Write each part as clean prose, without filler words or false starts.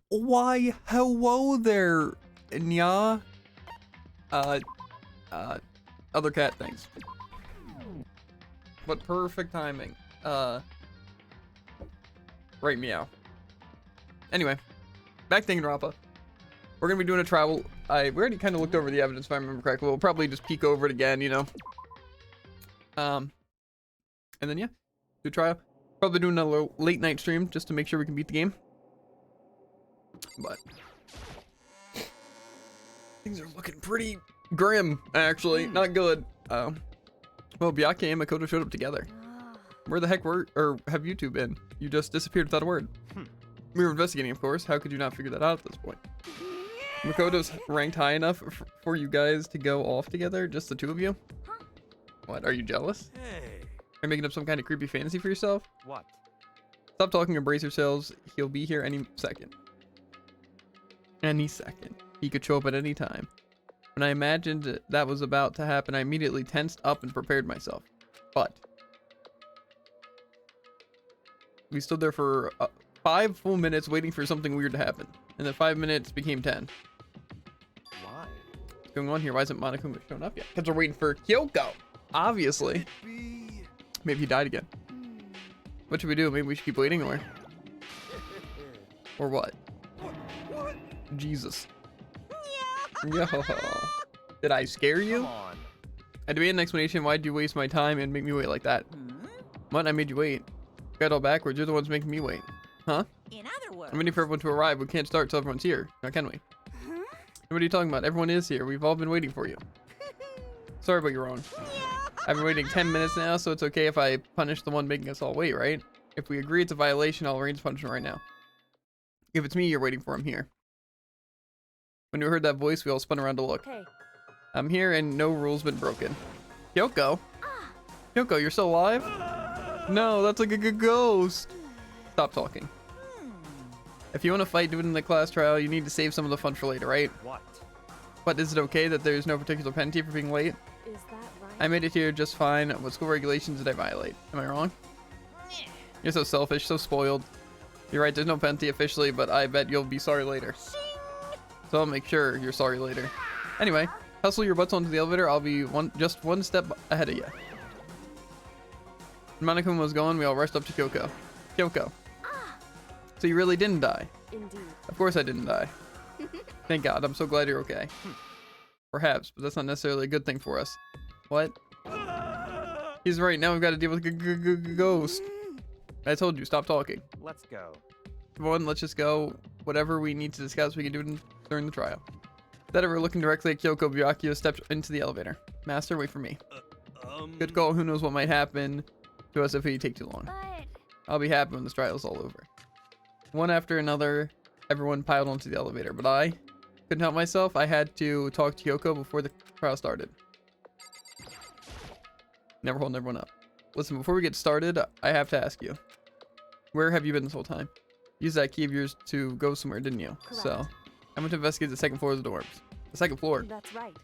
Why, hello there, Nya. Uh, other cat things. But perfect timing. Right, meow. Anyway, back to Danganrompa. We're gonna be doing a travel. We already kind of looked over the evidence, if I remember correctly. We'll probably just peek over it again, you know. And then yeah, do a trial. Probably do another late night stream just to make sure we can beat the game. But things are looking pretty grim, actually. Not good. Well, Byakuya and Makoto showed up together. Where the heck have you two been? You just disappeared without a word. We were investigating, of course. How could you not figure that out at this point? Makoto's ranked high enough for you guys to go off together? Just the two of you? What, are you jealous? Hey. Are you making up some kind of creepy fantasy for yourself? What? Stop talking and brace yourselves. He'll be here any second. Any second. He could show up at any time. When I imagined that was about to happen, I immediately tensed up and prepared myself. But we stood there for 5 full minutes waiting for something weird to happen. And then 5 minutes became 10. Why? What's going on here? Why isn't Monokuma showing up yet? Because we're waiting for Kyoko. Obviously. Maybe he died again. What should we do? Maybe we should keep waiting or what? What? Jesus. Yo. Did I scare you? Come on. I demand an explanation. Why'd you waste my time and make me wait like that? What? I made you wait. Got all backwards. You're the ones making me wait. Huh? In other words, I'm waiting for everyone to arrive. We can't start till everyone's here. Now, can we? What are you talking about? Everyone is here. We've all been waiting for you. Sorry, but you're wrong. I've been waiting 10 minutes now, so it's okay if I punish the one making us all wait, right? If we agree it's a violation, I'll arrange punishment right now. If it's me you're waiting for, I'm here. When we heard that voice, we all spun around to look. Hey. I'm here and no rule's been broken. Kyoko? Kyoko, you're still alive? No, that's like a good ghost. Stop talking. If you want to fight, do it in the class trial. You need to save some of the fun for later, right? What? But is it okay that there's no particular penalty for being late? Is that right? I made it here just fine. What school regulations did I violate? Am I wrong? You're so selfish, so spoiled. You're right, there's no penalty officially, but I bet you'll be sorry later. So I'll make sure you're sorry later. Anyway, hustle your butts onto the elevator. I'll be just one step ahead of you. When Monokuma was gone, we all rushed up to Kyoko. Kyoko. So you really didn't die? Indeed. Of course I didn't die. Thank God, I'm so glad you're okay. Perhaps, but that's not necessarily a good thing for us. What? He's right, now we've got to deal with a ghost. I told you, stop talking. Let's go. Come on, let's just go. Whatever we need to discuss, we can do it during the trial. Instead of her looking directly at Kyoko, Byakuya stepped into the elevator. Master, wait for me. Good call, who knows what might happen to us if we take too long. But I'll be happy when this trial's all over. One after another, everyone piled onto the elevator, but I couldn't help myself. I had to talk to Kyoko before the trial started. Never holding everyone up. Listen, before we get started, I have to ask you. Where have you been this whole time? You used that key of yours to go somewhere, didn't you? Correct. So, I went to investigate the second floor of the dorms. The second floor. that's right.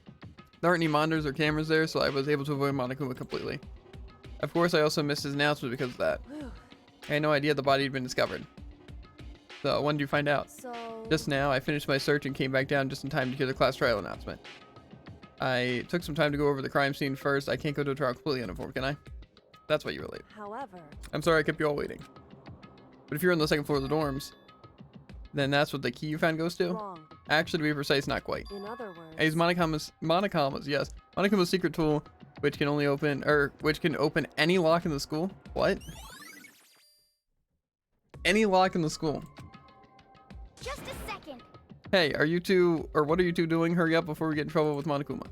There aren't any monitors or cameras there, so I was able to avoid Monokuma completely. Of course, I also missed his announcement because of that. Whew. I had no idea the body had been discovered. So, when did you find out? So Just now, I finished my search and came back down just in time to hear the class trial announcement. I took some time to go over the crime scene first. I can't go to a trial completely uninformed, can I? That's why you were late. however, I'm sorry I kept you all waiting. But if you're on the second floor of the dorms, then that's what the key you found goes to? wrong. Actually, to be precise, not quite. In other words, I use Monokuma's, yes. Monokuma's secret tool, which can open any lock in the school. What? Any lock in the school. just a second. Hey, what are you two doing? Hurry up before we get in trouble with Monokuma.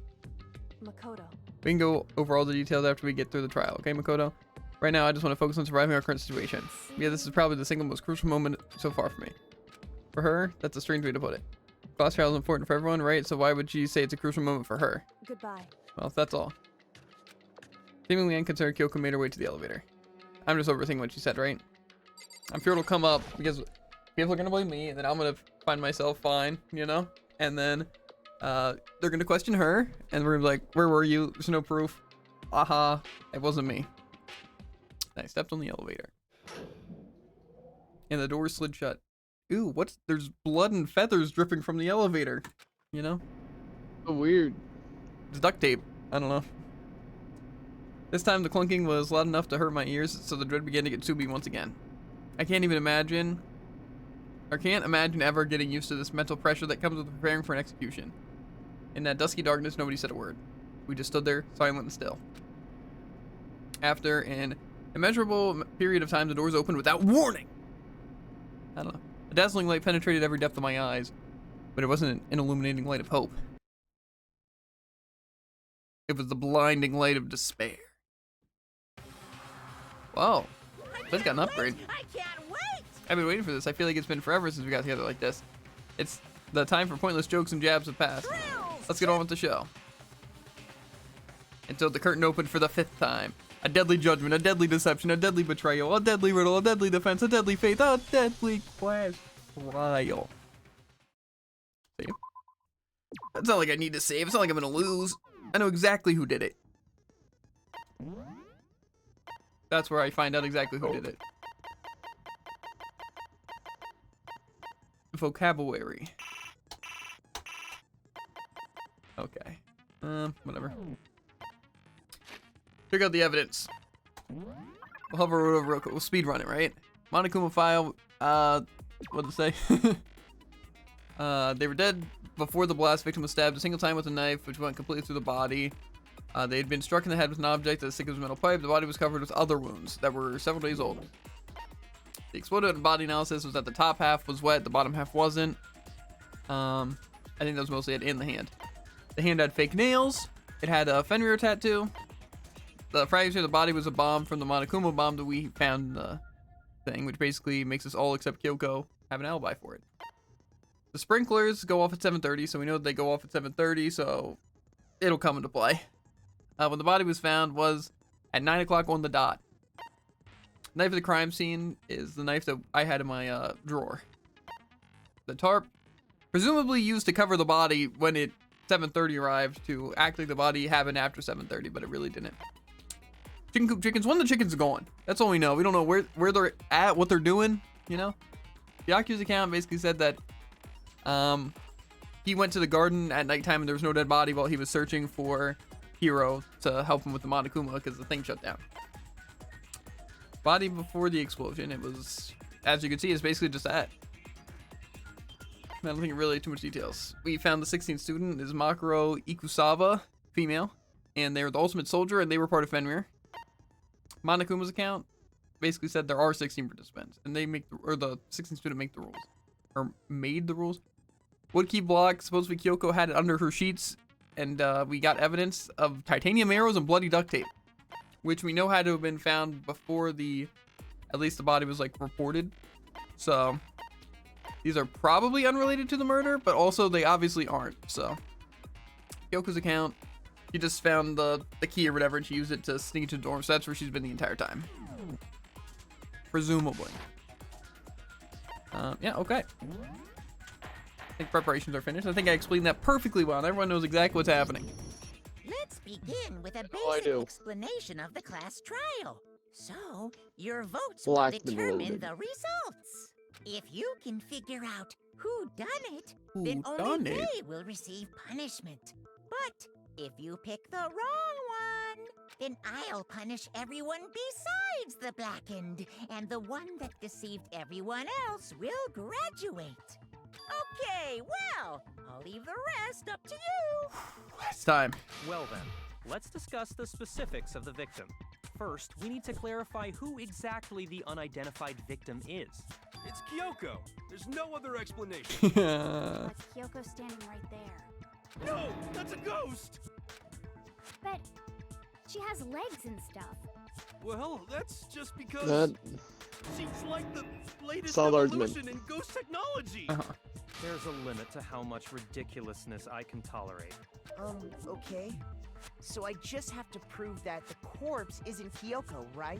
Makoto. We can go over all the details after we get through the trial, okay, Makoto? Right now, I just want to focus on surviving our current situation. Yeah, this is probably the single most crucial moment so far for me. For her, that's a strange way to put it. Class trial is important for everyone, right? So why would she say it's a crucial moment for her? Goodbye. Well, that's all. Seemingly unconcerned, Kyoko made her way to the elevator. I'm just overthinking what she said, right? I'm sure it'll come up because people are gonna blame me, and then I'm gonna find myself fine, you know? And then they're gonna question her, and we're gonna be like, where were you? There's no proof. Aha, it wasn't me. I stepped on the elevator, and the door slid shut. Ooh, there's blood and feathers dripping from the elevator. You know? So weird. It's duct tape. I don't know. This time the clunking was loud enough to hurt my ears, so the dread began to get to me once again. I can't imagine ever getting used to this mental pressure that comes with preparing for an execution. In that dusky darkness, nobody said a word. We just stood there, silent and still. After an immeasurable period of time, the doors opened without warning. I don't know. A dazzling light penetrated every depth of my eyes, but it wasn't an illuminating light of hope. It was the blinding light of despair. Wow, that's got an upgrade. I can't wait! I've been waiting for this. I feel like it's been forever since we got together like this. It's the time for pointless jokes and jabs have passed. Let's get on with the show. Until the curtain opened for the 5th time. A deadly judgment, a deadly deception, a deadly betrayal, a deadly riddle, a deadly defense, a deadly faith, a deadly clash trial. See? It's not like I need to save. It's not like I'm gonna lose. I know exactly who did it. That's where I find out exactly who did it. Vocabulary. Okay. Whatever. Check out the evidence. We'll hover over real quick. We'll speed run it, right? Monokuma file. What'd it say? They were dead before the blast. Victim was stabbed a single time with a knife, which went completely through the body. They had been struck in the head with an object as thick as a metal pipe. The body was covered with other wounds that were several days old. The exploded body analysis was that the top half was wet, the bottom half wasn't. I think that was mostly it in the hand. The hand had fake nails. It had a Fenrir tattoo. The fragment of the body was a bomb from the Monokuma bomb that we found in the thing, which basically makes us all except Kyoko have an alibi for it. The sprinklers go off at 7:30, so we know that they go off at 7:30, so it'll come into play. When the body was found was at 9 o'clock on the dot. Knife of the crime scene is the knife that I had in my drawer. The tarp, presumably used to cover the body when it 7:30 arrived to act like the body happened after 7:30, but it really didn't. Chicken coop chickens. When the chickens are going. That's all we know. We don't know where they're at, what they're doing, you know? Yaku's account basically said that he went to the garden at nighttime and there was no dead body while he was searching for Hiro to help him with the Monokuma because the thing shut down. Body before the explosion. It was, as you can see, it's basically just that. I don't think really too much details. We found the 16th student is Makaro Ikusawa, female, and they were the ultimate soldier and they were part of Fenrir. Monokuma's account basically said there are 16 participants and they make the 16th student make the rules or made the rules. Woodkey block, supposedly Kyoko had it under her sheets, and we got evidence of titanium arrows and bloody duct tape, which we know had to have been found before at least the body was like reported. So these are probably unrelated to the murder, but also they obviously aren't. So Kyoko's account, she just found the key or whatever and she used it to sneak into the dorm, so that's where she's been the entire time. Presumably. Yeah, okay. I think preparations are finished. I think I explained that perfectly well and everyone knows exactly what's happening. Let's begin with a Oh, I basic do. explanation of the class trial. So, your votes Blast will them a little determine bit. the results. If you can figure out who done it, Who then done only it? they will receive punishment. But if you pick the wrong one, then I'll punish everyone besides the blackened, and the one that deceived everyone else will graduate. Okay, well, I'll leave the rest up to you. Last time. Well then, let's discuss the specifics of the victim. First, we need to clarify who exactly the unidentified victim is. It's Kyoko. There's no other explanation. Like Kyoko standing right there. No, that's a ghost. But she has legs and stuff. Well, that's just because That she's like the latest Solid argument. evolution in ghost technology. There's a limit to how much ridiculousness I can tolerate. Okay. So I just have to prove that the corpse isn't Kyoko, right?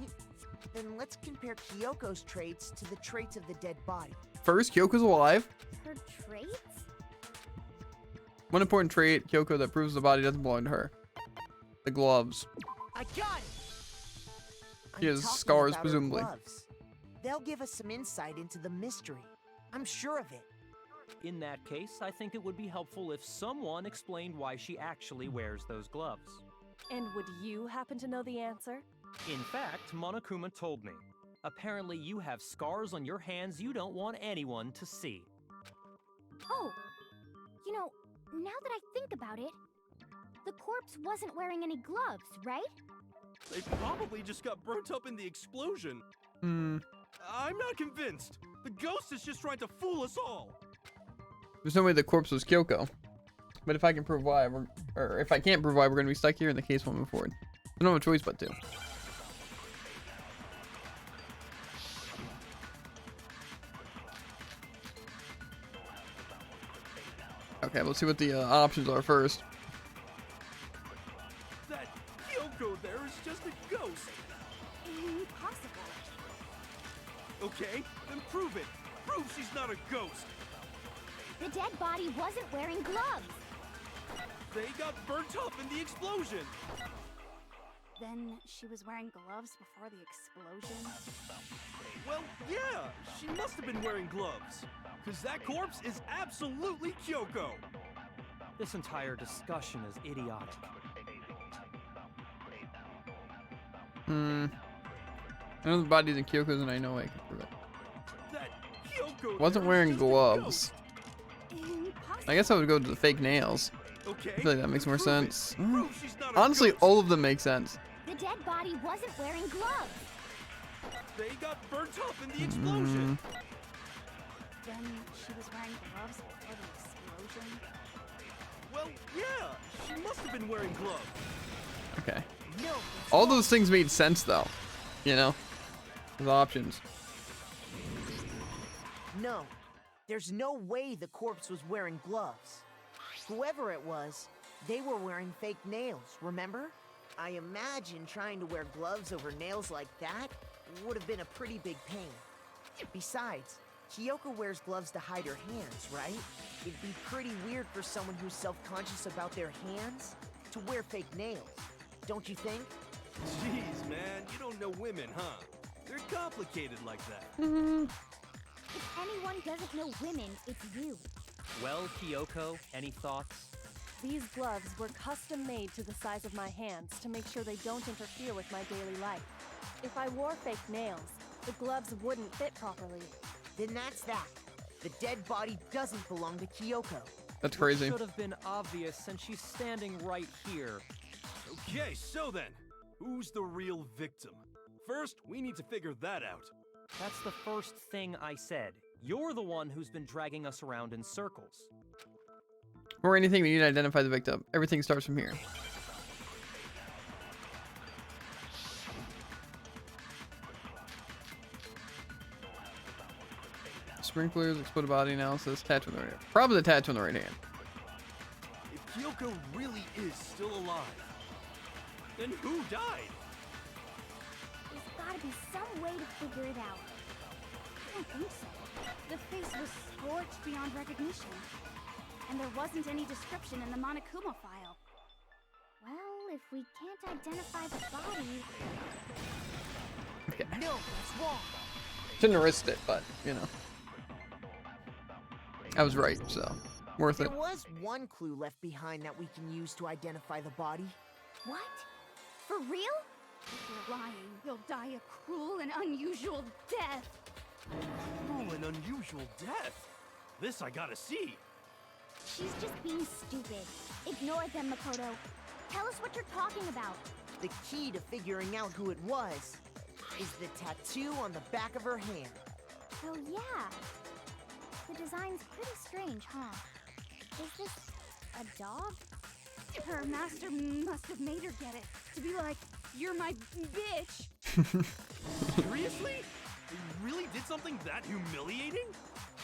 Then let's compare Kyoko's traits to the traits of the dead body. First, Kyoko's alive. Her traits? One important trait, Kyoko, that proves the body doesn't belong to her. The gloves. I got it! She I'm has talking scars, about her presumably. gloves. They'll give us some insight into the mystery. I'm sure of it. In that case, I think it would be helpful if someone explained why she actually wears those gloves. And would you happen to know the answer? In fact, Monokuma told me. Apparently you have scars on your hands you don't want anyone to see. Oh, you know, now that I think about it, the corpse wasn't wearing any gloves, right? They probably just got burnt up in the explosion. Hmm. I'm not convinced. The ghost is just trying to fool us all. There's no way the corpse was Kyoko. But if I can prove why, or if I can't prove why, we're gonna be stuck here and the case won't move forward. I don't have a choice but to. Okay, let's see what the options are first. That Kyoko there is just a ghost. Impossible. Okay, then prove it. Prove she's not a ghost. The dead body wasn't wearing gloves. They got burnt up in the explosion. Then she was wearing gloves before the explosion? Well, yeah, she must have been wearing gloves. Because that corpse is absolutely Kyoko. This entire discussion is idiotic. I know the body's in Kyoko's and I know I can prove it. That Kyoko Wasn't there is wearing just a gloves. ghost. Impossible. I guess I would go to the fake nails. Okay, I feel like that makes then more prove it. sense. Prove she's not a Honestly, ghost. all of them make sense. The dead body wasn't wearing gloves. They got burnt up in the explosion. Then she was wearing gloves before the explosion? Well, yeah, she must have been wearing gloves. Okay. No. All those things made sense though. You know? The options. No. There's no way the corpse was wearing gloves. Whoever it was, they were wearing fake nails, remember? I imagine trying to wear gloves over nails like that would have been a pretty big pain. Besides, Kyoko wears gloves to hide her hands, right? It'd be pretty weird for someone who's self-conscious about their hands to wear fake nails, don't you think? Jeez, man, you don't know women, huh? They're complicated like that. If anyone doesn't know women, it's you. Well, Kyoko, any thoughts? These gloves were custom made to the size of my hands to make sure they don't interfere with my daily life. If I wore fake nails, the gloves wouldn't fit properly. Then that's that. The dead body doesn't belong to Kyoko. That's crazy. Should have been obvious since she's standing right here. Okay, so then, who's the real victim? First, we need to figure that out. That's the first thing I said. You're the one who's been dragging us around in circles. Or anything, we need to identify the victim. Everything starts from here. Sprinklers, exploded body analysis, tattoo on the right hand. Probably the tattoo on the right hand. If Kyoko really is still alive, then who died? There's gotta be some way to figure it out. I don't think so. The face was scorched beyond recognition. And there wasn't any description in the Monokuma file. Well, if we can't identify the body... Okay. No, that's wrong. Shouldn't have risked it, but, you know. I was right, so worth it. There was one clue left behind that we can use to identify the body. What? For real? If you're lying, you'll die a cruel and unusual death. Cruel and unusual death. This I gotta see. She's just being stupid. Ignore them, Makoto. Tell us what you're talking about. The key to figuring out who it was is the tattoo on the back of her hand. Oh, yeah. The design's pretty strange, huh? Is this a dog? Her master must have made her get it. To be like, you're my bitch. Seriously? They really did something that humiliating?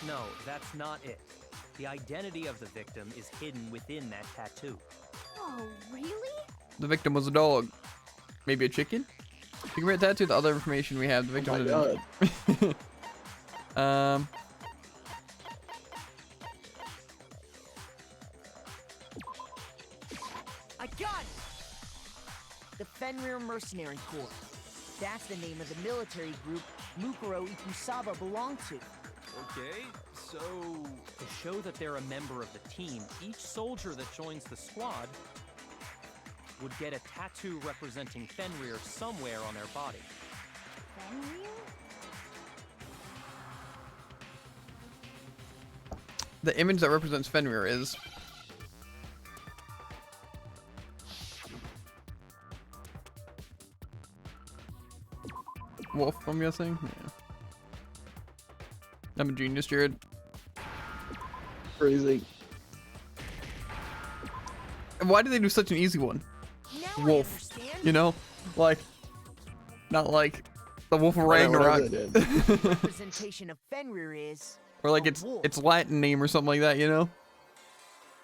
No, that's not it. The identity of the victim is hidden within that tattoo. Oh, really? The victim was a dog. Maybe a chicken? You can tattoo the other information we have. The victim was a I got it! The Fenrir Mercenary Corps. That's the name of the military group Mukuro Ikusaba belonged to. Okay, So, To show that they're a member of the team, each soldier that joins the squad would get a tattoo representing Fenrir somewhere on their body. Fenrir? The image that represents Fenrir is wolf, I'm guessing. Yeah. I'm a genius, Jared. Crazy. And why did they do such an easy one? Now I Wolf. understand. You know, like not like the Wolf of Whatever Ragnarok, they did. Representation of Fenrir is or like a its wolf. its Latin name or something like that. You know.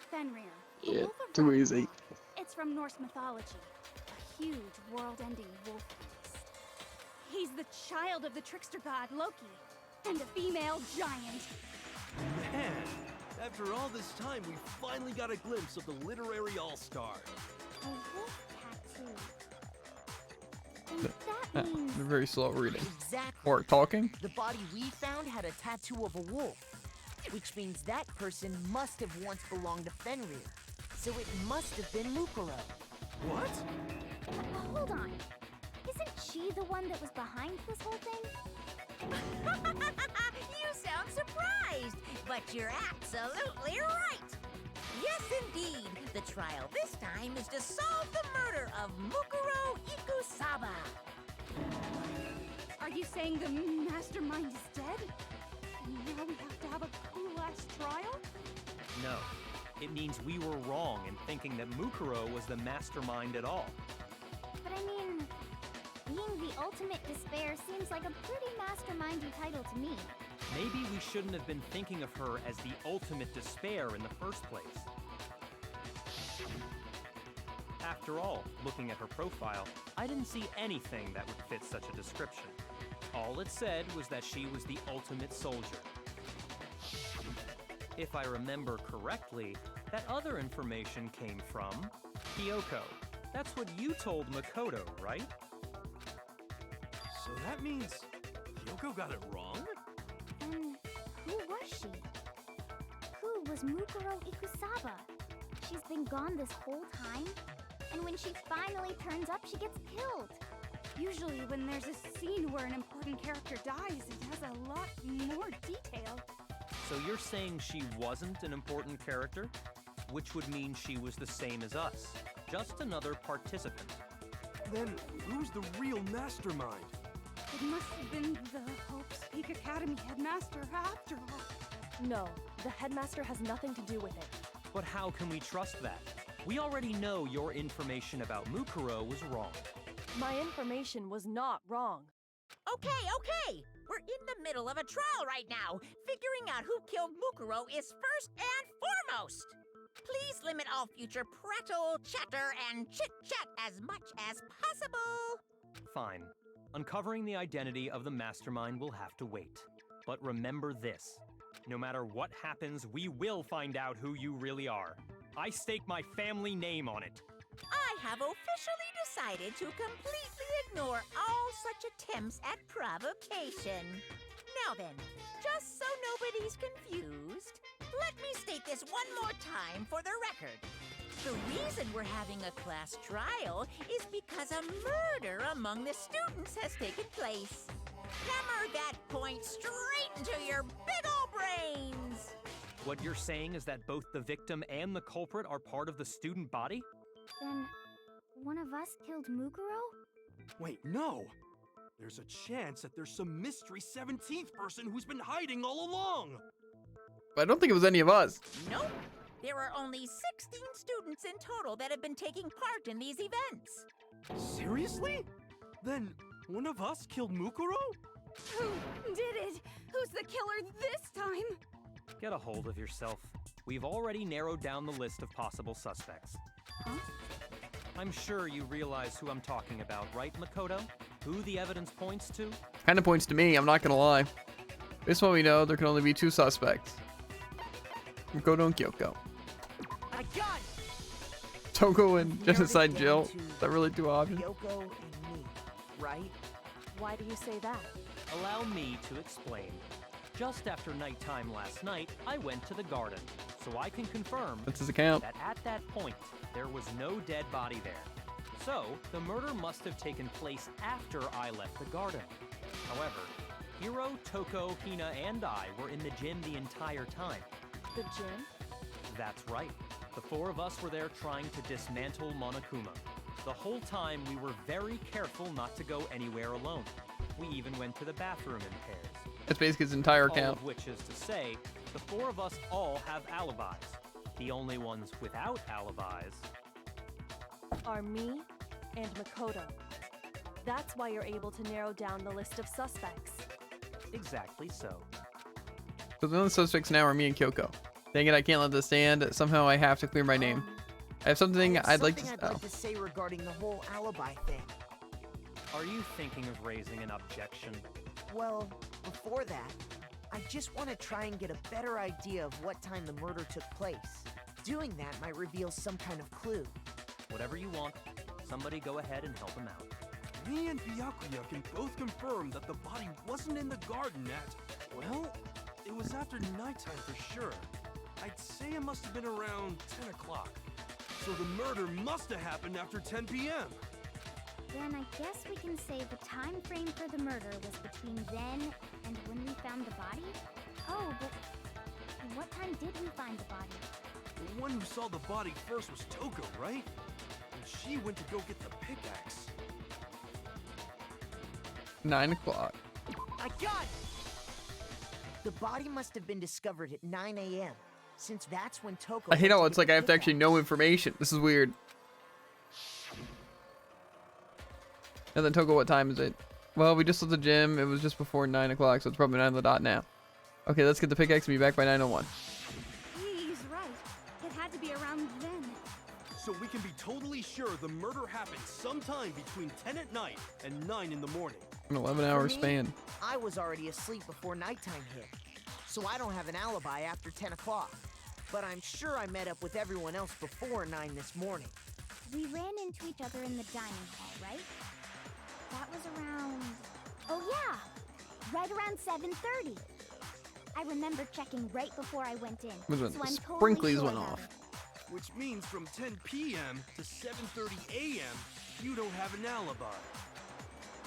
Fenrir. the Yeah, Wolf of too easy. Ragnarok. It's from Norse mythology. A huge, world-ending wolf beast. He's the child of the trickster god Loki, and a female giant. man, after all this time, we finally got a glimpse of the literary all-star. A wolf tattoo. And that means They're very slow reading Exactly. or talking. The body we found had a tattoo of a wolf, which means that person must have once belonged to Fenrir. So it must have been Mukuro. What? hold on. Isn't she the one that was behind this whole thing? You sound surprised, but you're absolutely right. Yes, indeed. The trial this time is to solve the murder of Mukuro Ikusaba. Are you saying the mastermind is dead? And now we have to have a cool-ass trial? No. It means we were wrong in thinking that Mukuro was the mastermind at all. But I mean, being the ultimate despair seems like a pretty mastermindy title to me. Maybe we shouldn't have been thinking of her as the ultimate despair in the first place. After all, looking at her profile, I didn't see anything that would fit such a description. All it said was that she was the ultimate soldier. If I remember correctly, that other information came from Kyoko. That's what you told Makoto, right? So that means Kyoko got it wrong? And who was she? Who was Mukuro Ikusaba? She's been gone this whole time, and when she finally turns up, she gets killed. Usually when there's a scene where an important character dies, it has a lot more detail. So you're saying she wasn't an important character? Which would mean she was the same as us. Just another participant. Then who's the real mastermind? It must have been the Hope's Peak Academy headmaster after all. No, the headmaster has nothing to do with it. But how can we trust that? We already know your information about Mukuro was wrong. My information was not wrong. Okay. We're in the middle of a trial right now. Figuring out who killed Mukuro is first and foremost. Please limit all future prattle, chatter, and chit-chat as much as possible. Fine. Uncovering the identity of the mastermind will have to wait. But remember this. No matter what happens, we will find out who you really are. I stake my family name on it. I have officially decided to completely ignore all such attempts at provocation. Now then, just so nobody's confused, let me state this one more time for the record. The reason we're having a class trial is because a murder among the students has taken place. Hammer that point straight into your big ol' brains! What you're saying is that both the victim and the culprit are part of the student body? Then, one of us killed Mukuro? Wait, no! There's a chance that there's some mystery 17th person who's been hiding all along! But I don't think it was any of us. Nope. There are only 16 students in total that have been taking part in these events. Seriously? Then one of us killed Mukuro? Who did it? Who's the killer this time? Get a hold of yourself. We've already narrowed down the list of possible suspects. Huh? I'm sure you realize who I'm talking about, right, Makoto? Who the evidence points to? Kind of points to me, I'm not gonna lie. This one we know there can only be two suspects. Makoto and Kyoko. I got it! Toko and We've narrowed Genocide it Jill. down to Is that really too obvious? Kyoko and me, right? Why do you say that? Allow me to explain. just after nighttime last night, I went to the garden, so I can confirm That's his account. that at that point, there was no dead body there. So, the murder must have taken place after I left the garden. However, Hiro, Toko, Hina, and I were in the gym the entire time. The gym? That's right. The four of us were there trying to dismantle Monokuma. The whole time, we were very careful not to go anywhere alone. We even went to the bathroom in pairs. That's basically his entire All account. of which is to say, the four of us all have alibis. The only ones without alibis Are me and Makoto. That's why you're able to narrow down the list of suspects. exactly so. So the only suspects now are me and Kyoko. Dang it, I can't let this stand. Somehow I have to clear my name. I have something I'd like to... I'd like to say regarding the whole alibi thing. Are you thinking of raising an objection? Well, before that, I just want to try and get a better idea of what time the murder took place. Doing that might reveal some kind of clue. Whatever you want, somebody go ahead and help him out. Me and Byakuya can both confirm that the body wasn't in the garden at... Well, it was after nighttime for sure. I'd say it must have been around 10 o'clock. So the murder must have happened after 10 p.m. Then I guess we can say the time frame for the murder was between then and when we found the body? Oh, but what time did we find the body? The one who saw the body first was Toko, right? And she went to go get the pickaxe. 9 o'clock. I got it! The body must have been discovered at 9 a.m., since that's when Toko... I hate went how to it's get like the I have to actually know pickaxe. information. This is weird. And then Toko, what time is it? Well, we just left the gym. It was just before 9 o'clock, so it's probably 9 on the dot now. Okay, let's get the pickaxe and be back by 9:01. He's right. It had to be around then. So we can be totally sure the murder happened sometime between 10 at night and 9 in the morning. An 11-hour For me, span. I was already asleep before nighttime hit, so I don't have an alibi after 10 o'clock. But I'm sure I met up with everyone else before 9 this morning. We ran into each other in the dining hall, right? That was around... Oh yeah! Right around 7:30. I remember checking right before I went in, Was when so the I'm totally sprinklers sure went about off. it. Which means from 10 p.m. to 7:30 a.m., you don't have an alibi.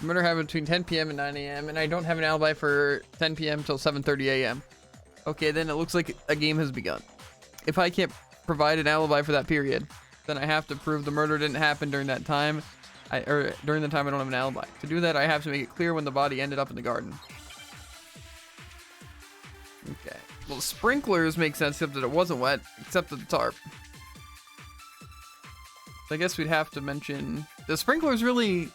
The murder happened between 10 p.m. and 9 a.m., and I don't have an alibi for 10 p.m. till 7:30 a.m. Okay, then it looks like a game has begun. If I can't provide an alibi for that period, then I have to prove the murder didn't happen during that time, or during the time I don't have an alibi. To do that, I have to make it clear when the body ended up in the garden. Okay. Well, sprinklers make sense, except that it wasn't wet, except for the tarp. So I guess we'd have to mention... The sprinklers really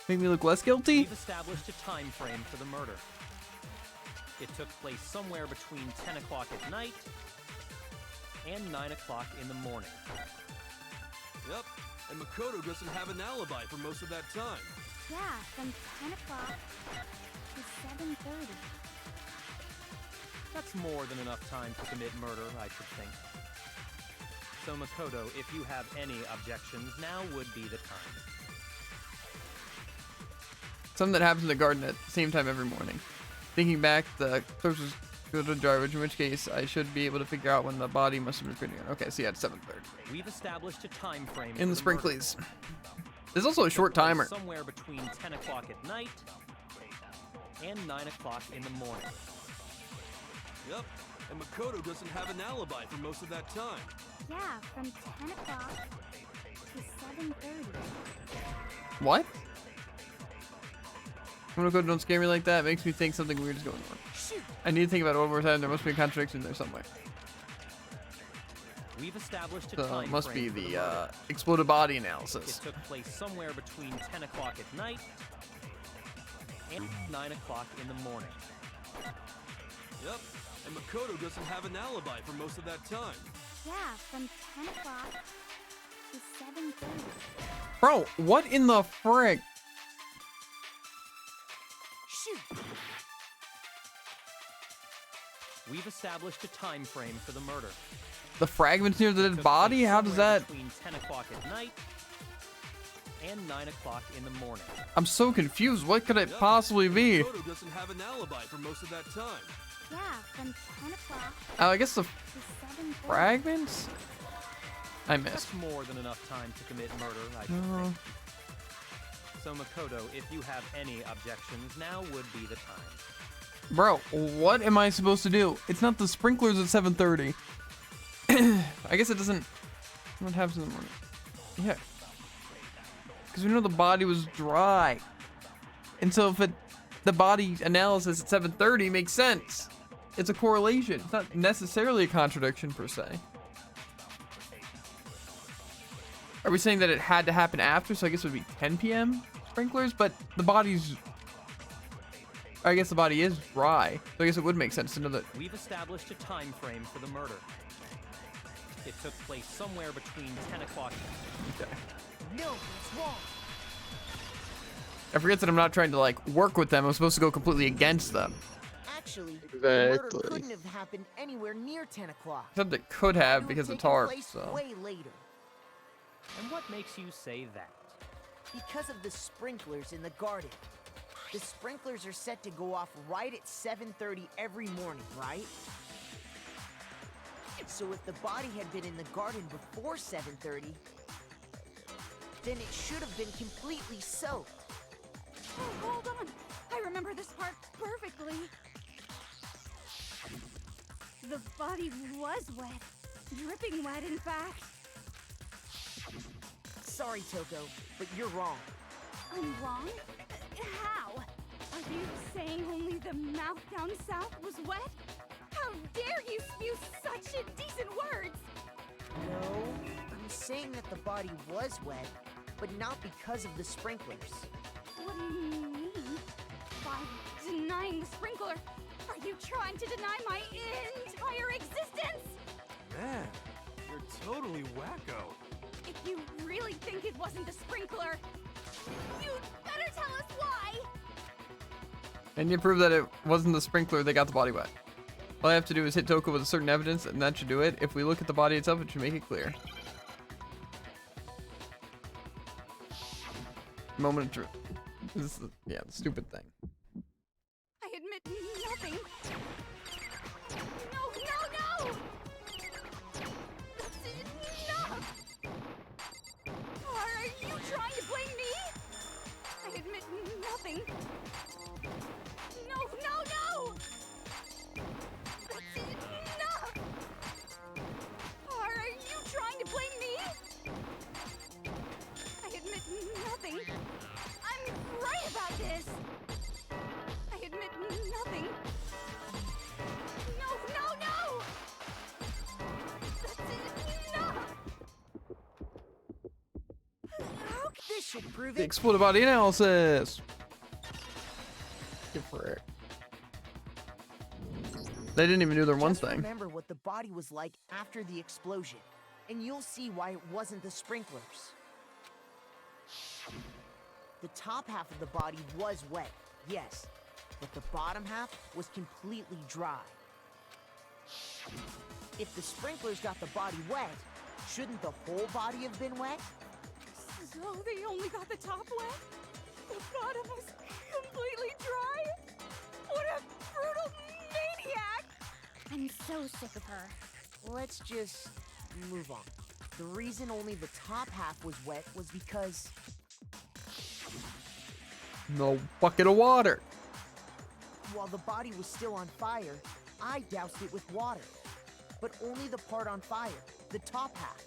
make me look less guilty? We've established a time frame for the murder. It took place somewhere between 10 o'clock at night and 9 o'clock in the morning. Yep, and Makoto doesn't have an alibi for most of that time. Yeah, from 10 o'clock to 7:30. That's more than enough time to commit murder, I should think. So Makoto, if you have any objections, now would be the time. Something that happens in the garden at the same time every morning. Thinking back, the closest go to garbage, in which case I should be able to figure out when the body must have been printed. Okay, so yeah, it's 7:30. We've established a time frame In the for murder. sprinklers. There's also a short timer. Somewhere between 10 o'clock at night and 9 o'clock in the morning. Yep, and Makoto doesn't have an alibi for most of that time. Yeah, from 10 o'clock to 7:30. What? I'm gonna go, don't scare me like that. It makes me think something weird is going on. Shoot! I need to think about it one more time. There must be a contradiction there somewhere. We've established a So time it must be frame for the murder. exploded body It analysis. took place somewhere between 10 o'clock at night and 9 o'clock in the morning. Yep, and Makoto doesn't have an alibi for most of that time. Yeah, from 10 o'clock to 7:30. Bro, what in the frick? Shoot! We've established a time frame for the murder. The fragments near the It dead took body? place How does somewhere that... between 10 o'clock at night and 9 o'clock in the morning. I'm so confused. What could it possibly be? Makoto doesn't have an alibi for most of that time. Yeah, from 10 o'clock I guess the to 7:30. fragments? I missed. That's more than enough time to commit murder, I should No. think. So Makoto, if you have any objections, now would be the time. Bro, what am I supposed to do? It's not the sprinklers at 7:30. I guess it doesn't. What happens in the morning? Yeah. Because we know the body was dry. And so if the body analysis at 7:30 makes sense. It's a correlation. It's not necessarily a contradiction per se. Are we saying that it had to happen after? So I guess it would be 10 p.m. sprinklers, but the body's... I guess the body is dry. So I guess it would make sense to know that... We've established a time frame for the murder. It took place somewhere between 10 o'clock. Okay. No, it's wrong. I forget that I'm not trying to, like, work with them. I'm supposed to go completely against them. Actually, the murder Exactly. couldn't have happened anywhere near 10 o'clock. Except it could have It would because of taken tarp, place so... way later. And what makes you say that? Because of the sprinklers in the garden. The sprinklers are set to go off right at 7:30 every morning, right? So if the body had been in the garden before 7:30, then it should have been completely soaked. Oh, hold on. I remember this part perfectly. The body was wet. Dripping wet, in fact. Sorry, Toko, but you're wrong. I'm wrong? How? Are you saying only the mouth down south was wet? How dare you spew such indecent words! No, I'm saying that the body was wet, but not because of the sprinklers. What do you mean? By denying the sprinkler, are you trying to deny my entire existence? Man, you're totally wacko. If you really think it wasn't the sprinkler, you'd better tell us why! And you prove that it wasn't the sprinkler that got the body wet. All I have to do is hit Toko with a certain evidence, and that should do it. If we look at the body itself, it should make it clear. Moment of truth. This is, yeah, the stupid thing. I admit nothing. No, no, no! That's enough! Are you trying to blame me? I admit nothing. No, no, no! That's enough! Are you trying to blame me? I admit nothing. I'm right about this. I admit nothing. No, no, no! That's enough! Okay. This should prove The it. exploded body analysis. Good for it. They didn't even do their one Just thing. remember what the body was like after the explosion, and you'll see why it wasn't the sprinklers. The top half of the body was wet, yes, but the bottom half was completely dry. If the sprinklers got the body wet, shouldn't the whole body have been wet? So they only got the top wet? The bottom was completely dry? What a brutal maniac! I'm so sick of her. Let's just move on. The reason only the top half was wet was because No bucket of water. while the body was still on fire, I doused it with water. But only the part on fire, the top half.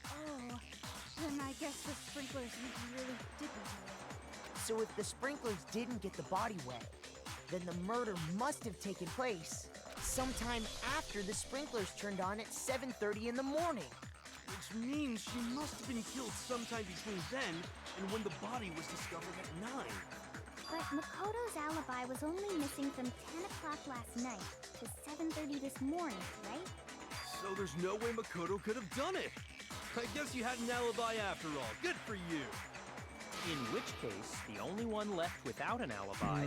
Oh, then I guess the sprinklers really didn't do it. So if the sprinklers didn't get the body wet, then the murder must have taken place sometime after the sprinklers turned on at 7:30 in the morning. Which means she must have been killed sometime between then and when the body was discovered at 9. But Makoto's alibi was only missing from 10 o'clock last night to 7:30 this morning, right? So there's no way Makoto could have done it. I guess you had an alibi after all. Good for you. In which case, the only one left without an alibi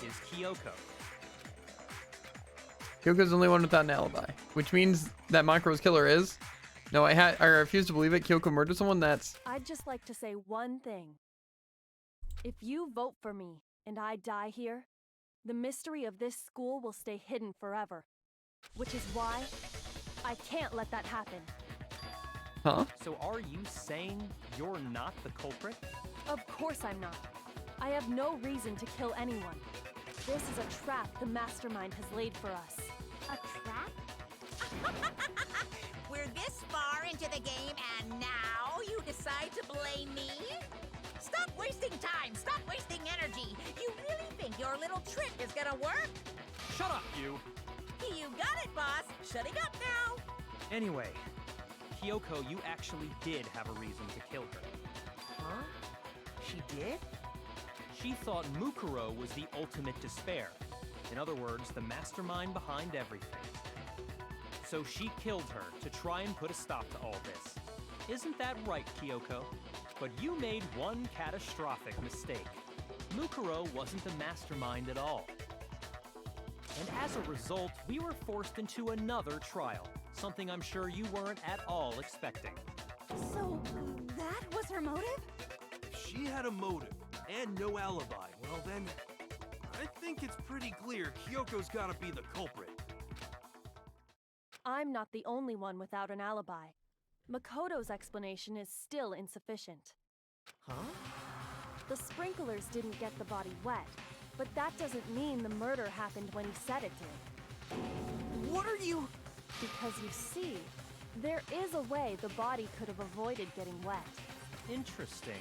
is Kyoko. Kyoko's the only one without an alibi, which means that Makro's killer is No, I refuse to believe it. Kyoko murdered someone. That's I'd just like to say one thing. If you vote for me and I die here, the mystery of this school will stay hidden forever. Which is why I can't let that happen. huh? So are you saying you're not the culprit? Of course I'm not. I have no reason to kill anyone. This is a trap the mastermind has laid for us. A trap? We're this far into the game, and now you decide to blame me? Stop wasting time! Stop wasting energy! You really think your little trick is gonna work? Shut up, you! You got it, boss! Shutting up now! Anyway, Kyoko, you actually did have a reason to kill her. Huh? She did? She thought Mukuro was the ultimate despair. In other words, the mastermind behind everything. So she killed her to try and put a stop to all this. Isn't that right, Kyoko? But you made one catastrophic mistake. Mukuro wasn't the mastermind at all. And as a result, we were forced into another trial, something I'm sure you weren't at all expecting. So, that was her motive? If she had a motive and no alibi, well then, I think it's pretty clear Kyoko's gotta be the culprit. I'm not the only one without an alibi. Makoto's explanation is still insufficient. Huh? The sprinklers didn't get the body wet, but that doesn't mean the murder happened when he said it did. What are you... Because you see, there is a way the body could have avoided getting wet. Interesting.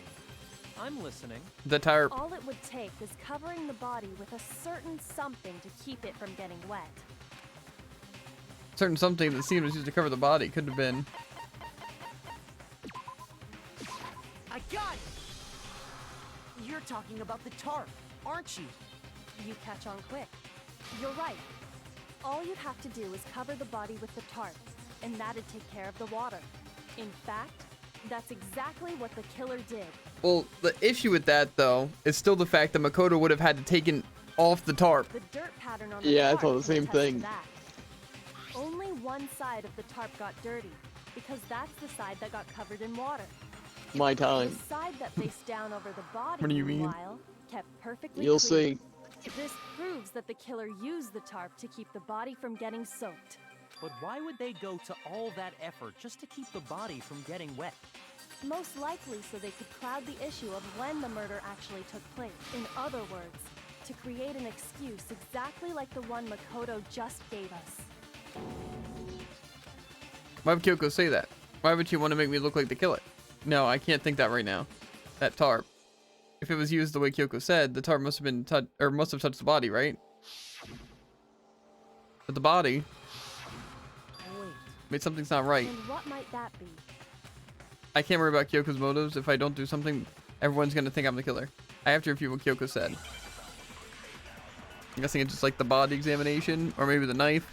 I'm listening. The tire. All it would take is covering the body with a certain something to keep it from getting wet. Certain something that seemed was used to cover the body. Could have been. I got it! You're talking about the tarp, aren't you? You catch on quick. You're right. All you'd have to do is cover the body with the tarp, and that'd take care of the water. In fact, that's exactly what the killer did. Well, the issue with that though is still the fact that Makoto would have had to taken off the tarp. The dirt pattern on the Yeah, I tarp thought the can same attest to thing. that. Only one side of the tarp got dirty, because that's the side that got covered in water. My time. The side that faced down over the body, What do you mean? meanwhile, kept perfectly You'll clean. see. This proves that the killer used the tarp to keep the body from getting soaked. But why would they go to all that effort just to keep the body from getting wet? Most likely so they could cloud the issue of when the murder actually took place. In other words, to create an excuse exactly like the one Makoto just gave us. Why would Kyoko say that? Why would she want to make me look like the killer? No, I can't think that right now. That tarp. If it was used the way Kyoko said, the tarp must have been must have touched the body, right? But the body. Wait. Made something's not right. And what might that be? I can't worry about Kyoko's motives. If I don't do something, everyone's gonna think I'm the killer. I have to refute what Kyoko said. I'm guessing it's just like the body examination, or maybe the knife.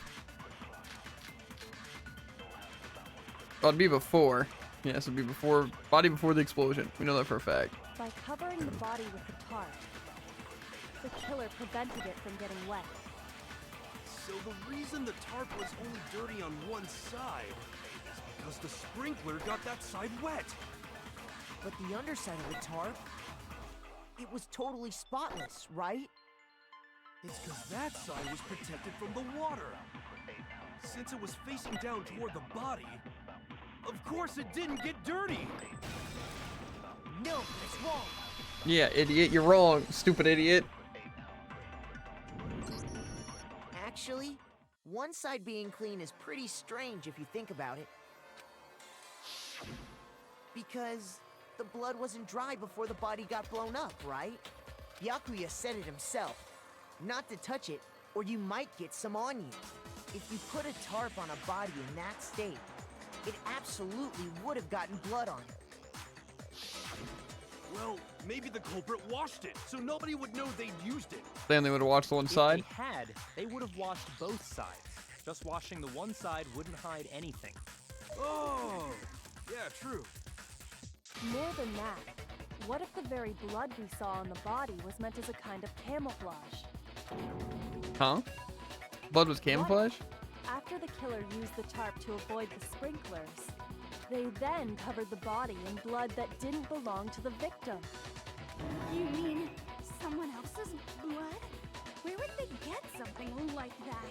Well, it'd be before. Yes, it'd be before, body before the explosion. We know that for a fact. By covering the body with the tarp, the killer prevented it from getting wet. So the reason the tarp was only dirty on one side is because the sprinkler got that side wet. But the underside of the tarp, it was totally spotless, right? It's because that side was protected from the water. Since it was facing down toward the body, of course it didn't get dirty. No, it's wrong. Yeah, idiot, you're wrong, stupid idiot. Actually, one side being clean is pretty strange if you think about it. Because the blood wasn't dry before the body got blown up, right? Byakuya said it himself. Not to touch it, or you might get some on you. If you put a tarp on a body in that state, it absolutely would have gotten blood on it. Well, maybe the culprit washed it, so nobody would know they'd used it. Then they would have watched the one side. If they had, they would have washed both sides. Just washing the one side wouldn't hide anything. Oh, yeah, true. More than that, what if the very blood we saw on the body was meant as a kind of camouflage? Huh? Blood was camouflage? After the killer used the tarp to avoid the sprinklers, They then covered the body in blood that didn't belong to the victim. You mean someone else's blood? Where would they get something like that?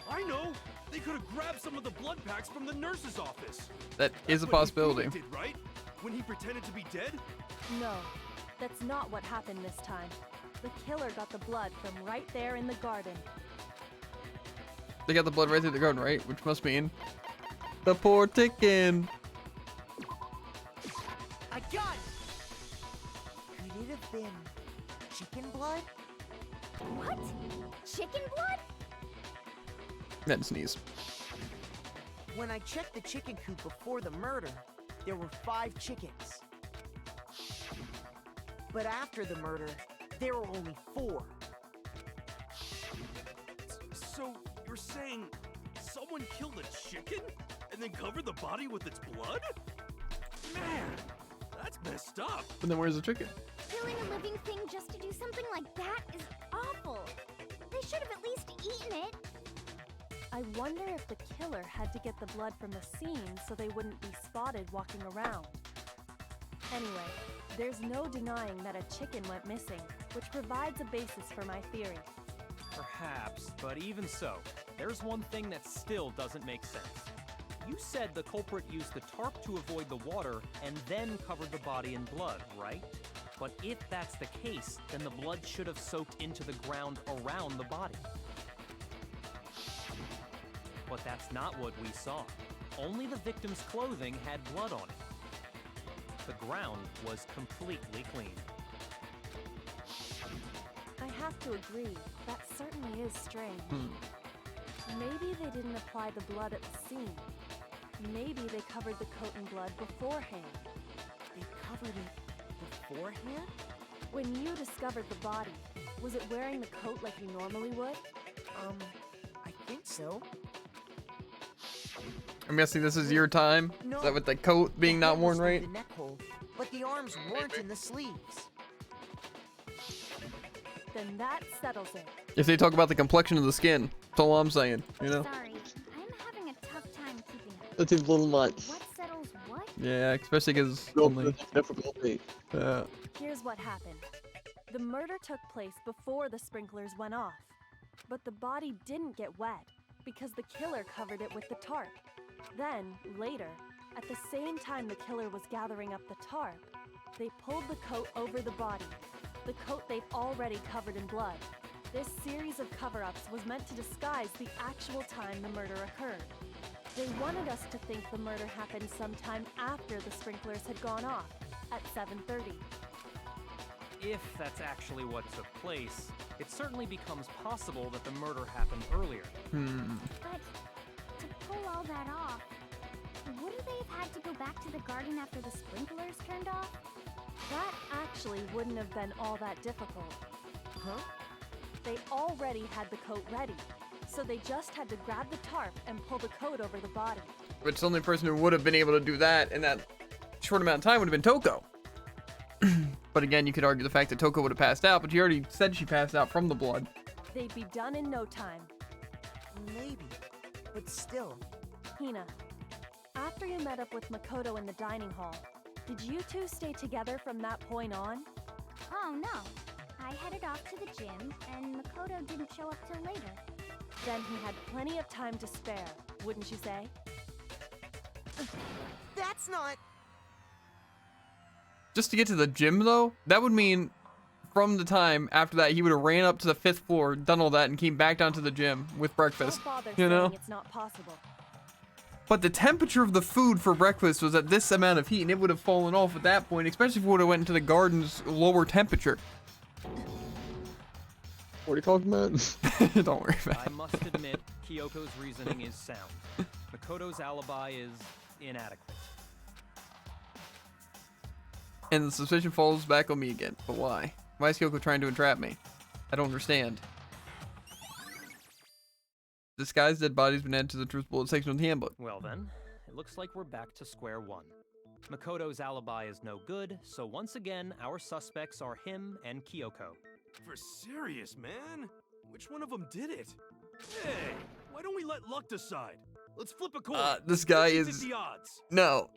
I know! They could have grabbed some of the blood packs from the nurse's office. That is a What possibility. Ifuma did, right? When he pretended to be dead? No, that's not what happened this time. The killer got the blood from right there in the garden. They got the blood right through the garden, right? Which must mean the poor chicken. I got it! Could it have been chicken blood? What? Chicken blood? Then sneeze. When I checked the chicken coop before the murder, there were 5 chickens. But after the murder, there were only 4. So, you're saying someone killed a chicken and then covered the body with its blood? Man, that's messed up. And then where's the chicken? Killing a living thing just to do something like that is awful. They should have at least eaten it. I wonder if the killer had to get the blood from the scene so they wouldn't be spotted walking around. Anyway, there's no denying that a chicken went missing, which provides a basis for my theory. Perhaps, but even so, there's one thing that still doesn't make sense. You said the culprit used the tarp to avoid the water and then covered the body in blood, right? But if that's the case, then the blood should have soaked into the ground around the body. But that's not what we saw. Only the victim's clothing had blood on it. The ground was completely clean. I have to agree, that certainly is strange. Maybe they didn't apply the blood at the scene. Maybe they covered the coat in blood beforehand. They covered it beforehand? When you discovered the body, was it wearing the coat like you normally would? I think so. I'm guessing this is your time? No. Is that with the coat being The not head worn was through right? the neck hole, but the arms weren't in the sleeves. Then that settles it. If they talk about the complexion of the skin, that's all I'm saying, you know? Sorry, I'm having a tough time keeping up. That seems a little much. What settles what? Yeah, especially because only... difficulty. Here's what happened. The murder took place before the sprinklers went off. But the body didn't get wet because the killer covered it with the tarp. Then, later, at the same time the killer was gathering up the tarp, they pulled the coat over the body, the coat they've already covered in blood. This series of cover-ups was meant to disguise the actual time the murder occurred. They wanted us to think the murder happened sometime after the sprinklers had gone off, at 7:30. If that's actually what took place, it certainly becomes possible that the murder happened earlier. But to pull all that off, wouldn't they have had to go back to the garden after the sprinklers turned off? That actually wouldn't have been all that difficult. Huh? They already had the coat ready, so they just had to grab the tarp and pull the coat over the body. Which the only person who would have been able to do that in that short amount of time would have been Toko. But again, you could argue the fact that Toko would have passed out, but you already said she passed out from the blood. They'd be done in no time. Maybe, but still. Hina, after you met up with Makoto in the dining hall, did you two stay together from that point on? Oh no. I headed off to the gym, and Makoto didn't show up till later. Then he had plenty of time to spare, wouldn't you say? That's not... Just to get to the gym, though, that would mean from the time after that, he would have ran up to the 5th floor, done all that, and came back down to the gym with breakfast. Don't bother You know? saying it's not possible. But the temperature of the food for breakfast was at this amount of heat, and it would have fallen off at that point, especially if it would have went into the garden's lower temperature. What are you talking about? Don't worry about I it. must admit, Kyoko's reasoning is sound. Makoto's alibi is inadequate. And the suspicion falls back on me again. But why? Why is Kyoko trying to entrap me? I don't understand. Disguised dead bodies been added to the truth bullet section of the handbook. Well then, it looks like we're back to square one. Makoto's alibi is no good, so once again, our suspects are him and Kyoko. For serious, man? Which one of them did it? Hey, why don't we let luck decide? Let's flip a coin. This guy 50-50 is odds. no.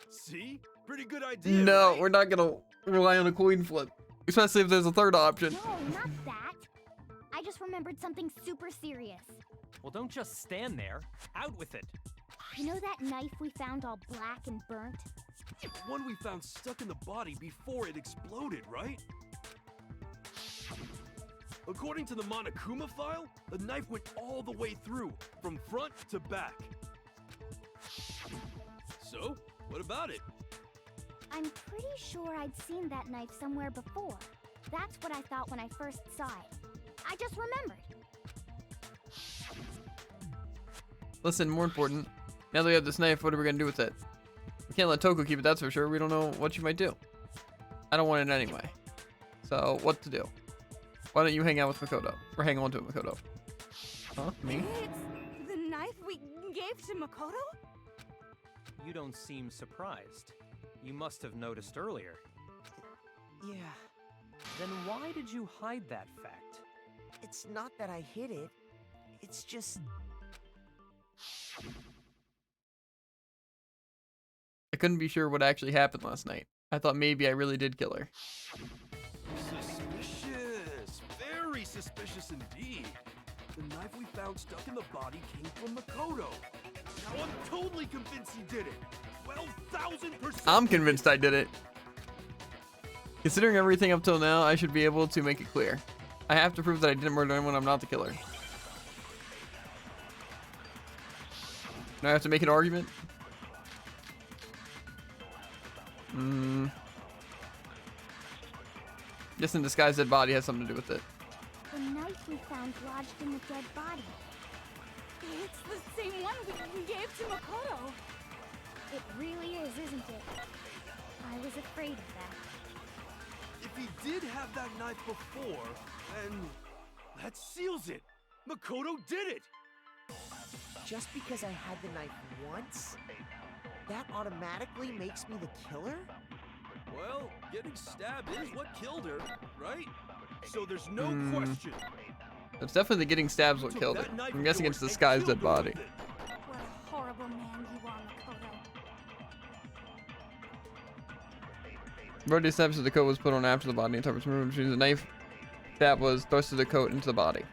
See? Pretty good idea. No, right? we're not gonna rely on a coin flip, especially if there's a third option. No, not that. I just remembered something super serious. Well, don't just stand there. Out with it. You know that knife we found all black and burnt? One we found stuck in the body before it exploded, right? According to the Monokuma file, the knife went all the way through, from front to back. So, what about it? I'm pretty sure I'd seen that knife somewhere before. That's what I thought when I first saw it. I just remembered. Listen, more important. Now that we have this knife, what are we gonna do with it? We can't let Toko keep it, that's for sure. We don't know what she might do. I don't want it anyway. So, what to do? Why don't you hang out with Makoto? Or hang on to it, Makoto. Huh? Me? It's the knife we gave to Makoto? You don't seem surprised. You must have noticed earlier. Yeah, Then why did you hide that fact? it's not that I hid it. It's just... I couldn't be sure what actually happened last night. I thought maybe I really did kill her. Suspicious. Very suspicious indeed. The knife we found stuck in the body came from Makoto. Now I'm totally convinced he did it. 12,000%. I'm convinced I did it. Considering everything up till now, I should be able to make it clear. I have to prove that I didn't murder anyone. I'm not the killer. Now I have to make an argument? Guessing disguised dead body has something to do with it. The knife we found lodged in the dead body. It's the same one we gave to Makoto. It really is, isn't it? I was afraid of that. If he did have that knife before, then that seals it. Makoto did it. Just because I had the knife once, that automatically makes me the killer? Well, getting stabbed is what killed her, right? So there's no question. It's definitely the getting stabs what killed her. I'm guessing it's disguised dead body. What a horrible man you are, Makoto. Already established that the coat was put on after the body and type was removed, which means the knife that was thrusted the coat into the body.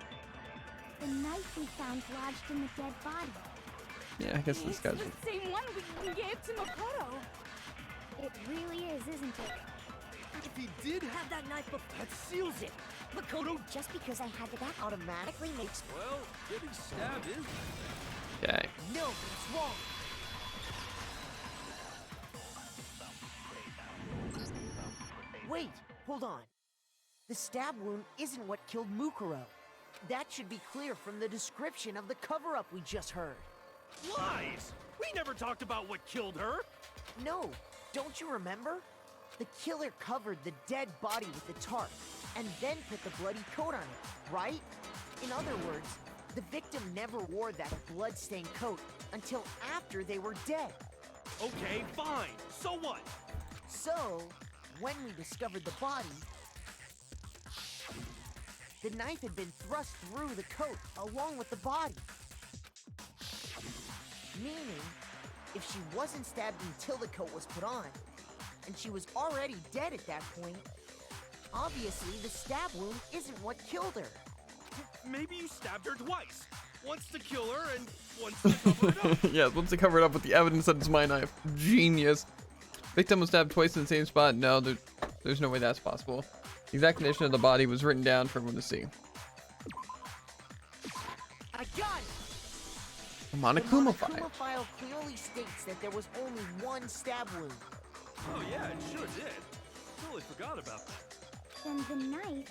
The knife we found lodged in the dead body. Yeah, I guess this It's guy's. the same one we gave to Makoto. It really is, isn't it? If he did have that knife before, that seals it. Makoto, Just because I had that automatically makes... well, getting stabbed is... Okay. No, it's wrong. Wait, hold on. The stab wound isn't what killed Mukuro. That should be clear from the description of the cover-up we just heard. Lies! We never talked about what killed her. No, don't you remember? The killer covered the dead body with the tarp, and then put the bloody coat on it, right? In other words, the victim never wore that blood-stained coat until after they were dead. Okay, fine. So what? So, when we discovered the body, the knife had been thrust through the coat along with the body. Meaning, if she wasn't stabbed until the coat was put on, and she was already dead at that point, obviously the stab wound isn't what killed her. Maybe you stabbed her twice. Once to kill her and once to cover it up. Yeah, once they cover it up with the evidence that it's my knife. Genius. Victim was stabbed twice in the same spot. No, there's no way that's possible. The exact condition of the body was written down for everyone to see. I got it! The The Monokuma Monokuma file. file clearly states that there was only one stab wound. Oh yeah, it sure did. Totally forgot about that. Then the knife...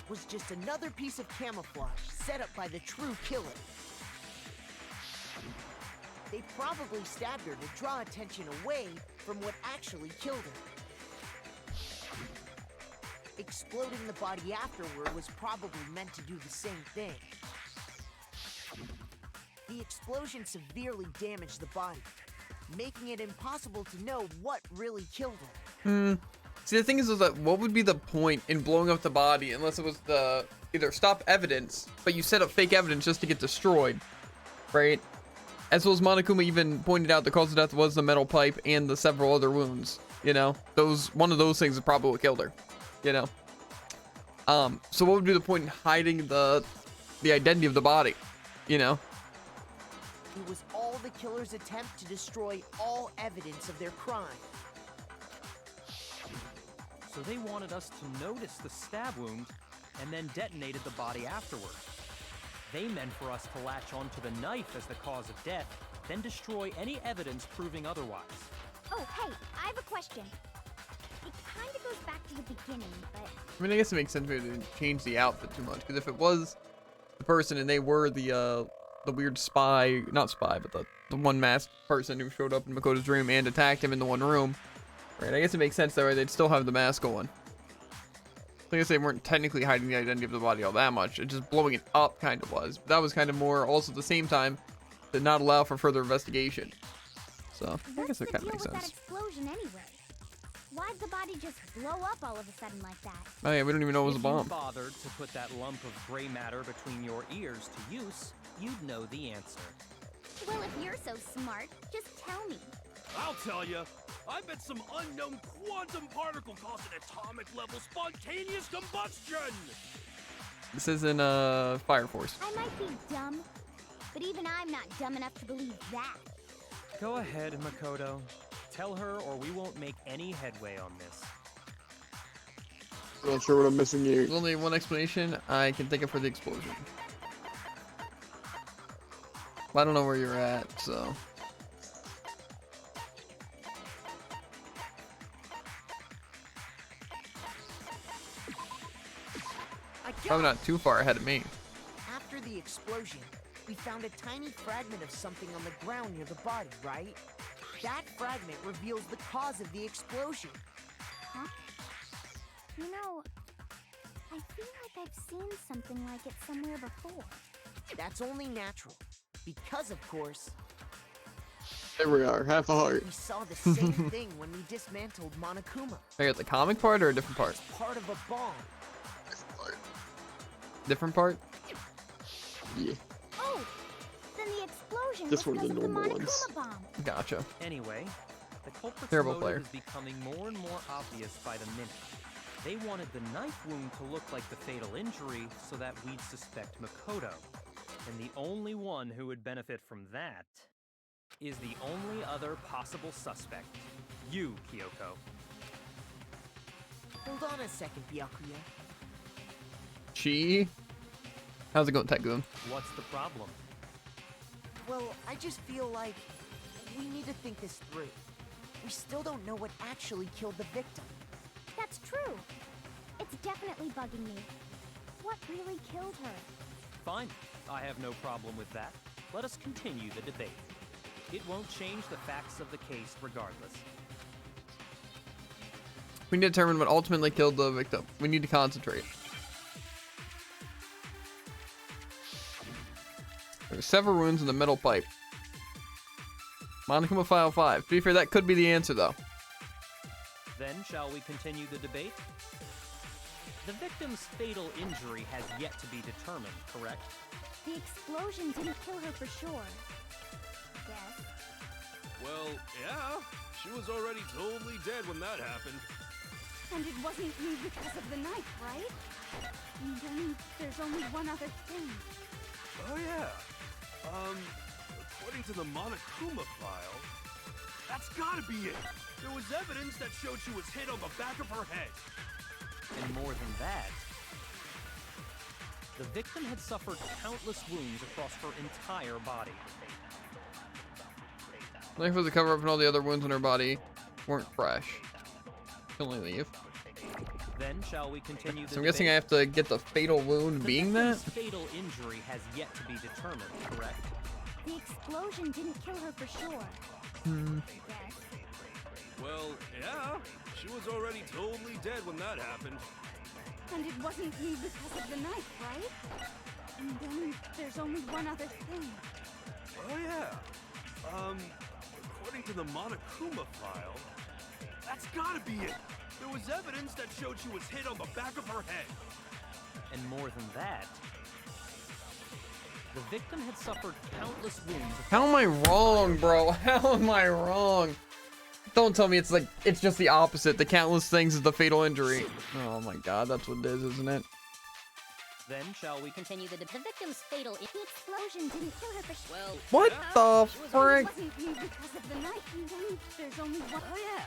Was just another piece of camouflage set up by the true killer. They probably stabbed her to draw attention away from what actually killed her. Exploding the body afterward was probably meant to do the same thing. The explosion severely damaged the body, making it impossible to know what really killed her. See, the thing is that what would be the point in blowing up the body unless it was the either stop evidence, but you set up fake evidence just to get destroyed, right? As well as Monokuma even pointed out, the cause of death was the metal pipe and the several other wounds. You know, one of those things is probably what killed her. You know, so what would be the point in hiding the identity of the body? You know, It was all the killer's attempt to destroy all evidence of their crime. So they wanted us to notice the stab wound and then detonated the body afterward. They meant for us to latch onto the knife as the cause of death, then destroy any evidence proving otherwise. Oh, hey, I have a question. It kind of goes back to the beginning, but I mean, I guess it makes sense maybe to change the outfit too much, because if it was the person and they were the weird spy, not spy, but the one masked person who showed up in Makoto's dream and attacked him in the one room, right? I guess it makes sense that way they'd still have the mask on. I guess they weren't technically hiding the identity of the body all that much. It just blowing it up kind of was. But that was kind of more also at the same time to not allow for further investigation. So I guess it kind of makes sense. What's the deal with that explosion anyway? Why'd the body just blow up all of a sudden like that? Oh yeah, we don't even know it was a If bomb. you bothered to put that lump of gray matter between your ears to use, you'd know the answer. Well, if you're so smart, just tell me. I'll tell you. I bet some unknown quantum particle caused an atomic level spontaneous combustion. This isn't Fire Force. I might be dumb, but even I'm not dumb enough to believe that. Go ahead, Makoto. Tell her or we won't make any headway on this. I'm not sure what I'm missing here. There's only one explanation I can think of for the explosion. I don't know where you're at, so. Probably not too far ahead of me. After the explosion, we found a tiny fragment of something on the ground near the body, right? That fragment reveals the cause of the explosion. Huh? You know, I feel like I've seen something like it somewhere before. That's only natural. Because, of course, There we are, half a heart. we saw the same thing when we dismantled Monokuma. Are you at the comic part or a different part? Part of a bomb. Different part? Yeah. Oh, then the explosion This was one's because the of the normal Monokuma ones. bomb. Gotcha. Anyway, the culprit's Terrible motive player. is becoming more and more obvious by the minute. They wanted the knife wound to look like the fatal injury so that we'd suspect Makoto. And the only one who would benefit from that is the only other possible suspect. You, Kyoko. Hold on a second, Byakuya. Chi? How's it going, Tycoon? What's the problem? Well, I just feel like we need to think this through. We still don't know what actually killed the victim. That's true. It's definitely bugging me. What really killed her? Fine. I have no problem with that. Let us continue the debate. It won't change the facts of the case regardless. We need to determine what ultimately killed the victim. We need to concentrate. There's several wounds in the metal pipe. Monokuma File 5. To be fair, that could be the answer, though. Then, shall we continue the debate? The victim's fatal injury has yet to be determined, correct? The explosion didn't kill her for sure. Guess. Well, yeah. She was already totally dead when that happened. And it wasn't me because of the knife, right? And then there's only one other thing. Oh, yeah. According to the Monokuma file, that's gotta be it. There was evidence that showed she was hit on the back of her head. And more than that, the victim had suffered countless wounds across her entire body. Knife was a cover-up and all the other wounds in her body weren't fresh. Can only leave. Then, shall we continue the So I'm guessing I have to get the fatal wound The being that? victim's fatal injury has yet to be determined, correct? The explosion didn't kill her for sure. Guess. Well, yeah. She was already totally dead when that happened. And it wasn't me because of the knife, right? And then there's only one other thing. Oh, yeah. According to the Monokuma file, that's gotta be it. There was evidence that showed she was hit on the back of her head. And more than that, The victim had suffered countless wounds. How am I wrong, bro? How am I wrong? Don't tell me it's like, it's just the opposite. The countless things is the fatal injury. Oh my god, that's what it is, isn't it? Then shall we Continue the victim's fatal. The explosion didn't kill her for well. What the It frick? wasn't because of the knife. There's only one. Oh yeah.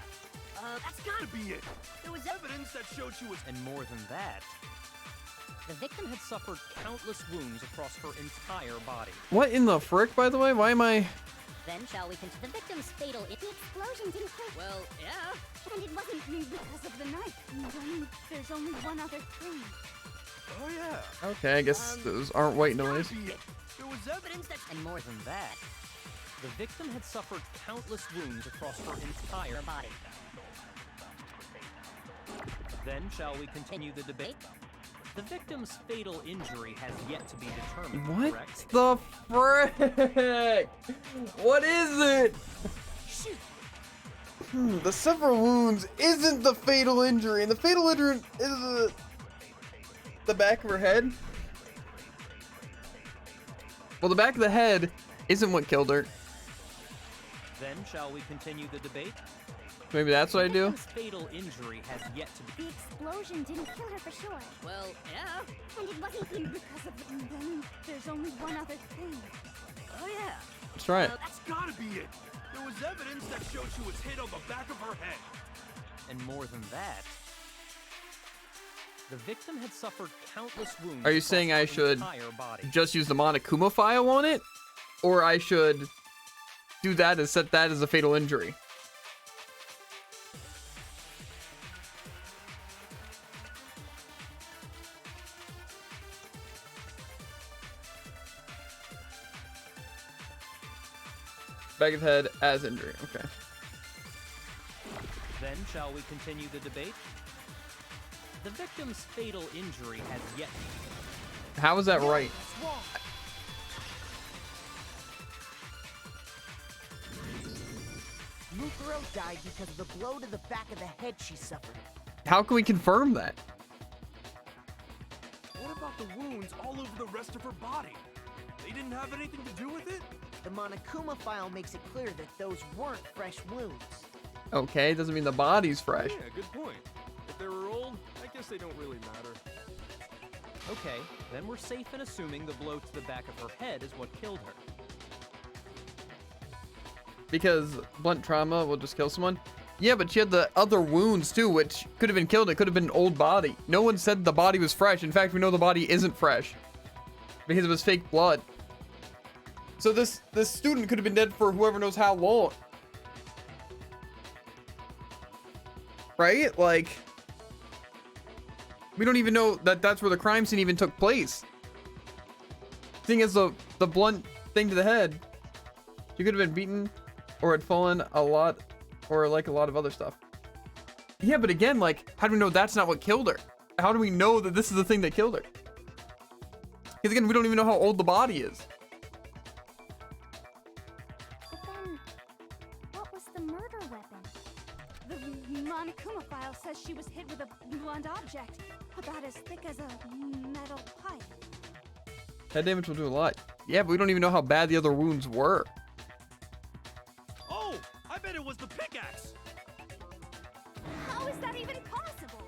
That's gotta be it. There was evidence that showed she was. And more than that, the victim had suffered countless wounds across her entire body. What in the frick, by the way? Why am I... Then shall we continue the victim's fatal. The explosion didn't kill. Well, yeah. And it wasn't because of the knife. There's only one other thing. Oh yeah. Okay, I guess those aren't white noise. Gotta be it. There was evidence that. And more than that, the victim had suffered countless wounds across her entire body. Then shall we continue the debate? The victim's fatal injury has yet to be determined, What correct? the frick? What is it? The several wounds isn't the fatal injury, and the fatal injury is the back of her head. Well, the back of the head isn't what killed her. Then shall we continue the debate? Maybe that's what I The do. victim's fatal injury has yet to be. The explosion didn't kill her for sure. Well, yeah. And it wasn't because of the. Then there's only one other thing. Oh yeah. That's right. That's gotta be it. There was evidence that showed she was hit on the back of her head. And more than that, the victim had suffered countless wounds. Are you saying I across her should entire body. just use the Monokuma file on it? Or I should do that and set that as a fatal injury? Back of the head as injury. Okay. Then shall we continue the debate? The victim's fatal injury has yet. How is that right? Mukuro died because of the blow to the back of the head she suffered. How can we confirm that? What about the wounds all over the rest of her body? They didn't have anything to do with it? The Monokuma file makes it clear that those weren't fresh wounds. Okay, doesn't mean the body's fresh. Yeah, good point. If they were old, I guess they don't really matter. Okay, then we're safe in assuming the blow to the back of her head is what killed her. Because blunt trauma will just kill someone. Yeah, but she had the other wounds too, which could have been killed. It could have been an old body. No one said the body was fresh. In fact, we know the body isn't fresh because it was fake blood. So this student could have been dead for whoever knows how long. Right? Like, we don't even know that that's where the crime scene even took place. Thing is, the blunt thing to the head, she could have been beaten or had fallen a lot, or like a lot of other stuff. Yeah, but again, like, how do we know that's not what killed her? How do we know that this is the thing that killed her? Because again, we don't even know how old the body is. But then, what was the murder weapon? The Monokuma file says she was hit with a blunt object, about as thick as a metal pipe. Head damage will do a lot. Yeah, but we don't even know how bad the other wounds were. Oh, I bet it was the pickaxe. How is that even possible?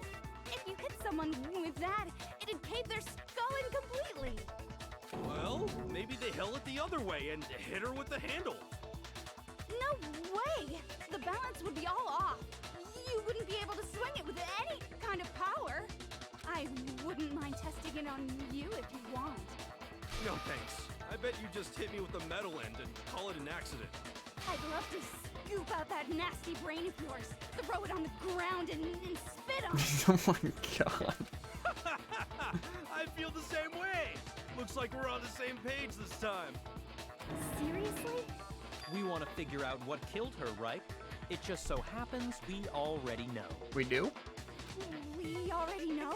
If you hit someone with that, it'd cave their skull in completely. Well, maybe they held it the other way and hit her with the handle. No way! The balance would be all off. You wouldn't be able to swing it with any kind of power. I wouldn't mind testing it on you if you want. No thanks. I bet you just hit me with the metal end and call it an accident. I'd love to scoop out that nasty brain of yours, throw it on the ground, and spit on it. Oh my god. I feel the same way. Looks like we're on the same page this time. Seriously? We want to figure out what killed her, right? It just so happens we already know. We do? We already know?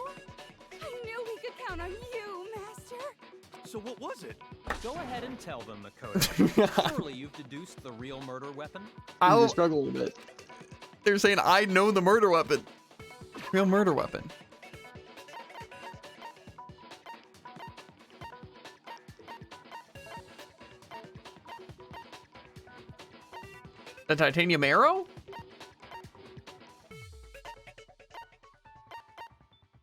I knew we could count on you, Master. So what was it? Go ahead and tell them, Makoto. Surely you've deduced the real murder weapon? I struggle a bit. They're saying I know the murder weapon. Real murder weapon. The titanium arrow?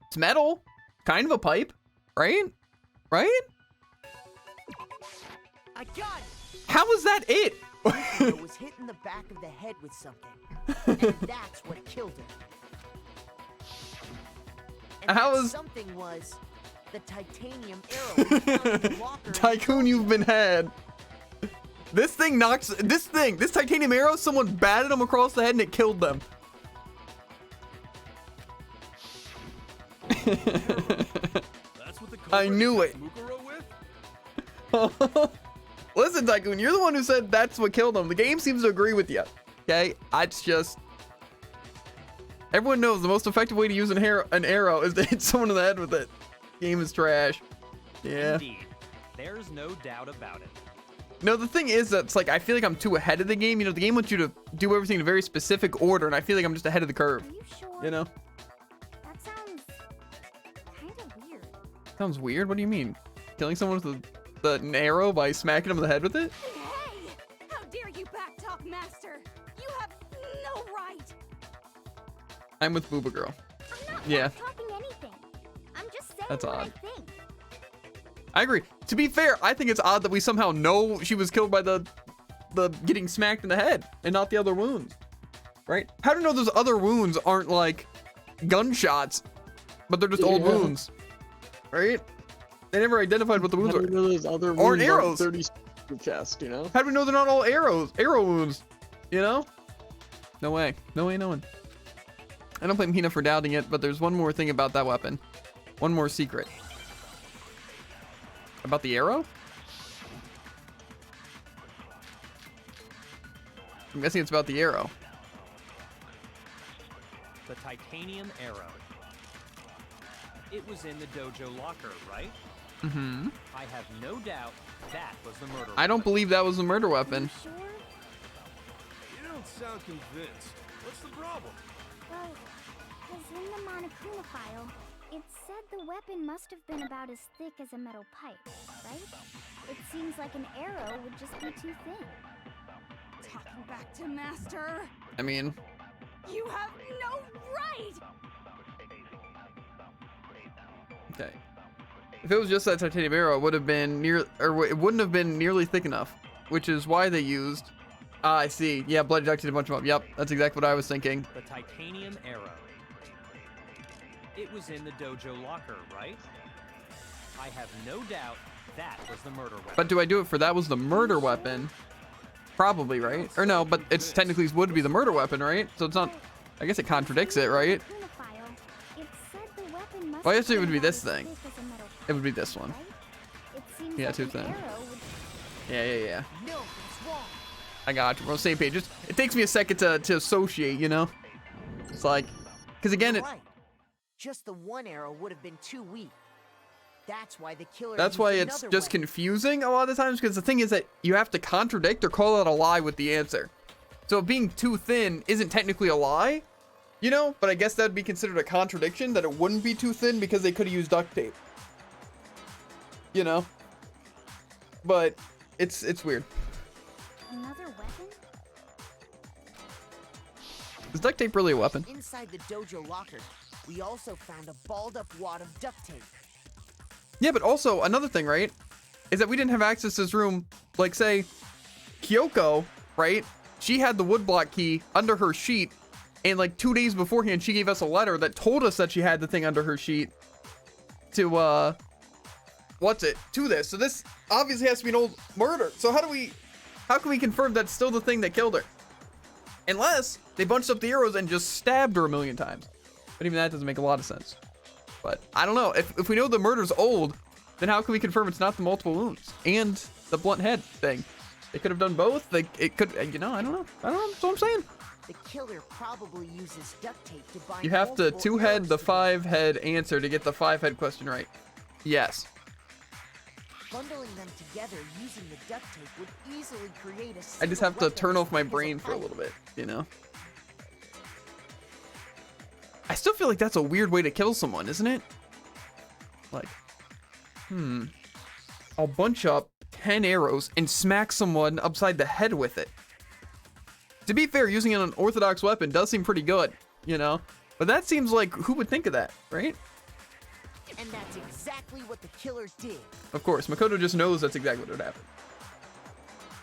It's metal. Kind of a pipe, right? Right? I got it! How was that it? It was hit in the back of the head with something. And that's what killed her. And How that is- something was the titanium arrow we found in the locker in the Tycoon, you've dojo. been had. This thing knocks, this titanium arrow, someone batted them across the head and it killed them. That's what the I Cobra knew attacked it. Mukuro with? Listen, Tycoon, you're the one who said that's what killed them. The game seems to agree with you. Okay, it's just, everyone knows the most effective way to use an arrow is to hit someone in the head with it. Game is trash. Yeah. Indeed. There's no doubt about it. No, the thing is that it's like, I feel like I'm too ahead of the game. You know, the game wants you to do everything in a very specific order, and I feel like I'm just ahead of the curve. Are you sure? You know? That sounds kind of weird. Sounds weird. What do you mean? Killing someone with an arrow by smacking them in the head with it? Hey! How dare you backtalk, Master? You have no right! I'm with Booba Girl. I'm not Yeah. talking anything. I'm just saying That's what odd. I think. I agree. To be fair, I think it's odd that we somehow know she was killed by the getting smacked in the head and not the other wounds. Right? How do you know those other wounds aren't like gunshots, but they're just old Yeah. wounds? Right? They never identified what the wounds How are. do you know those other Or wounds aren't arrows. 30 in your chest, you know? How do we know they're not all arrow wounds? You know? No way. No way knowing. I don't blame Hina for doubting it, but there's one more thing about that weapon. One more secret. About the arrow? I'm guessing it's about the arrow. The titanium arrow. It was in the dojo locker, right? Mm-hmm. I have no doubt that was the murder I don't weapon. believe that was the murder Are you weapon. sure? You don't sound convinced. What's the problem? Well, because in the Monokuma file, it said the weapon must have been about as thick as a metal pipe, right? It seems like an arrow would just be too thin. Talking back to Master! I mean, You have no right! okay. If it was just that titanium arrow, it would have been it wouldn't have been nearly thick enough, which is why they used. I see. Yeah, blood ejected a bunch of them. Yep, that's exactly what I was thinking. The titanium arrow. It was in the dojo locker, right? I have no doubt that was the murder weapon. But do I do it for that was the murder weapon? Probably, right? Or no, but it's technically would be the murder weapon, right? So it's not. I guess it contradicts it, right? Monokuma file, it said the weapon must Well, I have guess it would been be about this as thing. thick as a metal It would be pipe, this one. right? It seems Yeah, like too an thin. arrow would Yeah. No, it's wrong. I got you. We're on the same page. It takes me a second to associate, you know? It's like, because again, You're it. right. Just the one arrow would have been too weak. That's why the killer. That's used why it's another just weapon. confusing a lot of the times, because the thing is that you have to contradict or call out a lie with the answer. So being too thin isn't technically a lie, you know? But I guess that'd be considered a contradiction, that it wouldn't be too thin because they could have used duct tape. You know? But it's weird. another weapon? Is duct tape really a weapon? Inside the dojo locker, we also found a balled-up wad of duct tape. Yeah, but also another thing, right? Is that we didn't have access to this room. Like, say, Kyoko, right? She had the woodblock key under her sheet, and like 2 days beforehand, she gave us a letter that told us that she had the thing under her sheet to, to this. So this obviously has to be an old murder. So how can we confirm that's still the thing that killed her? Unless they bunched up the arrows and just stabbed her a million times. But even that doesn't make a lot of sense. But I don't know. If we know the murder's old, then how can we confirm it's not the multiple wounds and the blunt head thing? They could have done both. It could, you know, I don't know. That's what I'm saying. The killer probably uses duct tape to bind. You have to multiple 2 head arrows the together. 5 head answer to get the 5 head question right. Yes. Bundling them together using the duct tape would easily create a. I just single have to weapon turn as off my thick as brain for a pipe. little bit, you know? I still feel like that's a weird way to kill someone, isn't it? Like, I'll bunch up 10 arrows and smack someone upside the head with it. To be fair, using an unorthodox weapon does seem pretty good, you know? But that seems like, who would think of that, right? And that's exactly what the killer did. Of course, Makoto just knows that's exactly what would happen.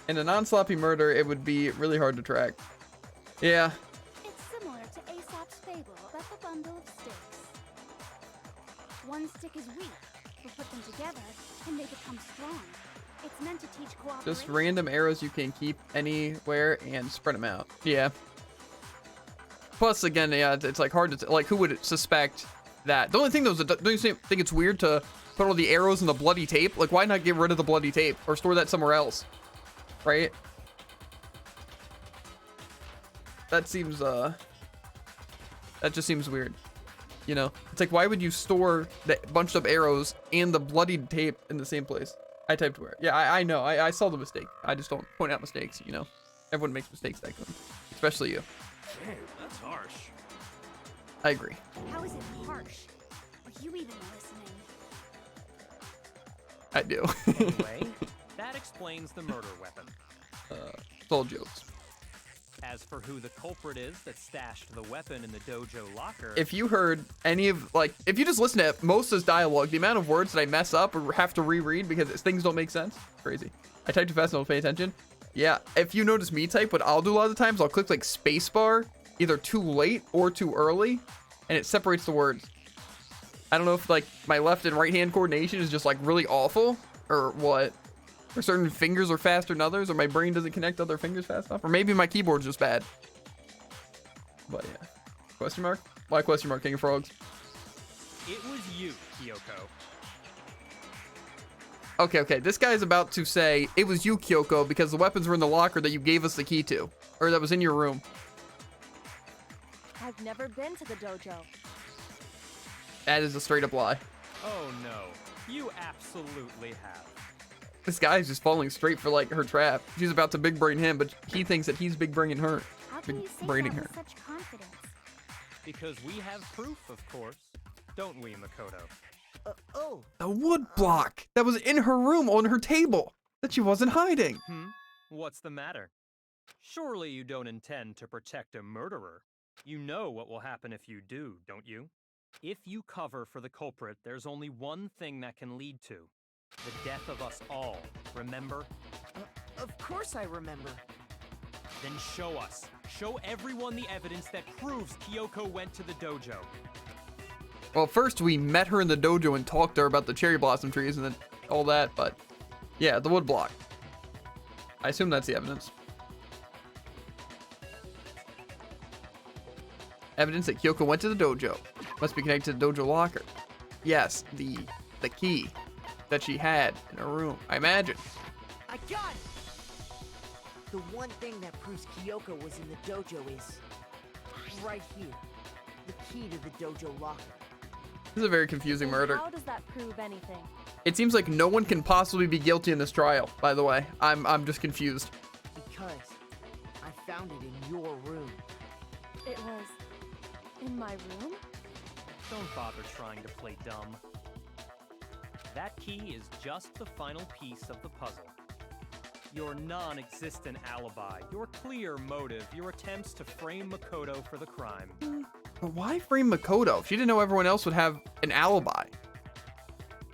In a non-sloppy murder, it would be really hard to track. Yeah. It's similar to Aesop's fable about the bundle of sticks. One stick is weak, but put them together and they become strong. It's meant to teach cooperation. Just random arrows you can keep anywhere and spread them out. Yeah. Plus, again, yeah, it's like hard to, like, who would suspect that? The only thing though is, don't you think it's weird to put all the arrows in the bloody tape? Like, why not get rid of the bloody tape or store that somewhere else? Right? That seems, that just seems weird. You know? It's like, why would you store the bunched up arrows and the bloodied tape in the same place? I typed where. Yeah, I know. I saw the mistake. I just don't point out mistakes, you know? Everyone makes mistakes, that good. Especially you. Damn, that's harsh. I agree. How is it harsh? Are you even listening? I do. Anyway, that explains the murder weapon. It's all jokes. As for who the culprit is that stashed the weapon in the dojo locker, If you heard any of, like, if you just listen to most of this dialogue, the amount of words that I mess up or have to reread because things don't make sense, crazy. I typed too fast and don't pay attention. Yeah, if you notice me type, what I'll do a lot of the times, I'll click like spacebar, either too late or too early, and it separates the words. I don't know if like my left and right hand coordination is just like really awful or what. Or certain fingers are faster than others, or my brain doesn't connect other fingers fast enough, or maybe my keyboard's just bad. But yeah. Question mark? Why question mark, King of Frogs? it was you, Kyoko. Okay. This guy's about to say, it was you, Kyoko, because the weapons were in the locker that you gave us the key to. Or that was in your room. I've never been to the dojo. That is a straight up lie. Oh no, you absolutely have. This guy's just falling straight for like her trap. She's about to big brain him, but he thinks that he's big braining her. How can Big you say braining that her. with such confidence? Because we have proof, of course. Don't we, Makoto? Oh, The wood block that was in her room on her table that she wasn't hiding. What's the matter? Surely you don't intend to protect a murderer. You know what will happen if you do, don't you? If you cover for the culprit, there's only one thing that can lead to. The death of us all, remember? of course I remember. Then show us. Show everyone the evidence that proves Kyoko went to the dojo. Well, first we met her in the dojo and talked to her about the cherry blossom trees and then all that, but yeah, the wood block. I assume that's the evidence. Evidence that Kyoko went to the dojo. Must be connected to the dojo locker. Yes, the key that she had in her room, I imagine. I got it! The one thing that proves Kyoko was in the dojo is right here. The key to the dojo locker. This is a very confusing And murder. how does that prove anything? It seems like no one can possibly be guilty in this trial, by the way. I'm just confused. Because I found it in your room. It was in my room? Don't bother trying to play dumb. That key is just the final piece of the puzzle. Your non-existent alibi, your clear motive, your attempts to frame Makoto for the crime. But why frame Makoto? She didn't know everyone else would have an alibi.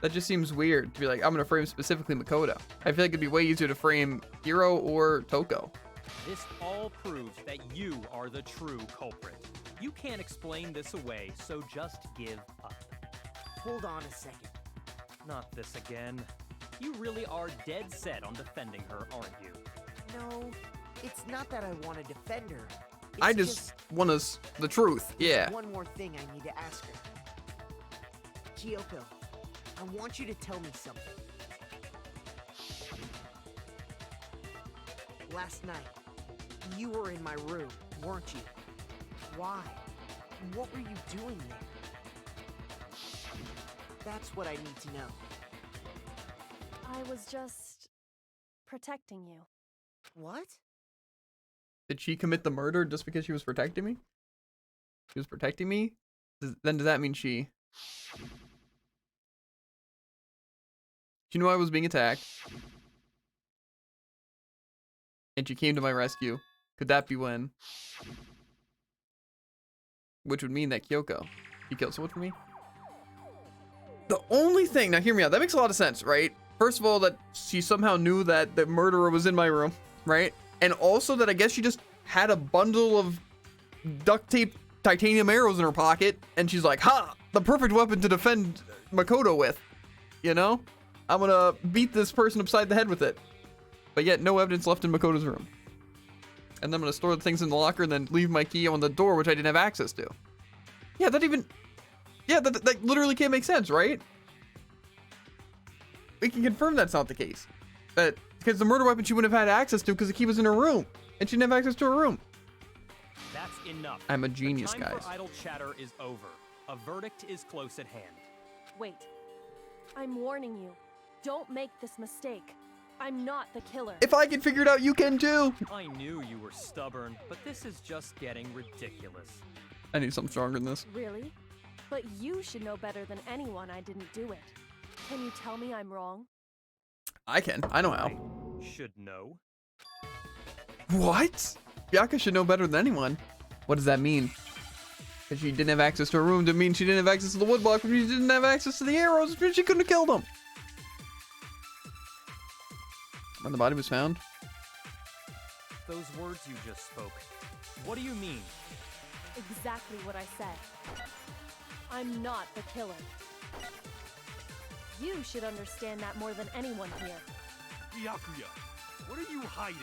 That just seems weird to be like, I'm gonna frame specifically Makoto. I feel like it'd be way easier to frame Hiro or Toko. This all proves that you are the true culprit. You can't explain this away, so just give up. Hold on a second. Not this again. You really are dead set on defending her, aren't you? No, it's not that I want to defend her. It's I just want us the truth. Yeah. one more thing I need to ask her. Kyoko, I want you to tell me something. Last night, you were in my room, weren't you? Why? What were you doing there? That's what I need to know. I was just protecting you. What? Did she commit the murder just because she was protecting me? She was protecting me? Then does that mean she knew I was being attacked. And she came to my rescue Could that be when? Which would mean that Kyoko, he killed someone for me? The only thing, now hear me out, that makes a lot of sense, right? First of all, that she somehow knew that the murderer was in my room, right? And also that I guess she just had a bundle of duct tape titanium arrows in her pocket, and she's like, ha, the perfect weapon to defend Makoto with, you know? I'm gonna beat this person upside the head with it. But yet, no evidence left in Makoto's room. And then I'm gonna store the things in the locker and then leave my key on the door, which I didn't have access to. Yeah, that literally can't make sense, right? We can confirm that's not the case. That because the murder weapon she wouldn't have had access to because the key was in her room, and she didn't have access to her room. That's enough. I'm a genius, the time guys. For idle chatter is over. A verdict is close at hand. Wait. I'm warning you. Don't make this mistake. I'm not the killer. If I can figure it out, you can too. I knew you were stubborn, but this is just getting ridiculous. I need something stronger than this. Really? But you should know better than anyone I didn't do it. Can you tell me I'm wrong? I can. I know how. I should know. What? Byakuya should know better than anyone. What does that mean? Because she didn't have access to her room didn't mean she didn't have access to the woodblock, which means she didn't have access to the arrows, which means she couldn't have killed them. When the body was found? Those words you just spoke. What do you mean? Exactly what I said. I'm not the killer. You should understand that more than anyone here. Byakuya, what are you hiding?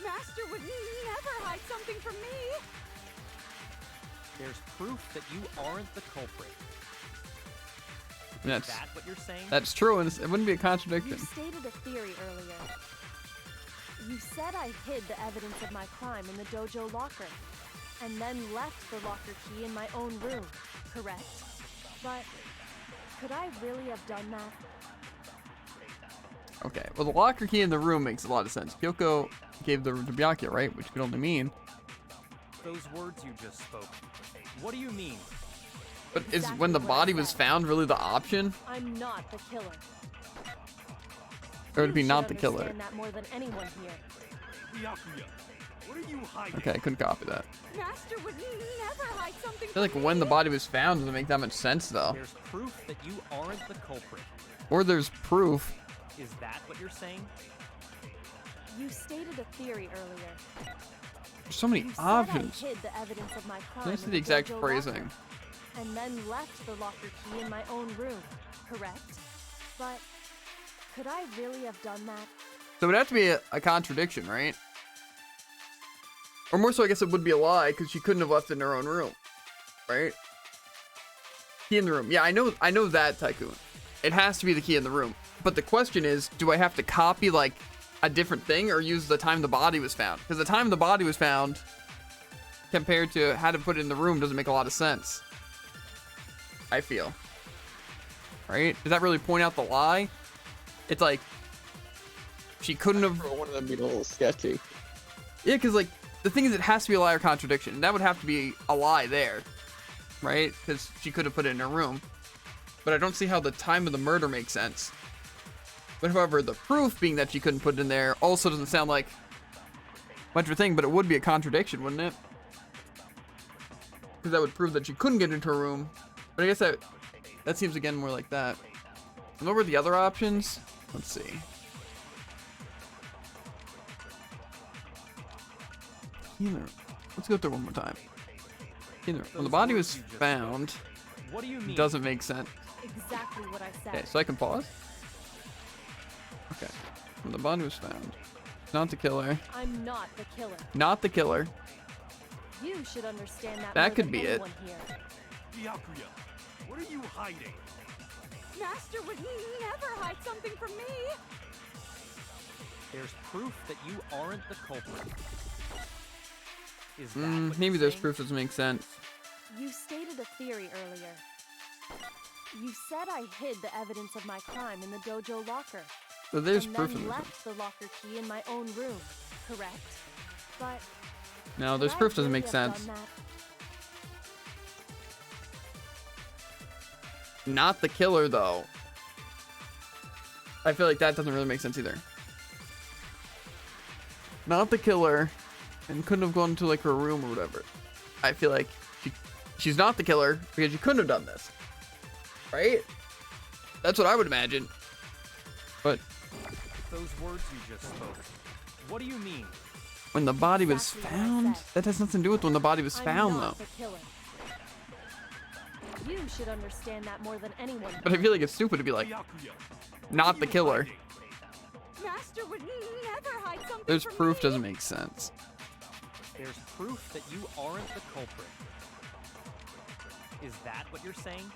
Master would never hide something from me. There's proof that you aren't the culprit. That's, Is that what you're saying? that's true, and it wouldn't be a You contradiction. stated a theory earlier. You said I hid the evidence of my crime in the dojo locker, and then left the locker key in my own room, correct? But could I really have done that? Okay, well, the locker key in the room makes a lot of sense. Kyoko gave the room to Byakuya, right? Which could only mean. Those words you just spoke. What do you mean? But is Exactly when the what I body was said. found really the option? I'm not the killer. Or would it be You not should the killer? understand that more than anyone here. Byakuya, what are you hiding? Okay, I couldn't copy that. Master would never hide something I feel like when the body was found doesn't make that much sense, though. There's proof that you aren't the culprit. Or there's proof. Is that what you're saying? You stated a theory earlier. There's so many You options. said I hid the evidence of my crime Can I see in the exact dojo phrasing? locker, and then left the locker key in my own room, correct? But could I really have done that? So it would have to be a contradiction, right? Or more so, I guess it would be a lie because she couldn't have left it in her own room, right? Key in the room. Yeah, I know that, Tycoon. It has to be the key in the room. But the question is, do I have to copy like a different thing or use the time the body was found? Because the time the body was found compared to how to put it in the room doesn't make a lot of sense. I feel. Right? Does that really point out the lie? It's like she couldn't have. For one of them being a little sketchy. Yeah, because like the thing is, it has to be a lie or contradiction. And that would have to be a lie there, right? Because she could have put it in her room. But I don't see how the time of the murder makes sense. But however, the proof being that she couldn't put it in there also doesn't sound like much of a thing, but it would be a contradiction, wouldn't it? Because that would prove that she couldn't get into her room. But I guess that seems again more like that. And what were the other options? Let's see. Either. Let's go through one more time. Either. When the body was found, What do you mean? doesn't make sense. Exactly what I said. Okay, so I can pause. Okay. When the body was found, not the killer. I'm not the killer. Not the killer. You should understand that. That more could than be it. anyone here. Byakuya, what are you hiding? Master would never hide something from me. There's proof that you aren't the culprit. Is that what Maybe you're there's saying? proof doesn't make sense. You stated a theory earlier. You said I hid the evidence of my crime in the dojo locker, So there's and proof then of it. left the locker key in my own room, correct? But No, could there's I proof doesn't really make have sense. done that? Not the killer though. I feel like that doesn't really make sense either. Not the killer. and couldn't have gone to like her room or whatever. I feel like she's not the killer because she couldn't have done this, right? That's what I would imagine. But Those words you just spoke. What do you mean? when the body was Exactly what I found, said. that has nothing to do with when the body was I'm found, not though. the killer. You should understand that more than anyone. But I feel like it's stupid to be like, Byakuya, not the killer. Master would never hide something There's from proof me. doesn't make sense. There's proof that you aren't the culprit. Is that what you're saying?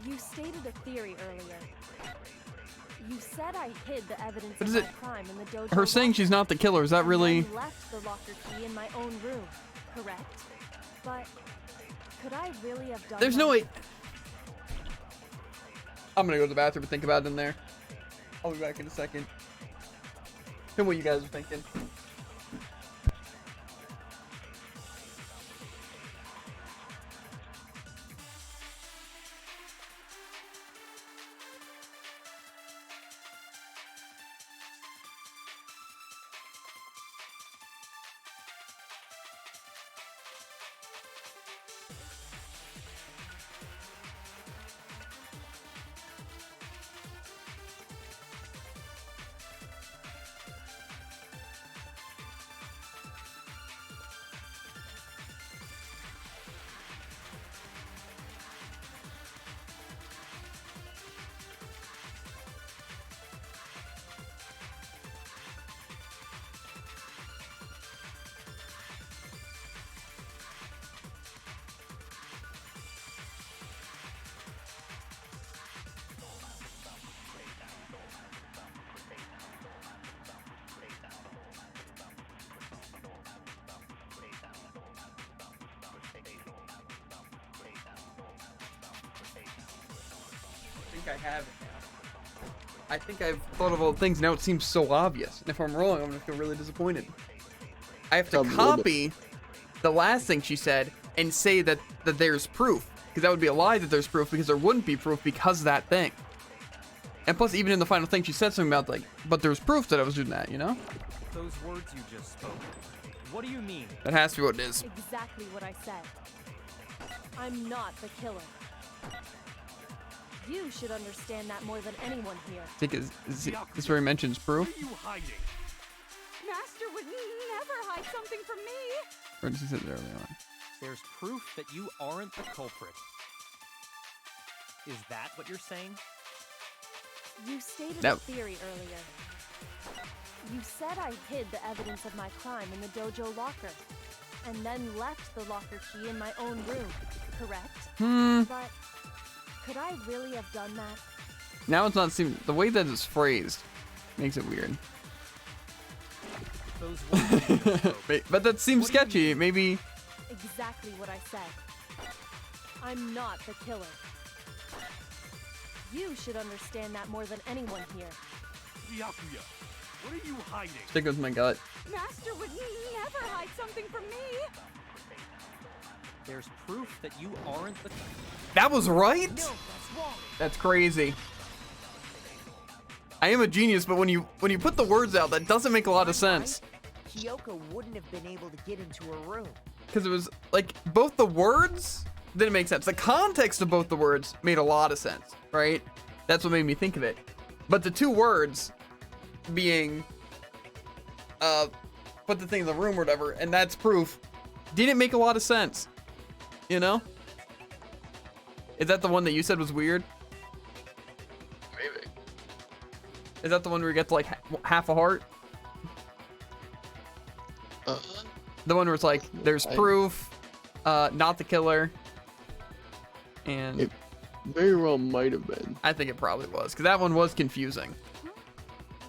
You stated a theory earlier. You said I hid the evidence But of is my it- crime in the dojo. Her saying she's not the killer, is that and really... then left the locker key in my own room, correct? But could I really have done There's that? no way... I'm gonna go to the bathroom and think about it in there. I'll be back in a second. Tell me what you guys are thinking. I have it now. I think I've thought of all the things. Now it seems so obvious. And if I'm wrong, I'm gonna feel really disappointed. I have to copy the last thing she said and say that there's proof. Because that would be a lie that there's proof, because there wouldn't be proof because of that thing. And plus, even in the final thing, she said something about like, but there's proof that I was doing that, you know? Those words you just spoke. What do you mean? That has to be what it is. Exactly what I said. I'm not the killer. You should understand that more than anyone here. I think is where he mentions proof. What are you hiding? Master would never hide something from me. Or does he say it earlier on? There's proof that you aren't the culprit. Is that what you're saying? You stated No. a theory earlier. You said I hid the evidence of my crime in the dojo locker, and then left the locker key in my own room, correct? But could I really have done that? Now it's not seem the way that it's phrased makes it weird. Those words you just spoke. But that seems What do you sketchy. Maybe Exactly what I said. I'm not the killer. You should understand that more than anyone here. Byakuya, what are you hiding? stick with my gut. Master would never hide something from me. There's proof that you aren't the. That was right? No, that's wrong. That's crazy. I am a genius, but when you put the words out, that doesn't make a lot of sense. Kyoko wouldn't have been able to get into her room. Because it was like both the words didn't make sense. The context of both the words made a lot of sense, right? That's what made me think of it. But the two words being put the thing in the room or whatever, and that's proof, didn't make a lot of sense. You know? Is that the one that you said was weird? Maybe. Is that the one where you get to like half a heart? The one where it's like, there's proof, not the killer, and It very well might have been. I think it probably was, because that one was confusing.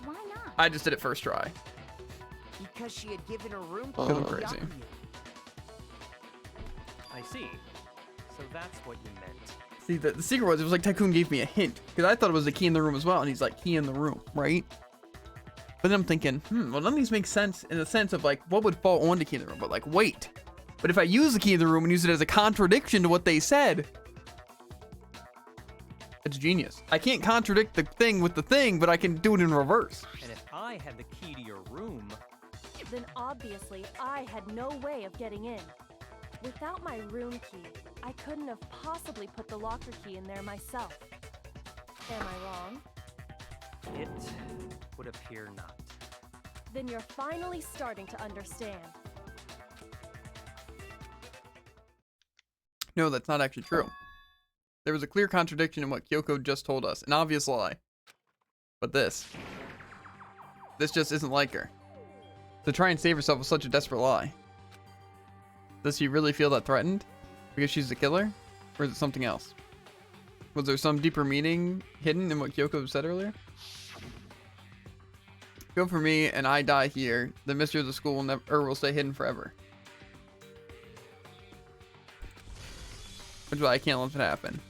Why not? I just did it first try. Because she had given her room Oh. to Feeling crazy. Byakuya. I see. So that's what you meant. See, the secret was, it was like Tycoon gave me a hint, because I thought it was the key in the room as well, and he's like, key in the room, right? But then I'm thinking, well, none of these make sense in the sense of like, what would fall on the key in the room? But like, wait. But if I use the key in the room and use it as a contradiction to what they said, it's genius. I can't contradict the thing with the thing, but I can do it in reverse. And if I had the key to your room, then obviously I had no way of getting in. Without my room key, I couldn't have possibly put the locker key in there myself. Am I wrong? It would appear not. Then you're finally starting to understand. No, that's not actually true. There was a clear contradiction in what Kyoko just told us, an obvious lie. But this just isn't like her. To try and save herself was such a desperate lie. Does she really feel that threatened? Because she's the killer? Or is it something else? Was there some deeper meaning hidden in what Kyoko said earlier? Go for me and I die here. The mystery of the school will stay hidden forever. Which is why I can't let it happen.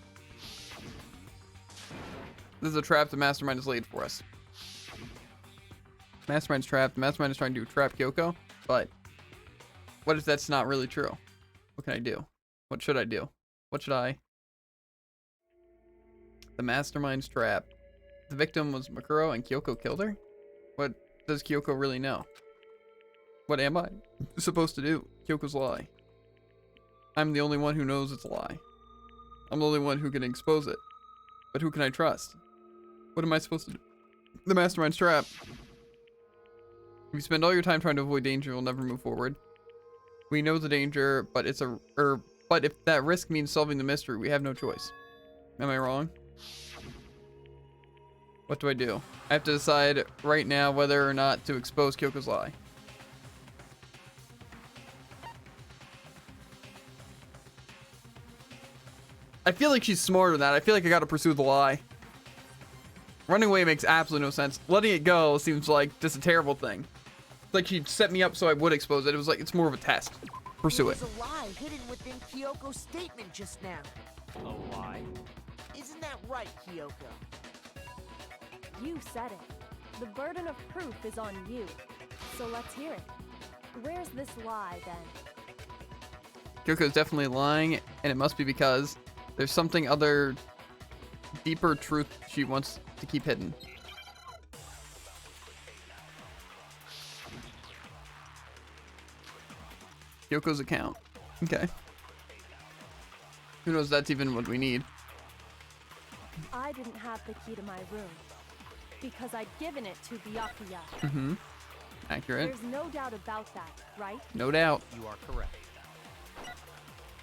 This is a trap the Mastermind has laid for us. Mastermind's trapped. The Mastermind is trying to trap Kyoko. But what if that's not really true? What can I do? What should I do? What should I? The Mastermind's trapped. The victim was Makuro and Kyoko killed her? What does Kyoko really know? What am I supposed to do? Kyoko's lie. I'm the only one who knows it's a lie. I'm the only one who can expose it. But who can I trust? What am I supposed to do? The Mastermind's trap. If you spend all your time trying to avoid danger, you'll never move forward. We know the danger, but but if that risk means solving the mystery, we have no choice. Am I wrong? What do I do? I have to decide right now whether or not to expose Kyoko's lie. I feel like she's smarter than that. I feel like I gotta pursue the lie. Running away makes absolutely no sense. Letting it go seems like just a terrible thing. It's like she'd set me up so I would expose it. It was like, it's more of a test. Pursue it. There's a lie hidden within Kyoko's statement just now. A lie? Isn't that right, Kyoko? You said it. The burden of proof is on you. So let's hear it. Where's this lie, then? Kyoko's definitely lying, and it must be because there's something other, deeper truth she wants to keep hidden. Kyoko's account. Okay. Who knows that's even what we need. I didn't have the key to my room because I'd given it to Byakuya. Mm-hmm. Accurate. There's no doubt about that, right? No doubt. You are correct.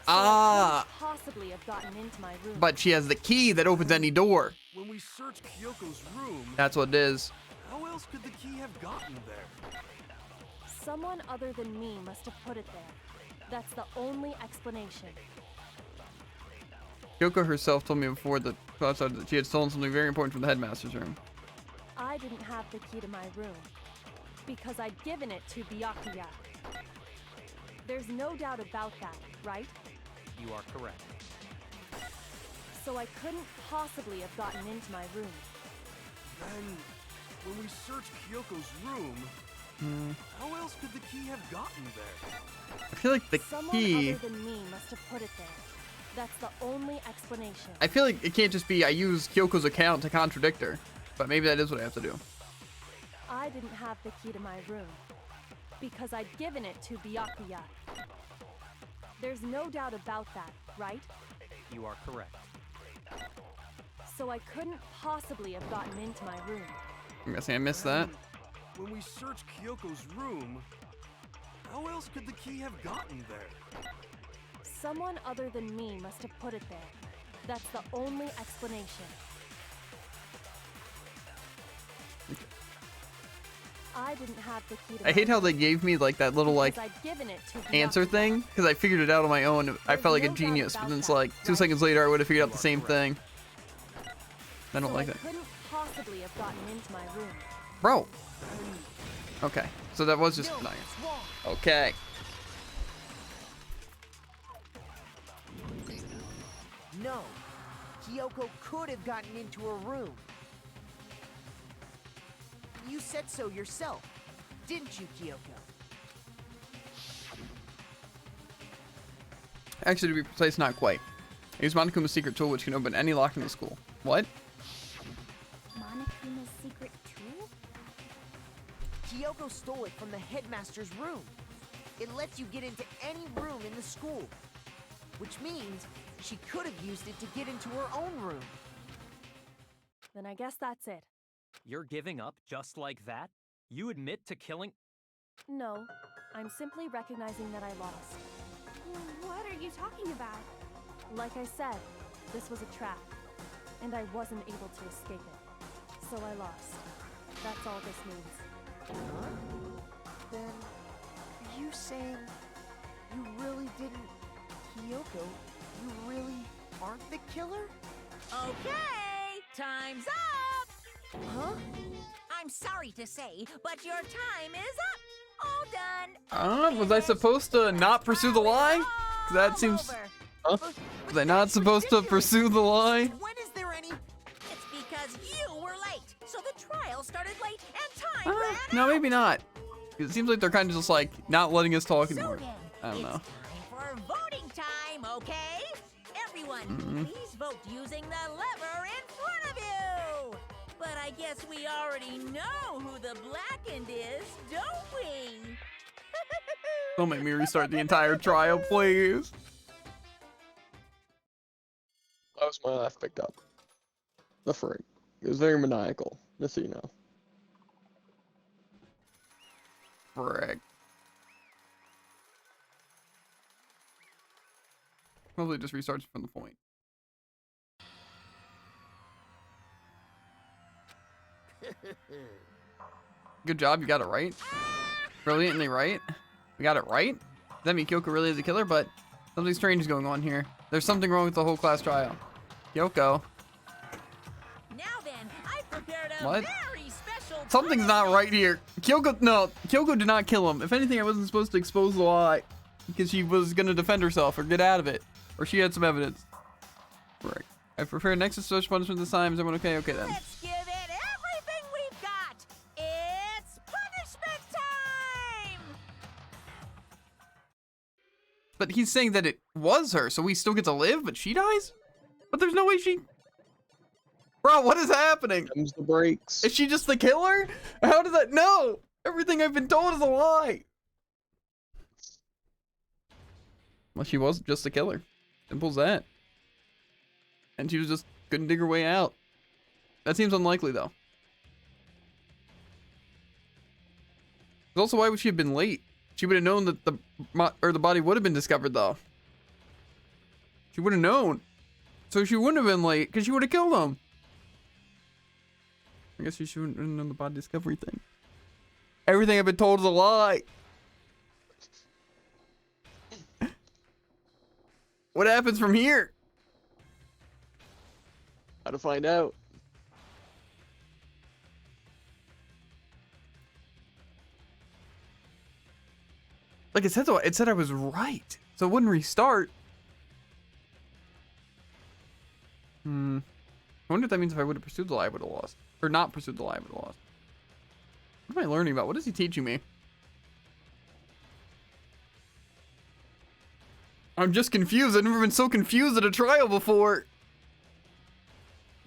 So I couldn't possibly have gotten into my room. But she has the key that opens any door. When we searched Kyoko's room, That's what it is. how else could the key have gotten there? Someone other than me must have put it there. That's the only explanation. Kyoko herself told me before the class started that she had stolen something very important from the headmaster's room. I didn't have the key to my room because I'd given it to Byakuya. There's no doubt about that, right? You are correct. So I couldn't possibly have gotten into my room. Then, when we searched Kyoko's room, how else could the key have gotten there? I feel like the Someone key... other than me must have put it there. That's the only explanation. I feel like it can't just be I use Kyoko's account to contradict her. But maybe that is what I have to do. I didn't have the key to my room because I'd given it to Byakuya. There's no doubt about that, right? You are correct. So I couldn't possibly have gotten into my room. I'm guessing I missed that. When we searched Kyoko's room, how else could the key have gotten there? Someone other than me must have put it there. That's the only explanation. I didn't have the key to I hate how they gave me like that little like because I'd given it to answer Byakuya. thing because I figured it out on my own. I felt like a no doubt genius, but about then it's that, like 2 right? seconds later I would have figured out the same correct. thing. I don't So like I that. couldn't possibly have gotten into my room. Bro. Okay, so that was just No, nice. it's wrong. Okay. No. Kyoko could have gotten into her room. You said so yourself, didn't you, Kyoko? Actually, to be precise, not quite. I use Monokuma's secret tool, which can open any lock in the school. What? Monokuma's secret tool? Kyoko stole it from the headmaster's room. It lets you get into any room in the school, which means she could have used it to get into her own room. Then I guess that's it. You're giving up just like that? You admit to killing... No, I'm simply recognizing that I lost. What are you talking about? Like I said, this was a trap, and I wasn't able to escape it. So I lost. That's all this means. Huh? Then, are you saying you really didn't... Kyoko, you really aren't the killer? Okay, time's up! Huh? I'm sorry to say, but your time is up! All done! Was I supposed to not pursue the lie? 'Cause that seems... Huh? Was I not supposed to pursue the lie? When is there any... It's because you were late, so the trial started late and time ran No, out. maybe not. It seems like they're kind of just like not letting us talk So anymore. then, I don't it's know. time for voting time, okay? Everyone, please vote using the lever in front of you. But I guess we already know who the blackened is, don't we? Don't make me restart the entire trial, please. That was my laugh picked up. The frig. It was very maniacal, just so you know. Frick. Probably just restarts from the point. Good job, you got it right. Brilliantly right. We got it right. Does that mean Kyoko really is a killer? But something strange is going on here. There's something wrong with the whole class trial. Kyoko. Now then, I prepared a What? very special Something's not right here. Kyoko, no. Kyoko did not kill him. If anything, I wasn't supposed to expose the lie. Because she was going to defend herself or get out of it. Or she had some evidence. Frick. I prepared next to such punishment this time. Is everyone okay? Okay then. Let's give it everything we've got. It's punishment time. But he's saying that it was her, so we still get to live, but she dies? But there's no way she... Bro, what is happening? Comes the brakes. Is she just the killer? How does that... No! Everything I've been told is a lie! Well, she was just a killer. Simple as that. And she was just couldn't dig her way out. That seems unlikely, though. Also, why would she have been late? She would have known that the body would have been discovered, though. She would have known. So she wouldn't have been late, because she would have killed him. I guess she shouldn't have known the body discovery thing. Everything I've been told is a lie. What happens from here? How to find out. Like it said I was right. So it wouldn't restart. I wonder if that means if I would have pursued the lie, I would have lost. Or not pursued the lie, I would have lost. What am I learning about? What is he teaching me? I'm just confused. I've never been so confused at a trial before.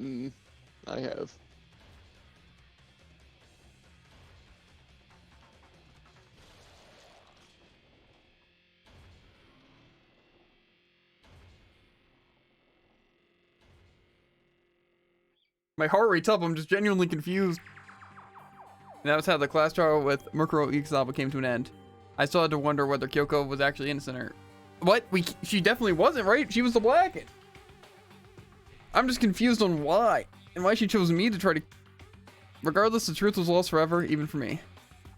I have. My heart rate's up. I'm just genuinely confused. And that was how the class trial with Mukuro Ikizawa came to an end. I still had to wonder whether Kyoko was actually innocent or... What? She definitely wasn't, right? She was the blackened. I'm just confused on why. And why she chose me to try to... Regardless, the truth was lost forever, even for me.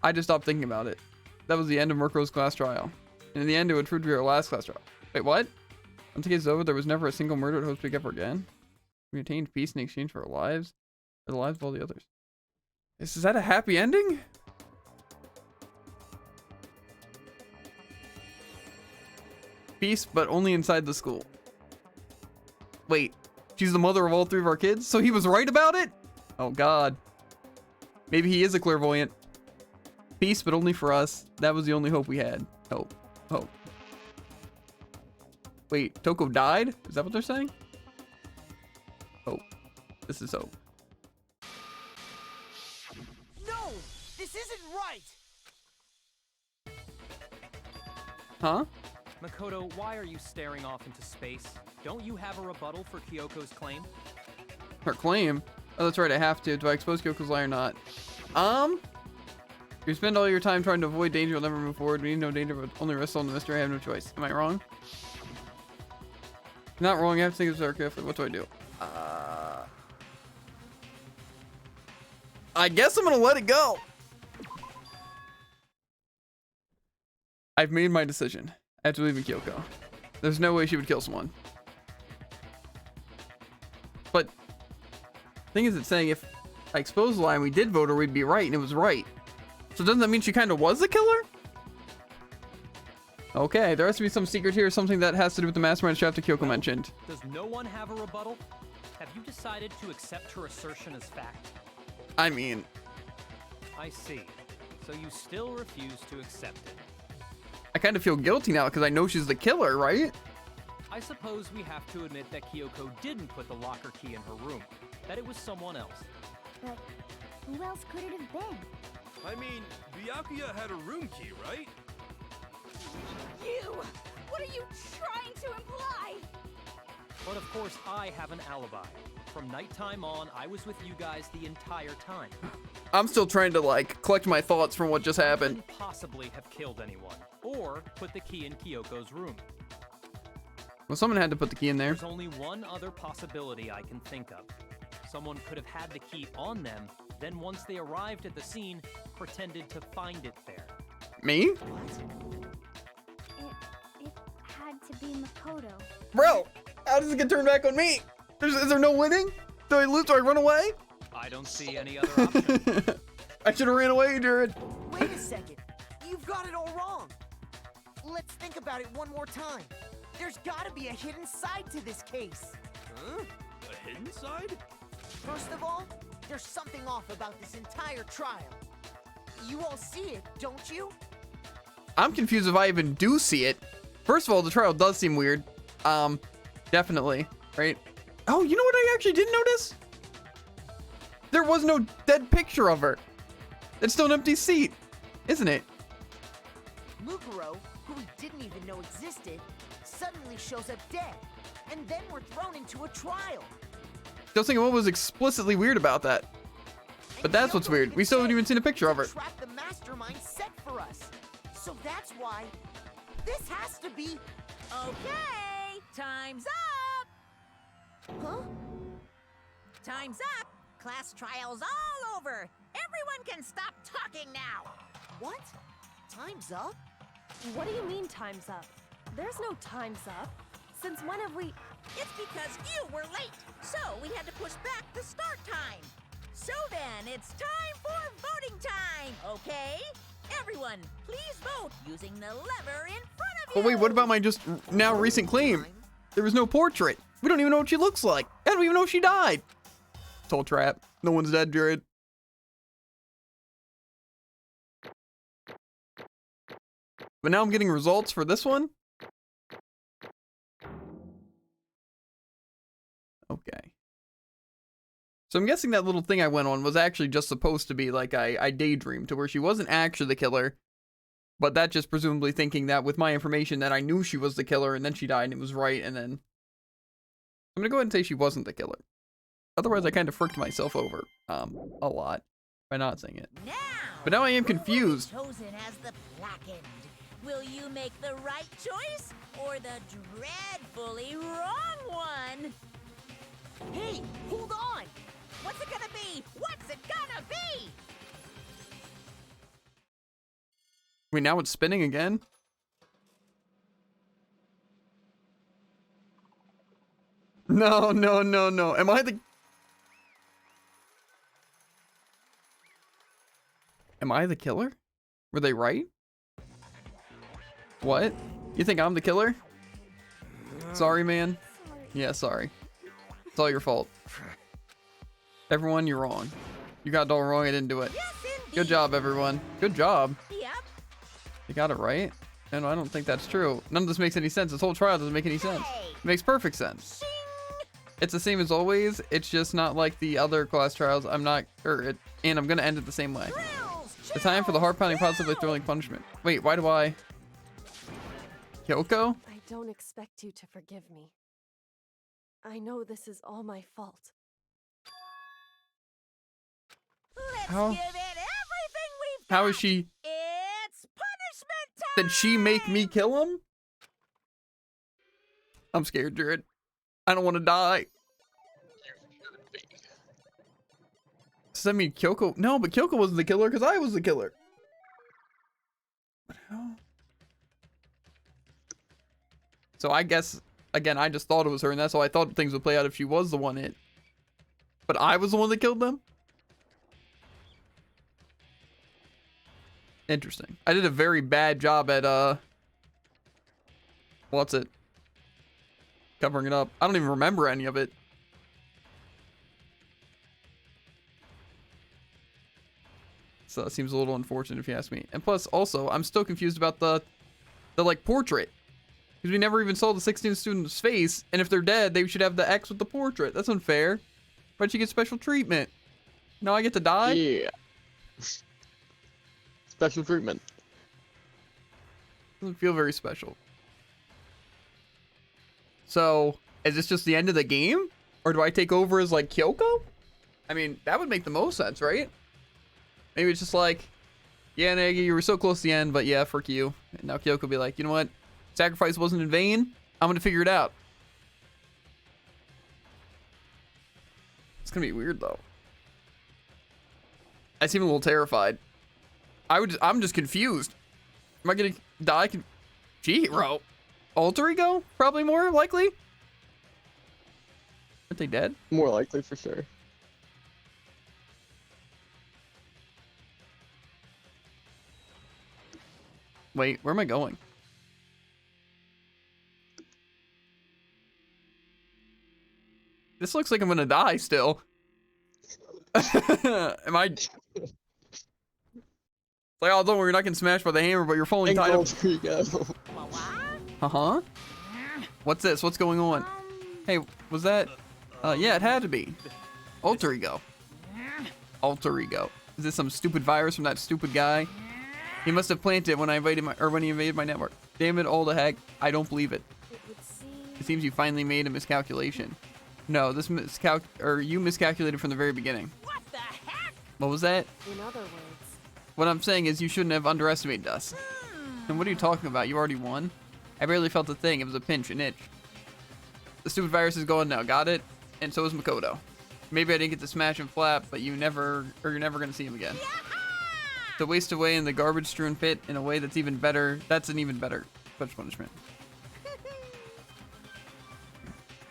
I just stopped thinking about it. That was the end of Mukuro's class trial. And in the end, it would prove to be our last class trial. Wait, what? Once the case is over, there was never a single murder at Hope's Peak ever again? We attained peace in exchange for our lives? Or the lives of all the others? Is that a happy ending? Peace, but only inside the school. Wait, she's the mother of all three of our kids? So he was right about it? Oh god. Maybe he is a clairvoyant. Peace, but only for us. That was the only hope we had. Hope. Hope. Wait, Toko died? Is that what they're saying? Hope. This is hope. No! This isn't right! right! Huh? Makoto, why are you staring off into space? Don't you have a rebuttal for Kyoko's claim? Her claim? Oh, that's right, I have to. Do I expose Kyoko's lie or not? You spend all your time trying to avoid danger, you'll never move forward. We need no danger, but only risk on the mystery. I have no choice. Am I wrong? Not wrong, you have to think of this carefully. What do I do? I guess I'm gonna let it go. I've made my decision. I have to believe in Kyoko. There's no way she would kill someone. But the thing is, it's saying if I expose the lie and we did vote her, we'd be right, and it was right. So doesn't that mean she kind of was the killer? Okay, there has to be some secret here, something that has to do with the mastermind trap that Kyoko mentioned. Does no one have a rebuttal? Have you decided to accept her assertion as fact? I mean, I see. So you still refuse to accept it. I kind of feel guilty now because I know she's the killer, right? I suppose we have to admit that Kyoko didn't put the locker key in her room, that it was someone else. But who else could it have been? I mean, Byakuya had a room key, right? You! What are you trying to imply? But of course, I have an alibi. From nighttime on, I was with you guys the entire time. I'm still trying to, like, collect my thoughts from what just happened. Couldn't possibly have killed anyone, or put the key in Kyoko's room. Well, someone had to put the key in there. There's only one other possibility I can think of. Someone could have had the key on them, then once they arrived at the scene, pretended to find it there. Me? It had to be Makoto. Bro, how does it get turned back on me? Is there no winning? Do I lose? Do I run away? I don't see any other option. I should have ran away, Jared. Wait a second. You've got it all wrong. Let's think about it one more time. There's gotta be a hidden side to this case. Huh? A hidden side? First of all, there's something off about this entire trial. You all see it, don't you? I'm confused if I even do see it. First of all, the trial does seem weird. Definitely, right? Oh, you know what I actually didn't notice? There was no dead picture of her. It's still an empty seat, isn't it? Mukuro, who we didn't even know existed, suddenly shows up dead. And then we're thrown into a trial. Just thinking what was explicitly weird about that. But that's what's weird. We still haven't even seen a picture of her. Trap the mastermind set for us. So that's why this has to be. Okay, time's up! Huh? Time's up! Class trial's all over! Everyone can stop talking now! What? Time's up? What do you mean time's up? There's no time's up. Since when have we... It's because you were late, so we had to push back the start time. So then, it's time for voting time, okay? Everyone, please vote using the lever in front of you! But wait, what about my just now recent claim? There was no portrait. We don't even know what she looks like. I don't even know if she died. It's all trap. No one's dead, Jared. But now I'm getting results for this one. Okay. So I'm guessing that little thing I went on was actually just supposed to be like I daydreamed to where she wasn't actually the killer. But that just presumably thinking that with my information that I knew she was the killer and then she died and it was right and then... I'm gonna go ahead and say she wasn't the killer. Otherwise I kind of fricked myself over a lot by not saying it. Now, But now I am confused. who was chosen as the Blackened? Will you make the right choice or the dreadfully wrong one? Hey, hold on! What's it gonna be? What's it gonna be? Wait, now it's spinning again? No, no, no, no. Am I the... Am I the killer? Were they right? What? You think I'm the killer? Sorry, man. Yeah, sorry. It's all your fault. Everyone, you're wrong. You got it all wrong, I didn't do it. Yes, indeed. Good job, everyone. Good job. Yep. You got it right? No, I don't think that's true. None of this makes any sense. This whole trial doesn't make any sense. It makes perfect sense. Shing. It's the same as always. It's just not like the other class trials. I'm not, and I'm gonna end it the same way. Thrills, The time for the heart-pounding, positively thrilling punishment. Wait, why do I... Kyoko? I don't expect you to forgive me. I know this is all my fault. Let's How- give it everything we've How got. is she... It's punishment time. Did she make me kill him? I'm scared, Jared. I don't want to die. Does that mean Kyoko? No, but Kyoko wasn't the killer because I was the killer. What the hell? So I guess, again, I just thought it was her, and that's how I thought things would play out if she was the one hit. But I was the one that killed them? Interesting. I did a very bad job at, what's it? Covering it up. I don't even remember any of it. So it seems a little unfortunate if you ask me. And plus, also, I'm still confused about the like, portrait. Because we never even saw the 16 student's face, and if they're dead, they should have the X with the portrait. That's unfair. But you get special treatment. Now I get to die? Yeah. Special treatment. Doesn't feel very special. So, is this just the end of the game? Or do I take over as, like, Kyoko? I mean, that would make the most sense, right? Maybe it's just like, yeah, Nagi, you were so close to the end, but yeah, frick you. And now Kyoko will be like, you know what? Sacrifice wasn't in vain. I'm going to figure it out. It's going to be weird, though. I seem a little terrified. I'm just confused. Am I going to die? Chihiro. Alter ego? Probably more likely. Aren't they dead? More likely for sure. Wait, where am I going? This looks like I'm gonna die still. Am I? Like, oh, don't worry, you're not getting smashed by the hammer, but you're falling tied up. Here you go. Uh-huh. What's this? What's going on? Hey, was that? Yeah, it had to be. Alter ego. Alter ego. Is this some stupid virus from that stupid guy? He must have planted it when when he invaded my network. Damn it, all the heck. I don't believe it. It seems you finally made a miscalculation. No, you miscalculated from the very beginning. What the heck? What was that? In other words, What I'm saying is you shouldn't have underestimated us. And what are you talking about? You already won? I barely felt a thing. It was a pinch, an itch. The stupid virus is gone now. Got it? And so is Makoto. Maybe I didn't get to smash and flap, but you're never gonna see him again. To waste away in the garbage-strewn pit in a way that's even better. That's an even better such punishment.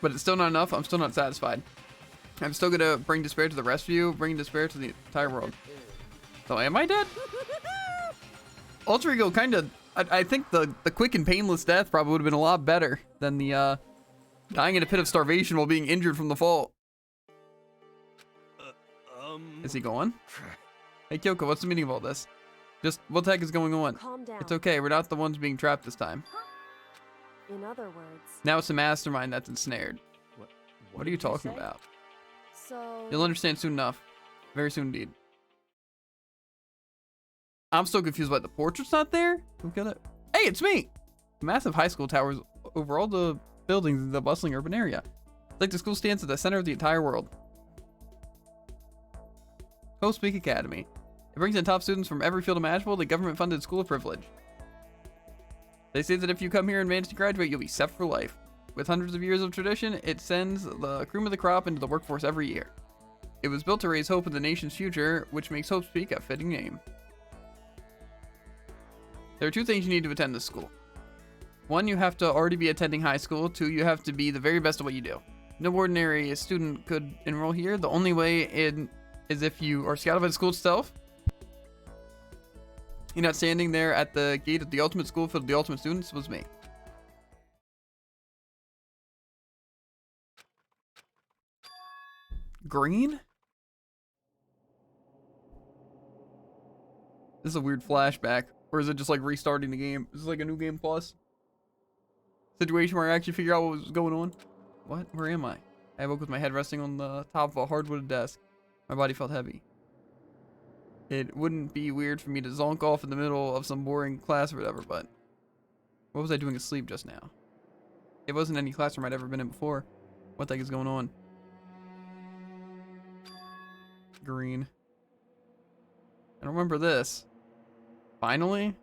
But it's still not enough. I'm still not satisfied. I'm still gonna bring despair to the rest of you, bring despair to the entire world. So am I dead? Alter ego kind of. I think the quick and painless death probably would have been a lot better than the dying in a pit of starvation while being injured from the fall. Is he going? Hey Kyoko, what's the meaning of all this? Just what the heck is going on? calm down. It's okay, we're not the ones being trapped this time. In other words, Now it's the mastermind that's ensnared. What are you did you talking say? about? so You'll understand soon enough. Very soon indeed. I'm still confused why the portrait's not there. Who got it? Hey, it's me! Massive high school towers over all the buildings in the bustling urban area. It's like the school stands at the center of the entire world. Hope Peak Academy. It brings in top students from every field imaginable, the government-funded school of privilege. They say that if you come here and manage to graduate, you'll be set for life. With hundreds of years of tradition, it sends the cream of the crop into the workforce every year. It was built to raise hope in the nation's future, which makes Hope Peak a fitting name. There are two things you need to attend this school. One, you have to already be attending high school. Two, you have to be the very best at what you do. No ordinary student could enroll here. The only way in is if you are scouted by the school itself. You're not standing there at the gate of the ultimate school for the ultimate students. Was me. Green? This is a weird flashback. Or is it just like restarting the game? Is this like a new game plus? Situation where I actually figure out what was going on? What? Where am I? I woke with my head resting on the top of a hardwood desk. My body felt heavy. it wouldn't be weird for me to zonk off in the middle of some boring class or whatever, but what was I doing asleep just now? It wasn't any classroom I'd ever been in before. What the heck is going on? Green. I don't remember this. Finally?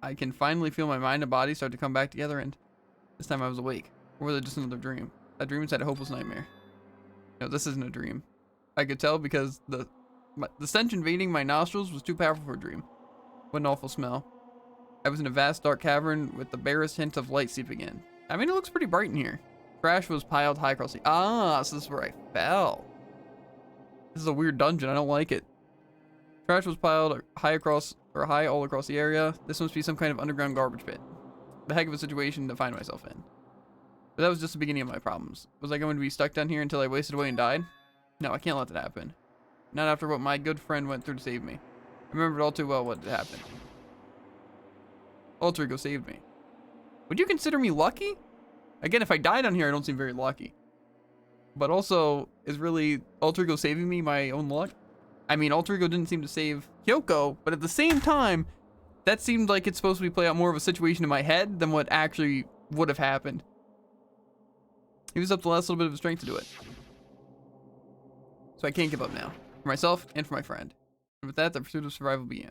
I can finally feel my mind and body start to come back together, and this time I was awake. Or was it just another dream? That dream inside a hopeless nightmare. No, this isn't a dream. I could tell because the stench invading my nostrils was too powerful for a dream. What an awful smell. I was in a vast dark cavern with the barest hint of light seeping in. I mean, it looks pretty bright in here. Trash was piled high across the... Ah, so this is where I fell. This is a weird dungeon. I don't like it. Trash was piled high all across the area. This must be some kind of underground garbage pit. The heck of a situation to find myself in. But that was just the beginning of my problems. Was I going to be stuck down here until I wasted away and died? No, I can't let that happen. Not after what my good friend went through to save me. I remembered all too well what had happened. Alter Ego saved me. Would you consider me lucky? Again, if I died down here, I don't seem very lucky. But also, is really Alter Ego saving me my own luck? I mean, Alter Ego didn't seem to save Kyoko, but at the same time, that seemed like it's supposed to be play out more of a situation in my head than what actually would have happened. He was up to the last little bit of his strength to do it. So I can't give up now. For myself and for my friend. And with that, the pursuit of survival began.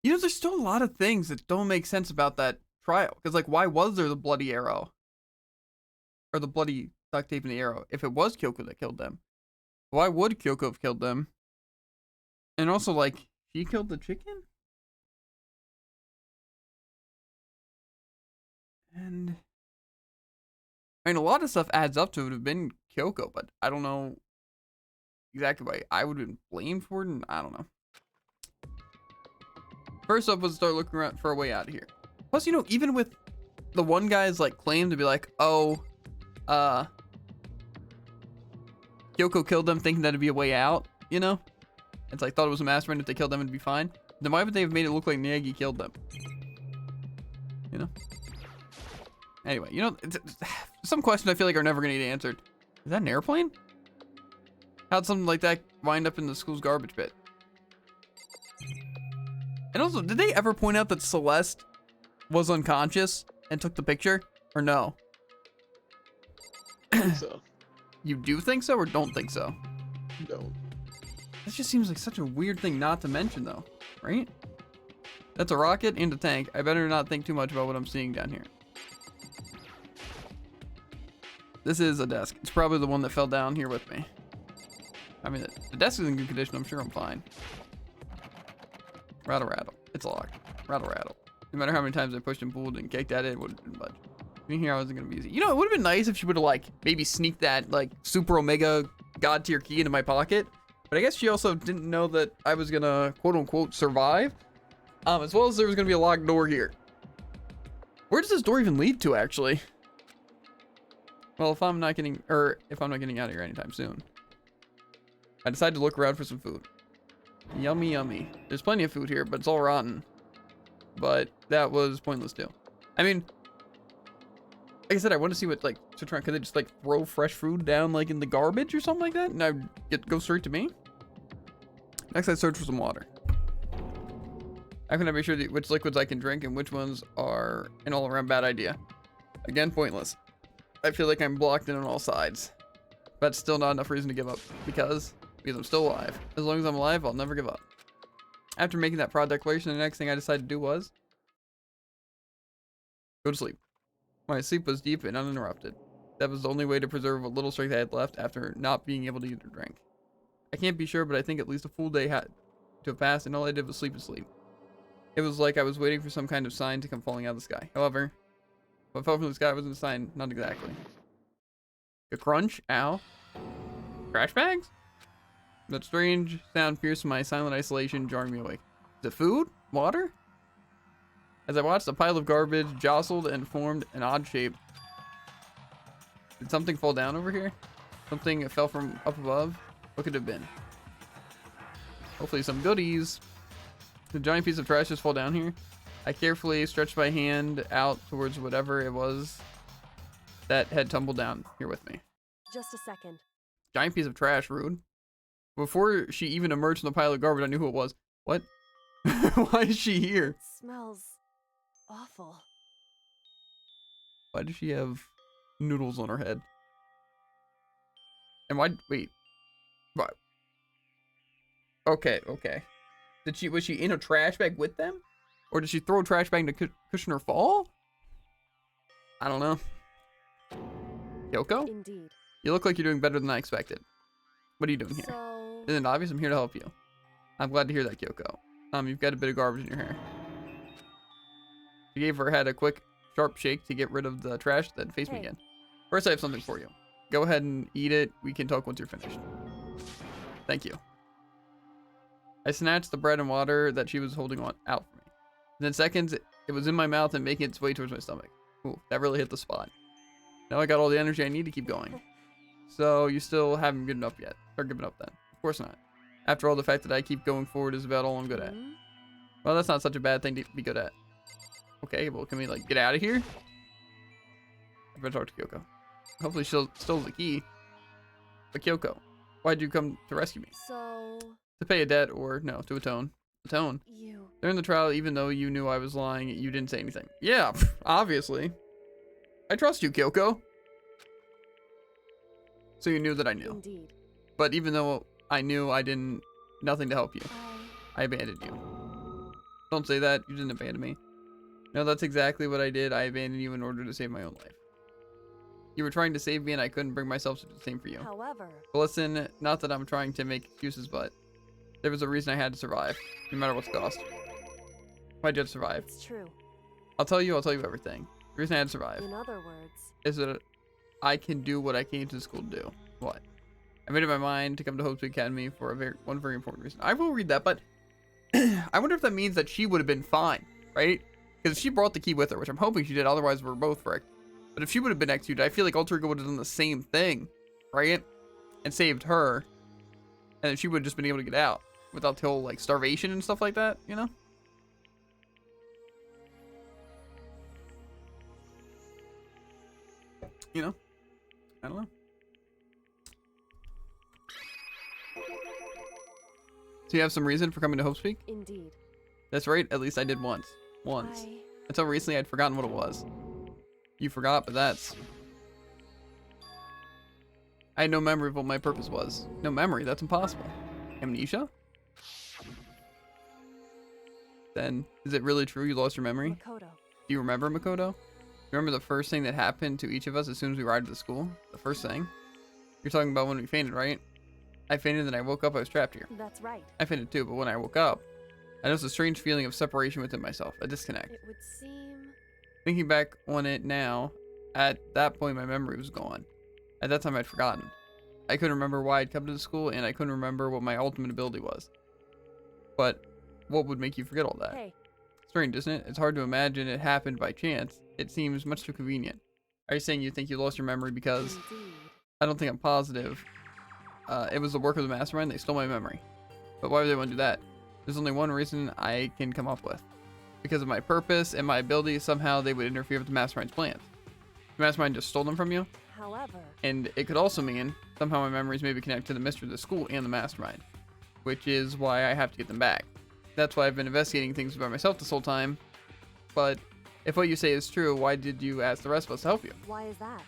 You know, there's still a lot of things that don't make sense about that trial. Because, like, why was there the bloody arrow? Or the bloody duct tape in the arrow? If it was Kyoko that killed them. Why would Kyoko have killed them? And also, like, she killed the chicken? And... I mean, a lot of stuff adds up to it would have been Kyoko, but I don't know exactly why I would have been blamed for it, and I don't know. First up was start looking around for a way out of here. Plus, you know, even with the one guy's, like, claim to be like, oh, Kyoko killed them thinking that'd be a way out, you know? It's like, thought it was a mastermind, if they killed them, it'd be fine. Then why would they have made it look like Nagi killed them? You know? Anyway, you know, some questions I feel like are never going to get answered. Is that an airplane? How'd something like that wind up in the school's garbage pit? And also, did they ever point out that Celeste was unconscious and took the picture? Or no? I think so. You do think so or don't think so? Don't. This just seems like such a weird thing not to mention, though, right? That's a rocket and a tank. I better not think too much about what I'm seeing down here. This is a desk. It's probably the one that fell down here with me. I mean, the desk is in good condition. I'm sure I'm fine. Rattle, rattle. It's locked. Rattle, rattle. No matter how many times I pushed and pulled and kicked at it, it wouldn't have been much. In here, I wasn't going to be easy. You know, it would have been nice if she would have, like, maybe sneaked that, like, super omega god tier key into my pocket. But I guess she also didn't know that I was going to, quote unquote, survive. As well as there was going to be a locked door here. Where does this door even lead to, actually? Well, if I'm not getting out of here anytime soon, I decided to look around for some food. Yummy, yummy. There's plenty of food here, but it's all rotten. But that was pointless too. I mean, like I said, I want to see what, like, could they just, like, throw fresh food down, like, in the garbage or something like that? And I'd go straight to me? Next, I search for some water. How can I be sure which liquids I can drink and which ones are an all-around bad idea? Again, pointless. I feel like I'm blocked in on all sides. But still not enough reason to give up. Because I'm still alive. As long as I'm alive, I'll never give up. After making that proud declaration, the next thing I decided to do was go to sleep. My sleep was deep and uninterrupted. That was the only way to preserve what little strength I had left after not being able to eat or drink. I can't be sure, but I think at least a full day had to have passed, and all I did was sleep and sleep. It was like I was waiting for some kind of sign to come falling out of the sky. However, what fell from the sky wasn't a sign, not exactly. A crunch? Ow. Trash bags? That strange sound pierced my silent isolation, jarring me awake. Is it food? Water? As I watched, a pile of garbage jostled and formed an odd shape. Did something fall down over here? Something fell from up above? What could it have been? Hopefully some goodies. Did a giant piece of trash just fall down here? I carefully stretched my hand out towards whatever it was that had tumbled down here with me. Just a second. Giant piece of trash, rude. Before she even emerged from the pile of garbage, I knew who it was. What? Why is she here? It smells awful. Why does she have noodles on her head? And why? Wait. What? Okay, okay. Was she in a trash bag with them? Or did she throw a trash bag to cushion her fall? I don't know. Kyoko? Indeed. You look like you're doing better than I expected. What are you doing here? So, Isn't it obvious? I'm here to help you. I'm glad to hear that, Kyoko. You've got a bit of garbage in your hair. She gave her head a quick, sharp shake to get rid of the trash, then face me Hey. again. First, I have something for you. Go ahead and eat it. We can talk once you're finished. Thank you. I snatched the bread and water that she was holding out for me. Within seconds, it was in my mouth and making its way towards my stomach. Ooh, that really hit the spot. Now I got all the energy I need to keep going. So you still haven't given up yet. Or given up then. Of course not. After all, the fact that I keep going forward is about all I'm good at. hmm? Well, that's not such a bad thing to be good at. Okay, well, can we, like, get out of here? I better talk to Kyoko. Hopefully she'll steal the key. But Kyoko, why'd you come to rescue me? So, To pay a debt or, no, to atone. Atone. you. During the trial, even though you knew I was lying, you didn't say anything. Yeah, obviously. I trust you, Kyoko. So you knew that I knew. Indeed. But even though I knew I didn't, nothing to help you. I I abandoned you. Don't say that. You didn't abandon me. No, that's exactly what I did. I abandoned you in order to save my own life. You were trying to save me and I couldn't bring myself to do the same for you. However, But listen, not that I'm trying to make excuses, but there was a reason I had to survive, no matter what's cost. Why'd you have to survive? it's true. I'll tell you everything. The reason I had to survive In other words, is that I can do what I came to the school to do. What? I made up my mind to come to Hope's Academy for one very important reason. I will read that, but I wonder if that means that she would have been fine, right? Because she brought the key with her, which I'm hoping she did, otherwise we're both fricked. But if she would have been executed, I feel like Alter Ego would have done the same thing, right? And saved her. And then she would have just been able to get out without the whole, like, starvation and stuff like that, you know? You know? I don't know. So you have some reason for coming to Hope Speak? indeed. That's right, at least I did once. Once. Until recently I'd forgotten what it was. You forgot, but that's... I had no memory of what my purpose was. No memory, that's impossible. Amnesia? Then, is it really true you lost your memory? Makoto. Do you remember, Makoto? Remember the first thing that happened to each of us as soon as we arrived at the school? The first thing? You're talking about when we fainted, right? I fainted and I woke up, I was trapped here. That's right. I fainted too, but when I woke up, I noticed a strange feeling of separation within myself, a disconnect. It would seem. Thinking back on it now, at that point my memory was gone. At that time I'd forgotten. I couldn't remember why I'd come to the school, and I couldn't remember what my ultimate ability was. But what would make you forget all that? Hey, Strange, isn't it? It's hard to imagine it happened by chance. It seems much too convenient. Are you saying you think you lost your memory because... indeed. I don't think I'm positive. It was the work of the mastermind. They stole my memory. But why would they want to do that? There's only one reason I can come up with. Because of my purpose and my ability, somehow they would interfere with the mastermind's plans. The mastermind just stole them from you. However, And it could also mean somehow my memories may be connected to the mystery of the school and the mastermind. Which is why I have to get them back. That's why I've been investigating things by myself this whole time. But if what you say is true, why did you ask the rest of us to help you? why is that?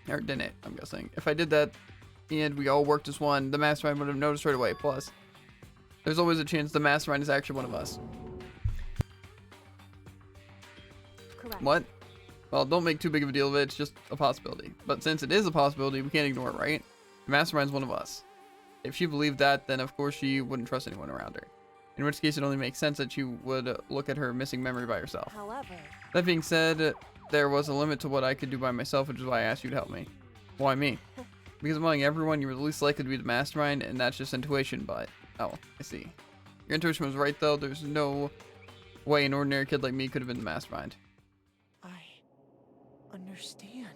Or didn't it, I'm guessing. If I did that and we all worked as one, the mastermind would have noticed right away. Plus, there's always a chance the mastermind is actually one of us. Correct. What? Well, don't make too big of a deal of it. It's just a possibility. But since it is a possibility, we can't ignore it, right? The mastermind's one of us. If she believed that, then of course she wouldn't trust anyone around her. In which case, it only makes sense that she would look at her missing memory by herself. However, That being said, there was a limit to what I could do by myself, which is why I asked you to help me. Why me? Because among everyone, you were the least likely to be the mastermind, and that's just intuition, but... Oh, I see. Your intuition was right, though. There's no way an ordinary kid like me could have been the mastermind. I understand.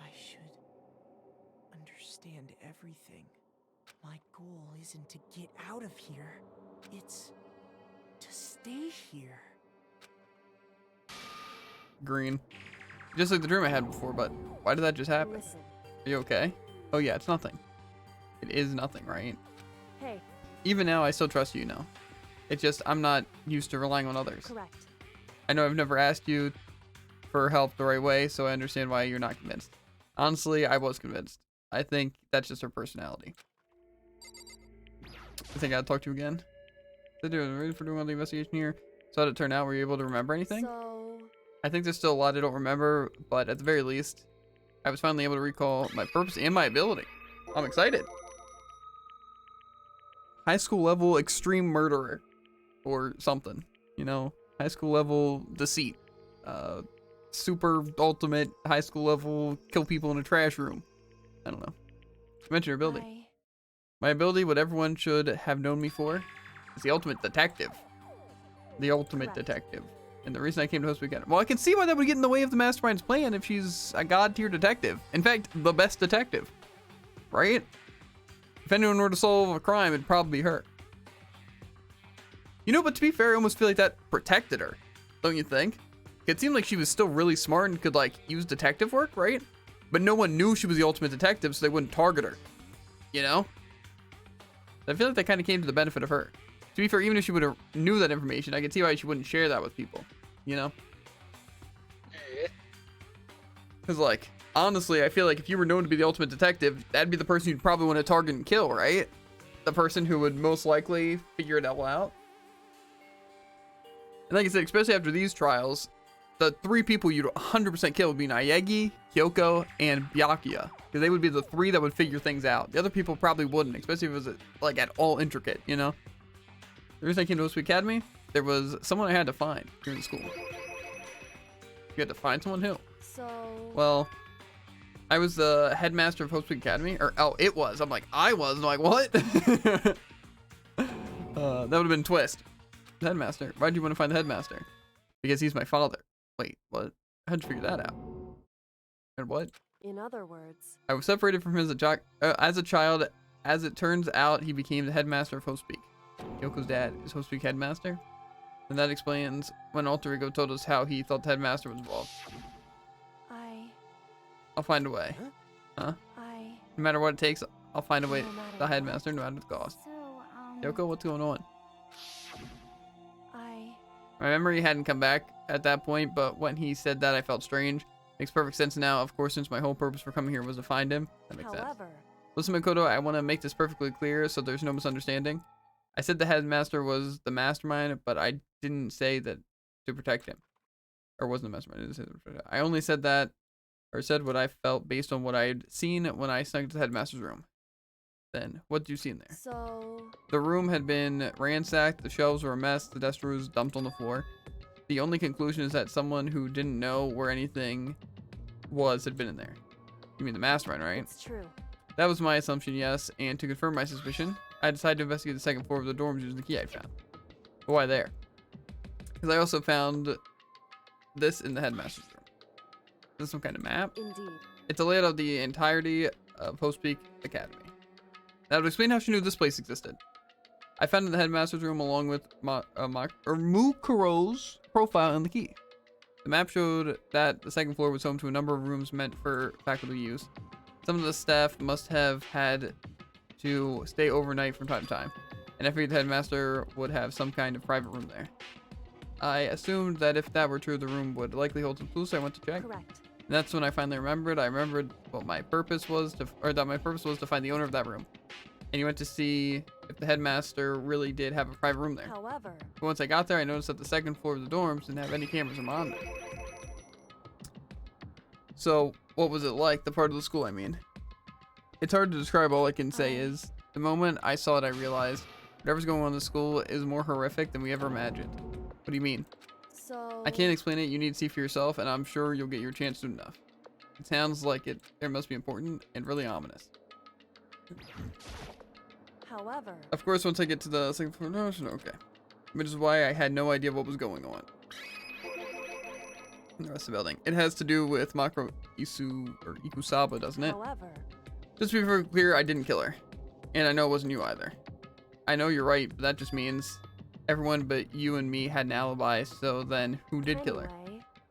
I should understand everything. My goal isn't to get out of here. It's to stay here. Green. Just like the dream I had before, but why did that just happen? listen. Are you okay? Oh yeah, it's nothing. It is nothing, right? Hey, Even now, I still trust you, you know. It's just I'm not used to relying on others. Correct. I know I've never asked you for help the right way, so I understand why you're not convinced. Honestly, I was convinced. I think that's just her personality. I think I'd talk to you again. Ready for doing all the investigation here? So how did it turn out? Were you able to remember anything? So, I think there's still a lot I don't remember, but at the very least, I was finally able to recall my purpose and my ability. I'm excited. High school level extreme murderer or something, you know, high school level deceit, super ultimate high school level kill people in a trash room. I don't know. Mention your ability. My ability, what everyone should have known me for, is the ultimate detective. The ultimate detective. And the reason I came to host weekend, well, I can see why that would get in the way of the mastermind's plan if she's a god tier detective. In fact, the best detective, right? If anyone were to solve a crime, it'd probably be her. You know, but to be fair, I almost feel like that protected her, don't you think? It seemed like she was still really smart and could, like, use detective work, right? But no one knew she was the ultimate detective, so they wouldn't target her. You know? I feel like that kind of came to the benefit of her. To be fair, even if she would have knew that information, I could see why she wouldn't share that with people. You know? Because, like, honestly, I feel like if you were known to be the ultimate detective, that'd be the person you'd probably want to target and kill, right? The person who would most likely figure it all out. And like I said, especially after these trials, the 3 people you'd 100% kill would be Naegi, Kyoko, and Byakuya. Because they would be the 3 that would figure things out. The other people probably wouldn't, especially if it was, like, at all intricate, you know? The reason I came to Host Academy, there was someone I had to find here in school. You had to find someone? Who? So... Well, I was the headmaster of Host Academy. Or, oh, it was. I'm like, I was. I'm like, what? That would have been Twist. Headmaster. Why'd you want to find the headmaster? Because he's my father. Wait, what? How'd you figure that out? And what? In other words, I was separated from him as a child. As it turns out, he became the headmaster of Hostpeak. Kyoko's dad is Hostpeak headmaster. And that explains when Alter Ego told us how he thought the headmaster was involved. I'll find a way. Huh? No matter what it takes, I'll find a way. The headmaster, no matter the cost. So, Kyoko, what's going on? My memory hadn't come back at that point, but when he said that, I felt strange. Makes perfect sense now, of course, since my whole purpose for coming here was to find him. That makes sense. Listen, Makoto, I want to make this perfectly clear so there's no misunderstanding. I said the headmaster was the mastermind, but I didn't say that to protect him. Or wasn't the mastermind. I didn't say that to protect him. I only said that, or said what I felt based on what I had seen when I snuck into the headmaster's room. Then, what did you see in there? So... The room had been ransacked, the shelves were a mess, the desk drawers dumped on the floor. The only conclusion is that someone who didn't know where anything was had been in there. You mean the mastermind, right? It's true. That was my assumption, yes, and to confirm my suspicion, I decided to investigate the second floor of the dorms using the key I found. But why there? Because I also found this in the headmaster's room. Is this some kind of map? Indeed. It's a layout of the entirety of Hostpeak Academy. That would explain how she knew this place existed. I found it in the headmaster's room along with Mukuro's profile and the key. The map showed that the second floor was home to a number of rooms meant for faculty use. Some of the staff must have had to stay overnight from time to time, and I figured the headmaster would have some kind of private room there. I assumed that if that were true, the room would likely hold some clues, so I went to check. Correct. And that's when I finally remembered. I remembered what my purpose was that my purpose was to find the owner of that room. And you went to see if the headmaster really did have a private room there. However... But once I got there, I noticed that the second floor of the dorms didn't have any cameras on there. So, what was it like? The part of the school, I mean. It's hard to describe. All I can say is, the moment I saw it, I realized whatever's going on in the school is more horrific than we ever imagined. What do you mean? So... I can't explain it. You need to see for yourself, and I'm sure you'll get your chance soon enough. It sounds like it must be important and really ominous. However... Of course, once I get to the second floor, no, okay. Which is why I had no idea what was going on. The rest of the building. It has to do with Makro Ikusaba, doesn't it? However... Just to be very clear, I didn't kill her. And I know it wasn't you either. I know you're right, but that just means everyone but you and me had an alibi, so then who did kill her?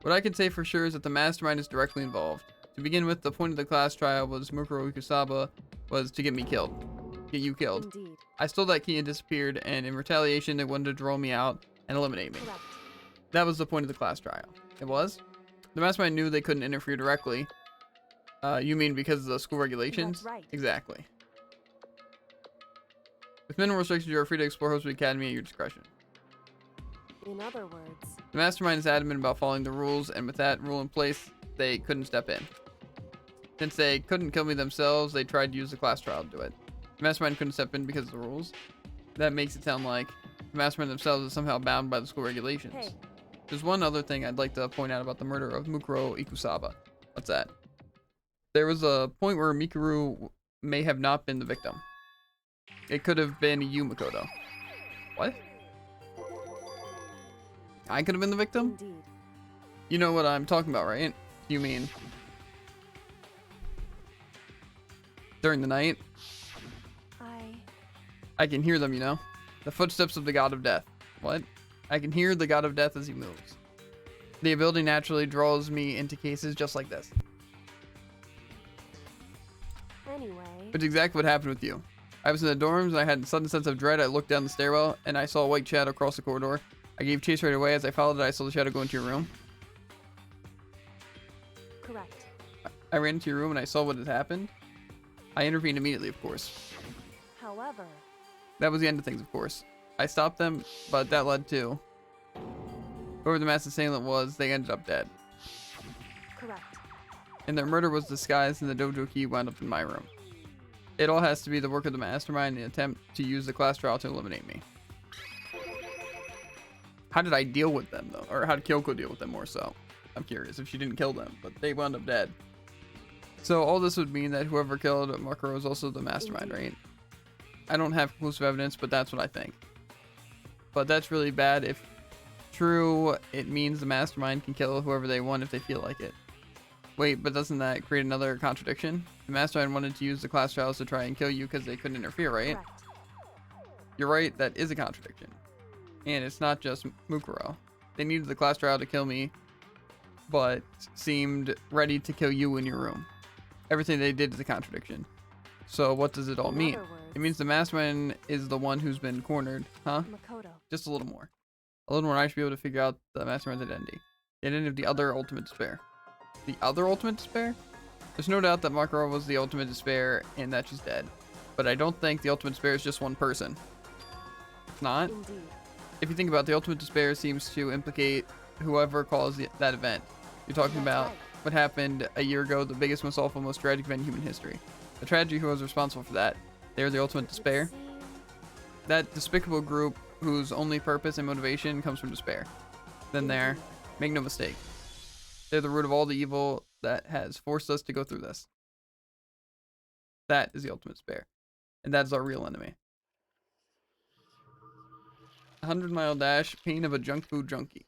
What I can say for sure is that the mastermind is directly involved. To begin with, the point of the class trial was Mukuro Ikusaba was to get me killed. get you killed. Indeed. I stole that key and disappeared, and in retaliation, they wanted to draw me out and eliminate me. Correct. That was the point of the class trial. It was? The mastermind knew they couldn't interfere directly. You mean because of the school regulations? That's right. Exactly. With minimal restrictions, you are free to explore Hope's Academy at your discretion. In other words, The mastermind is adamant about following the rules, and with that rule in place, they couldn't step in. Since they couldn't kill me themselves, they tried to use the class trial to do it. The mastermind couldn't step in because of the rules. That makes it sound like the mastermind themselves is somehow bound by the school regulations. hey, There's one other thing I'd like to point out about the murder of Mukuro Ikusaba. What's that? There was a point where Mikuru may have not been the victim. It could have been you, Makoto. What? I could have been the victim? indeed. You know what I'm talking about, right? You mean during the night? I can hear them, you know? The footsteps of the god of death. What? I can hear the god of death as he moves. The ability naturally draws me into cases just like this. Anyway, It's exactly what happened with you. I was in the dorms and I had a sudden sense of dread. I looked down the stairwell and I saw a white shadow cross the corridor. I gave chase right away. As I followed it, I saw the shadow go into your room. correct. I ran into your room and I saw what had happened. I intervened immediately, of course. However, That was the end of things, of course. I stopped them, but that led to whoever the mass assailant was, they ended up dead. correct. And their murder was disguised and the dojo key wound up in my room. It all has to be the work of the mastermind in the attempt to use the class trial to eliminate me. How did I deal with them, though? Or how did Kyoko deal with them more so? I'm curious if she didn't kill them, but they wound up dead. So all this would mean that whoever killed Makuro is also the mastermind, right? I don't have conclusive evidence, but that's what I think. But that's really bad. If true, it means the mastermind can kill whoever they want if they feel like it. Wait, but doesn't that create another contradiction? The mastermind wanted to use the class trials to try and kill you because they couldn't interfere, right? Correct. You're right, that is a contradiction. And it's not just Mukuro. They needed the class trial to kill me, but seemed ready to kill you in your room. Everything they did is a contradiction. So what does it all In mean? other words, It means the mastermind is the one who's been cornered, huh? Makoto. Just a little more. A little more, I should be able to figure out the mastermind's identity. The identity of the other ultimate despair. The other ultimate despair? There's no doubt that Makuro was the ultimate despair and that she's dead. But I don't think the ultimate despair is just one person. It's not. Indeed. If you think about it, the ultimate despair seems to implicate whoever caused that event. You're talking That's about right. what happened a year ago, the biggest, most awful, most tragic event in human history. The tragedy who was responsible for that. They're the ultimate It would despair. seem- That despicable group whose only purpose and motivation comes from despair. Then there, make no mistake. They're the root of all the evil that has forced us to go through this. That is the ultimate despair. And that is our real enemy. 100-mile dash, pain of a junk food junkie.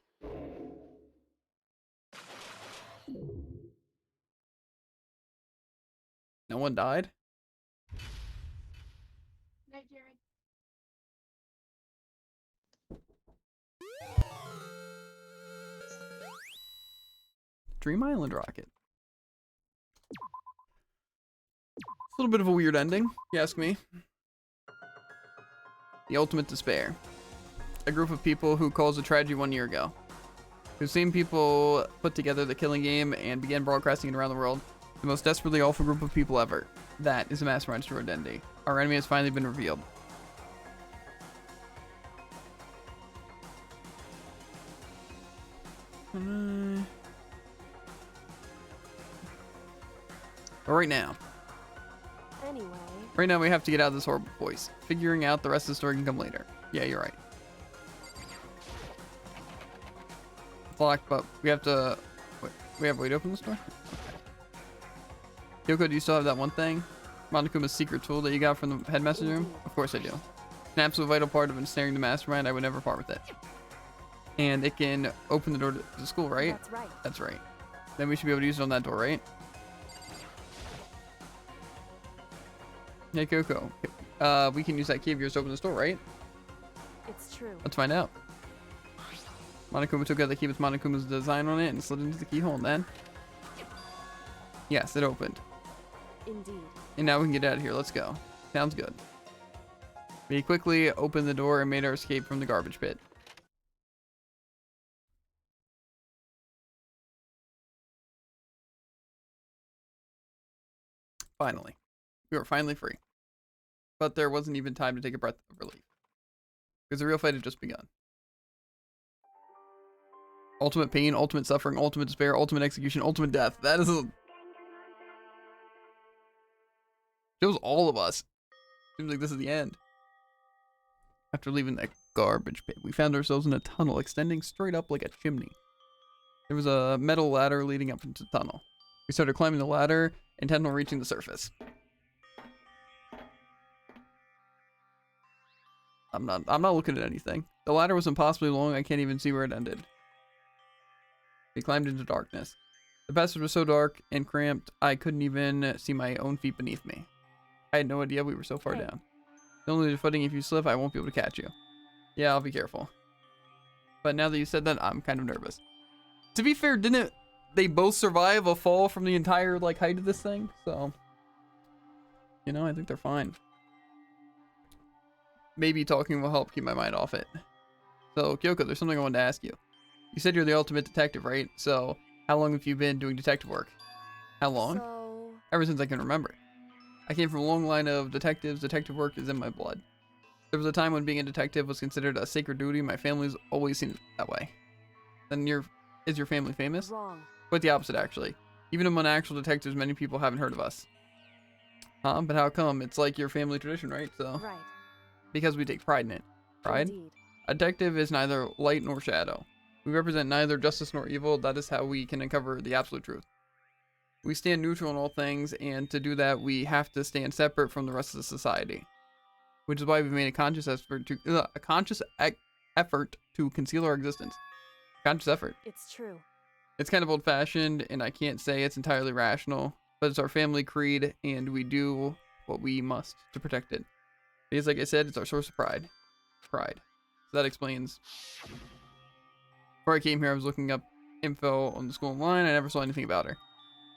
No one died? Dream Island rocket. It's a little bit of a weird ending, if you ask me. The ultimate despair. A group of people who caused a tragedy 1 year ago. Whose same people put together the killing game and began broadcasting it around the world. The most desperately awful group of people ever. That is the mastermind's true identity. Our enemy has finally been revealed. But right now, Anyway, we have to get out of this horrible voice. Figuring out the rest of the story can come later. Yeah, you're right. It's locked, but we have to. Wait, we have a way to open the door? Okay. Kyoko, do you still have that one thing? Monokuma's secret tool that you got from the headmaster's room? Of course I do. An absolute vital part of ensnaring the mastermind. I would never part with it. And it can open the door to the school, right? that's right. That's right. Then we should be able to use it on that door, right? Hey, Coco. We can use that key of yours to open the door, right? It's true. Let's find out. Monokuma took out the key with Monokuma's design on it and slid into the keyhole, and then... Yes, it opened. Indeed. And now we can get out of here. Let's go. Sounds good. We quickly opened the door and made our escape from the garbage pit. Finally. We were finally free. But there wasn't even time to take a breath of relief. Because the real fight had just begun. Ultimate pain, ultimate suffering, ultimate despair, ultimate execution, ultimate death. That is a... Shows all of us. Seems like this is the end. After leaving that garbage pit, we found ourselves in a tunnel extending straight up like a chimney. There was a metal ladder leading up into the tunnel. We started climbing the ladder, intent on reaching the surface. I'm not looking at anything. The ladder was impossibly long, I can't even see where it ended. We climbed into darkness. The passage was so dark and cramped, I couldn't even see my own feet beneath me. I had no idea we were so far down. Only the footing, if you slip, I won't be able to catch you. Yeah, I'll be careful. But now that you said that, I'm kind of nervous. To be fair, didn't they both survive a fall from the entire, like, height of this thing? So, you know, I think they're fine. Maybe talking will help keep my mind off it. So, Kyoko, there's something I wanted to ask you. You said you're the ultimate detective, right? So, how long have you been doing detective work? How long? So... Ever since I can remember. I came from a long line of detectives. Detective work is in my blood. There was a time when being a detective was considered a sacred duty. My family's always seen it that way. Then is your family famous? Wrong. Quite the opposite, actually. Even among actual detectives, many people haven't heard of us. Huh? But how come? It's like your family tradition, right? So. Right. Because we take pride in it. Pride? Indeed. A detective is neither light nor shadow. We represent neither justice nor evil. That is how we can uncover the absolute truth. We stand neutral in all things, and to do that, we have to stand separate from the rest of the society. Which is why we've made a conscious effort to conceal our existence. Conscious effort. It's true. It's kind of old-fashioned, and I can't say it's entirely rational, but it's our family creed, and we do what we must to protect it. Because, like I said, it's our source of pride. Pride. So that explains. Before I came here, I was looking up info on the school online. I never saw anything about her.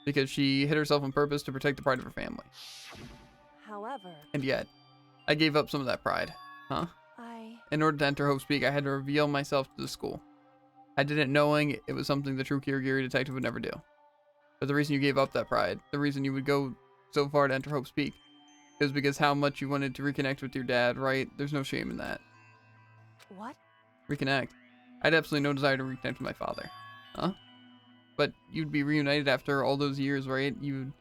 Because she hid herself on purpose to protect the pride of her family. However... And yet, I gave up some of that pride. Huh? In order to enter Hope's Peak, I had to reveal myself to the school. I did it knowing it was something the true Kirigiri detective would never do. But the reason you gave up that pride, the reason you would go so far to enter Hope's Peak, is because how much you wanted to reconnect with your dad, right? There's no shame in that. What? Reconnect? I had absolutely no desire to reconnect with my father. Huh? But you'd be reunited after all those years, right? You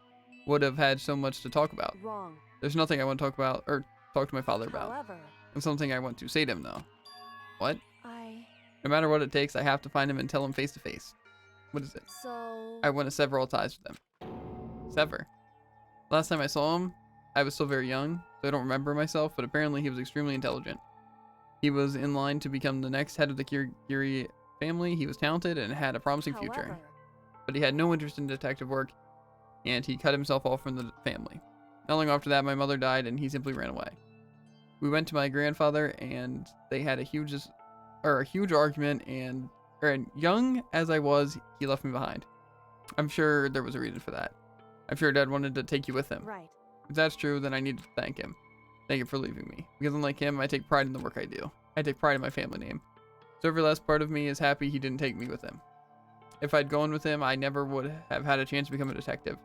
would have had so much to talk about. Wrong. There's nothing I want to talk about, or talk to my father about. However... And something I want to say to him, though. What? No matter what it takes, I have to find him and tell him face to face. What is it? So... I want to sever all ties with him. Sever? Last time I saw him, I was still very young, so I don't remember myself, but apparently he was extremely intelligent. He was in line to become the next head of the Kirigiri family. He was talented and had a promising future. But he had no interest in detective work, and he cut himself off from the family. Not long after that, my mother died, and he simply ran away. We went to my grandfather, and they had a huge argument, and young as I was, he left me behind. I'm sure there was a reason for that. I'm sure Dad wanted to take you with him. Right. If that's true, then I need to thank him. Thank him for leaving me. Because unlike him, I take pride in the work I do. I take pride in my family name. So every last part of me is happy he didn't take me with him. If I'd gone with him, I never would have had a chance to become a detective.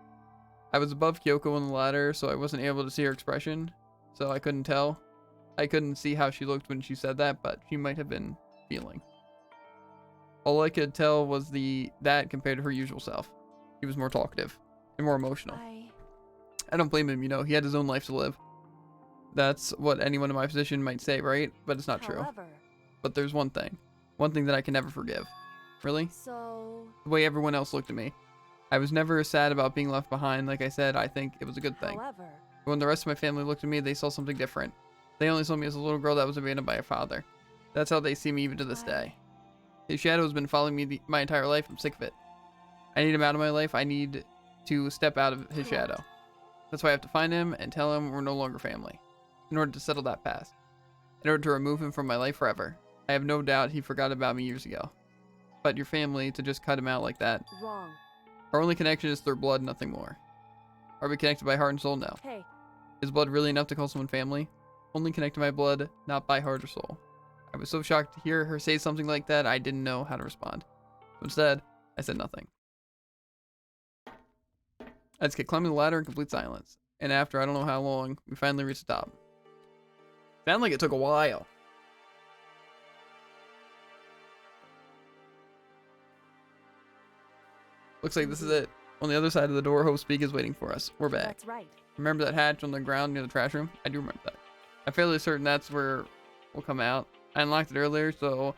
I was above Kyoko on the ladder, so I wasn't able to see her expression, so I couldn't tell. I couldn't see how she looked when she said that, but she might have been feeling. All I could tell was that compared to her usual self. He was more talkative and more emotional. I don't blame him, you know, he had his own life to live. That's what anyone in my position might say, right? But it's not true. But there's one thing that I can never forgive. Really? So... The way everyone else looked at me. I was never sad about being left behind. Like I said, I think it was a good thing. However... But when the rest of my family looked at me, they saw something different. They only saw me as a little girl that was abandoned by a father. That's how they see me even to this day. His shadow has been following me my entire life. I'm sick of it. I need him out of my life. I need to step out of his shadow. That's why I have to find him and tell him we're no longer family. In order to settle that past. In order to remove him from my life forever. I have no doubt he forgot about me years ago. But your family, to just cut him out like that. Wrong. Our only connection is through blood, nothing more. Are we connected by heart and soul? No. Hey. Is blood really enough to call someone family? only connected by blood, not by heart or soul. I was so shocked to hear her say something like that, I didn't know how to respond. So instead, I said nothing. I just kept climbing the ladder in complete silence. And after I don't know how long, we finally reached the top. Sounded like it took a while. Looks like this is it. On the other side of the door, Hope's Peak is waiting for us. We're back. That's right. Remember that hatch on the ground near the trash room? I do remember that. I'm fairly certain that's where we'll come out. I unlocked it earlier, so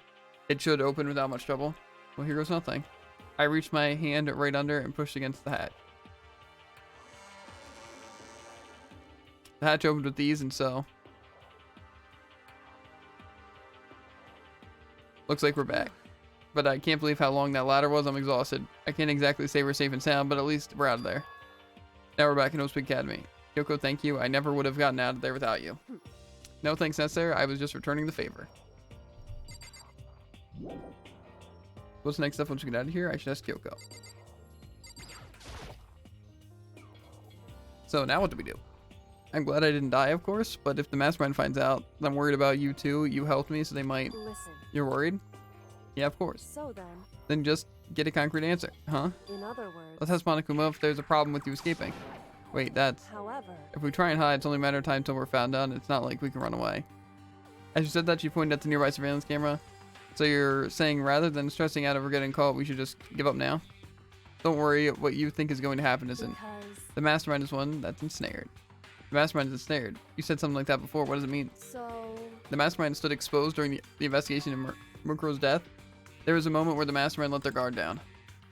it should open without much trouble. Well, here goes nothing. I reached my hand right under and pushed against the hatch. The hatch opened with ease, and so looks like we're back. But I can't believe how long that ladder was. I'm exhausted. I can't exactly say we're safe and sound, but at least we're out of there. Now we're back in Hope's Peak Academy. Kyoko, thank you. I never would have gotten out of there without you. No thanks necessary. I was just returning the favor. What's the next step once we get out of here? I should ask Kyoko. So now what do we do? I'm glad I didn't die, of course, but if the mastermind finds out, I'm worried about you too. You helped me, so they might... Listen. You're worried? Yeah, of course. So then... Then just get a concrete answer, huh? In other words... Let's ask Monokuma if there's a problem with you escaping. Wait, that's... However... If we try and hide, it's only a matter of time until we're found out, and it's not like we can run away. As you said that, she pointed at the nearby surveillance camera. So you're saying rather than stressing out over getting caught, we should just give up now? Don't worry, what you think is going to happen isn't. Because... The mastermind is one that's ensnared. The mastermind is ensnared. You said something like that before. What does it mean? So... The mastermind stood exposed during the investigation of Mukuro's death. There was a moment where the mastermind let their guard down.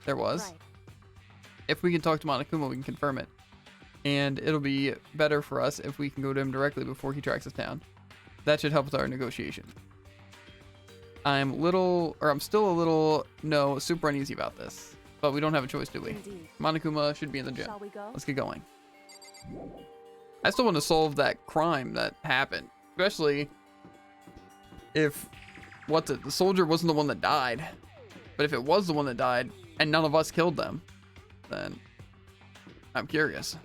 There was. Right. If we can talk to Monokuma, we can confirm it. And it'll be better for us if we can go to him directly before he tracks us down. That should help with our negotiation. I'm still a little, super uneasy about this. But we don't have a choice, do we? Indeed. Monokuma should be in the gym. Shall we go? Let's get going. I still want to solve that crime that happened. Especially if the soldier wasn't the one that died. But if it was the one that died and none of us killed them, then I'm curious.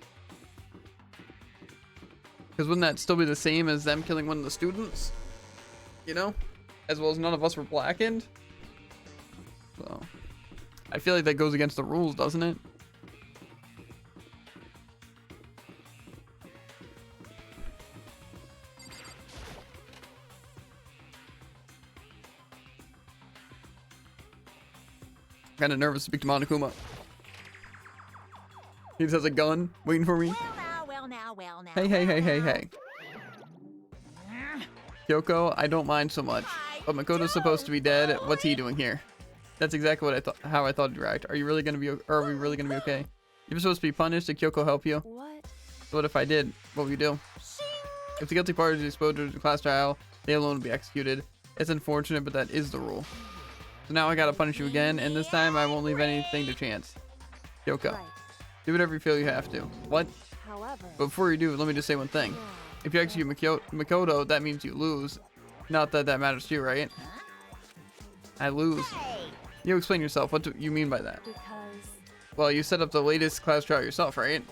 Because wouldn't that still be the same as them killing one of the students? You know? As well as none of us were blackened? So, I feel like that goes against the rules, doesn't it? Kind of nervous to speak to Monokuma. He just has a gun waiting for me. Well now. Hey. Kyoko, I don't mind so much. But Makoto's supposed to be dead. What's he doing here? That's exactly what how I thought to react. Are we really gonna be okay? You're supposed to be punished. Did Kyoko help you? What? So what if I did? What would you do? If the guilty party is exposed to the class trial, they alone will be executed. It's unfortunate, but that is the rule. So now I gotta punish you again, and this time I won't leave anything to chance. Kyoko, Right. do whatever you feel you have to. What? However... But before you do, let me just say one thing. If you execute Makoto, that means you lose. Not that that matters to you, right? I lose. You explain yourself. What do you mean by that? Because... Well, you set up the latest class trial yourself, right?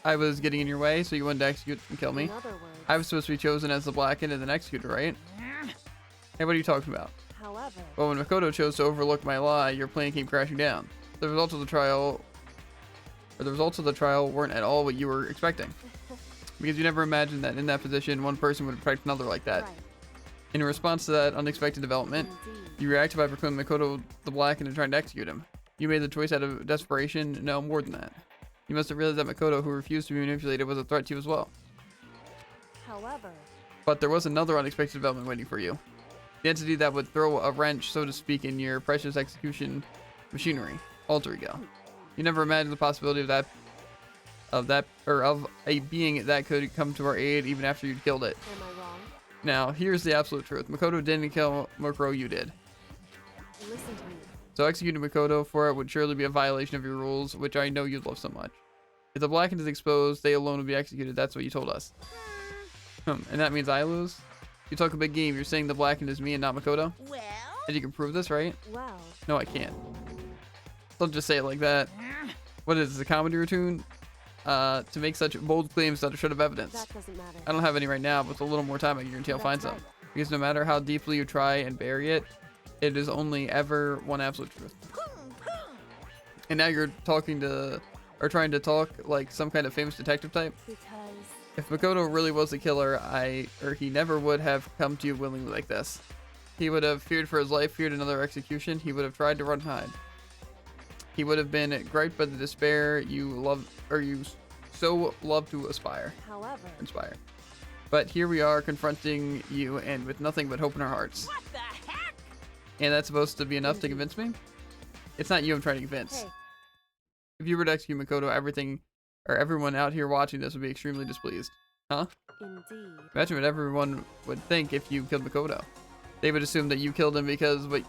I was getting in your way, so you wanted to execute and kill me. In other words... I was supposed to be chosen as the blackened and then executed, right? Hey, what are you talking about? However... Well, when Makoto chose to overlook my lie, your plan came crashing down. The results of the trial weren't at all what you were expecting. Because you never imagined that in that position, one person would protect another like that. Right. In response to that unexpected development, Indeed. you reacted by proclaiming Makoto the blackened and trying to execute him. You made the choice out of desperation. No, more than that. You must have realized that Makoto, who refused to be manipulated, was a threat to you as well. However... But there was another unexpected development waiting for you. The entity that would throw a wrench, so to speak, in your precious execution machinery. Alter ego. You never imagined the possibility of a being that could come to our aid even after you'd killed it. Am I wrong? Now, here's the absolute truth. Makoto didn't kill Mukuro, you did. Listen to me. So executing Makoto for it would surely be a violation of your rules, which I know you love so much. If the blackened is exposed, they alone will be executed. That's what you told us. And that means I lose? You talk a big game. You're saying the blackened is me and not Makoto? Well, And you can prove this, right? Well... No, I can't. Don't just say it like that. What is this, a comedy routine? to make such bold claims that are short of evidence. That doesn't matter. I don't have any right now, but with a little more time, I guarantee I'll That's find some. right. Because no matter how deeply you try and bury it, it is only ever one absolute truth. And now you're talking to, or trying to talk like some kind of famous detective type. Because If Makoto really was the killer, he never would have come to you willingly like this. He would have feared for his life, feared another execution. He would have tried to run and hide. He would have been griped by the despair you love, or you so love to inspire. But here we are confronting you, and with nothing but hope in our hearts. What the heck? And that's supposed to be enough to convince me? It's not you I'm trying to convince. Hey. If you were to execute Makoto, everyone out here watching this would be extremely displeased. Huh? indeed. Imagine what everyone would think if you killed Makoto. They would assume that you killed him because what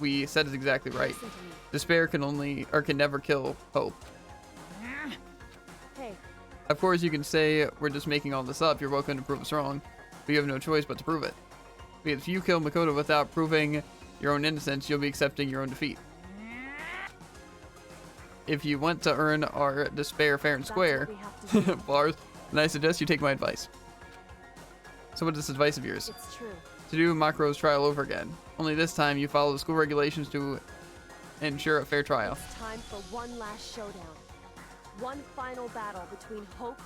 we said is exactly right. Listen to me. Despair can never kill hope. Hey, Of course, you can say we're just making all this up. You're welcome to prove us wrong, but you have no choice but to prove it. Because if you kill Makoto without proving your own innocence, you'll be accepting your own defeat. If you want to earn our despair fair and that's square, what we have to do. bars, then I suggest you take my advice. So what is this advice of yours? It's true. To do Makoto's trial over again. Only this time you follow the school regulations to ensure a fair trial. It's time for one last showdown. One final battle between hope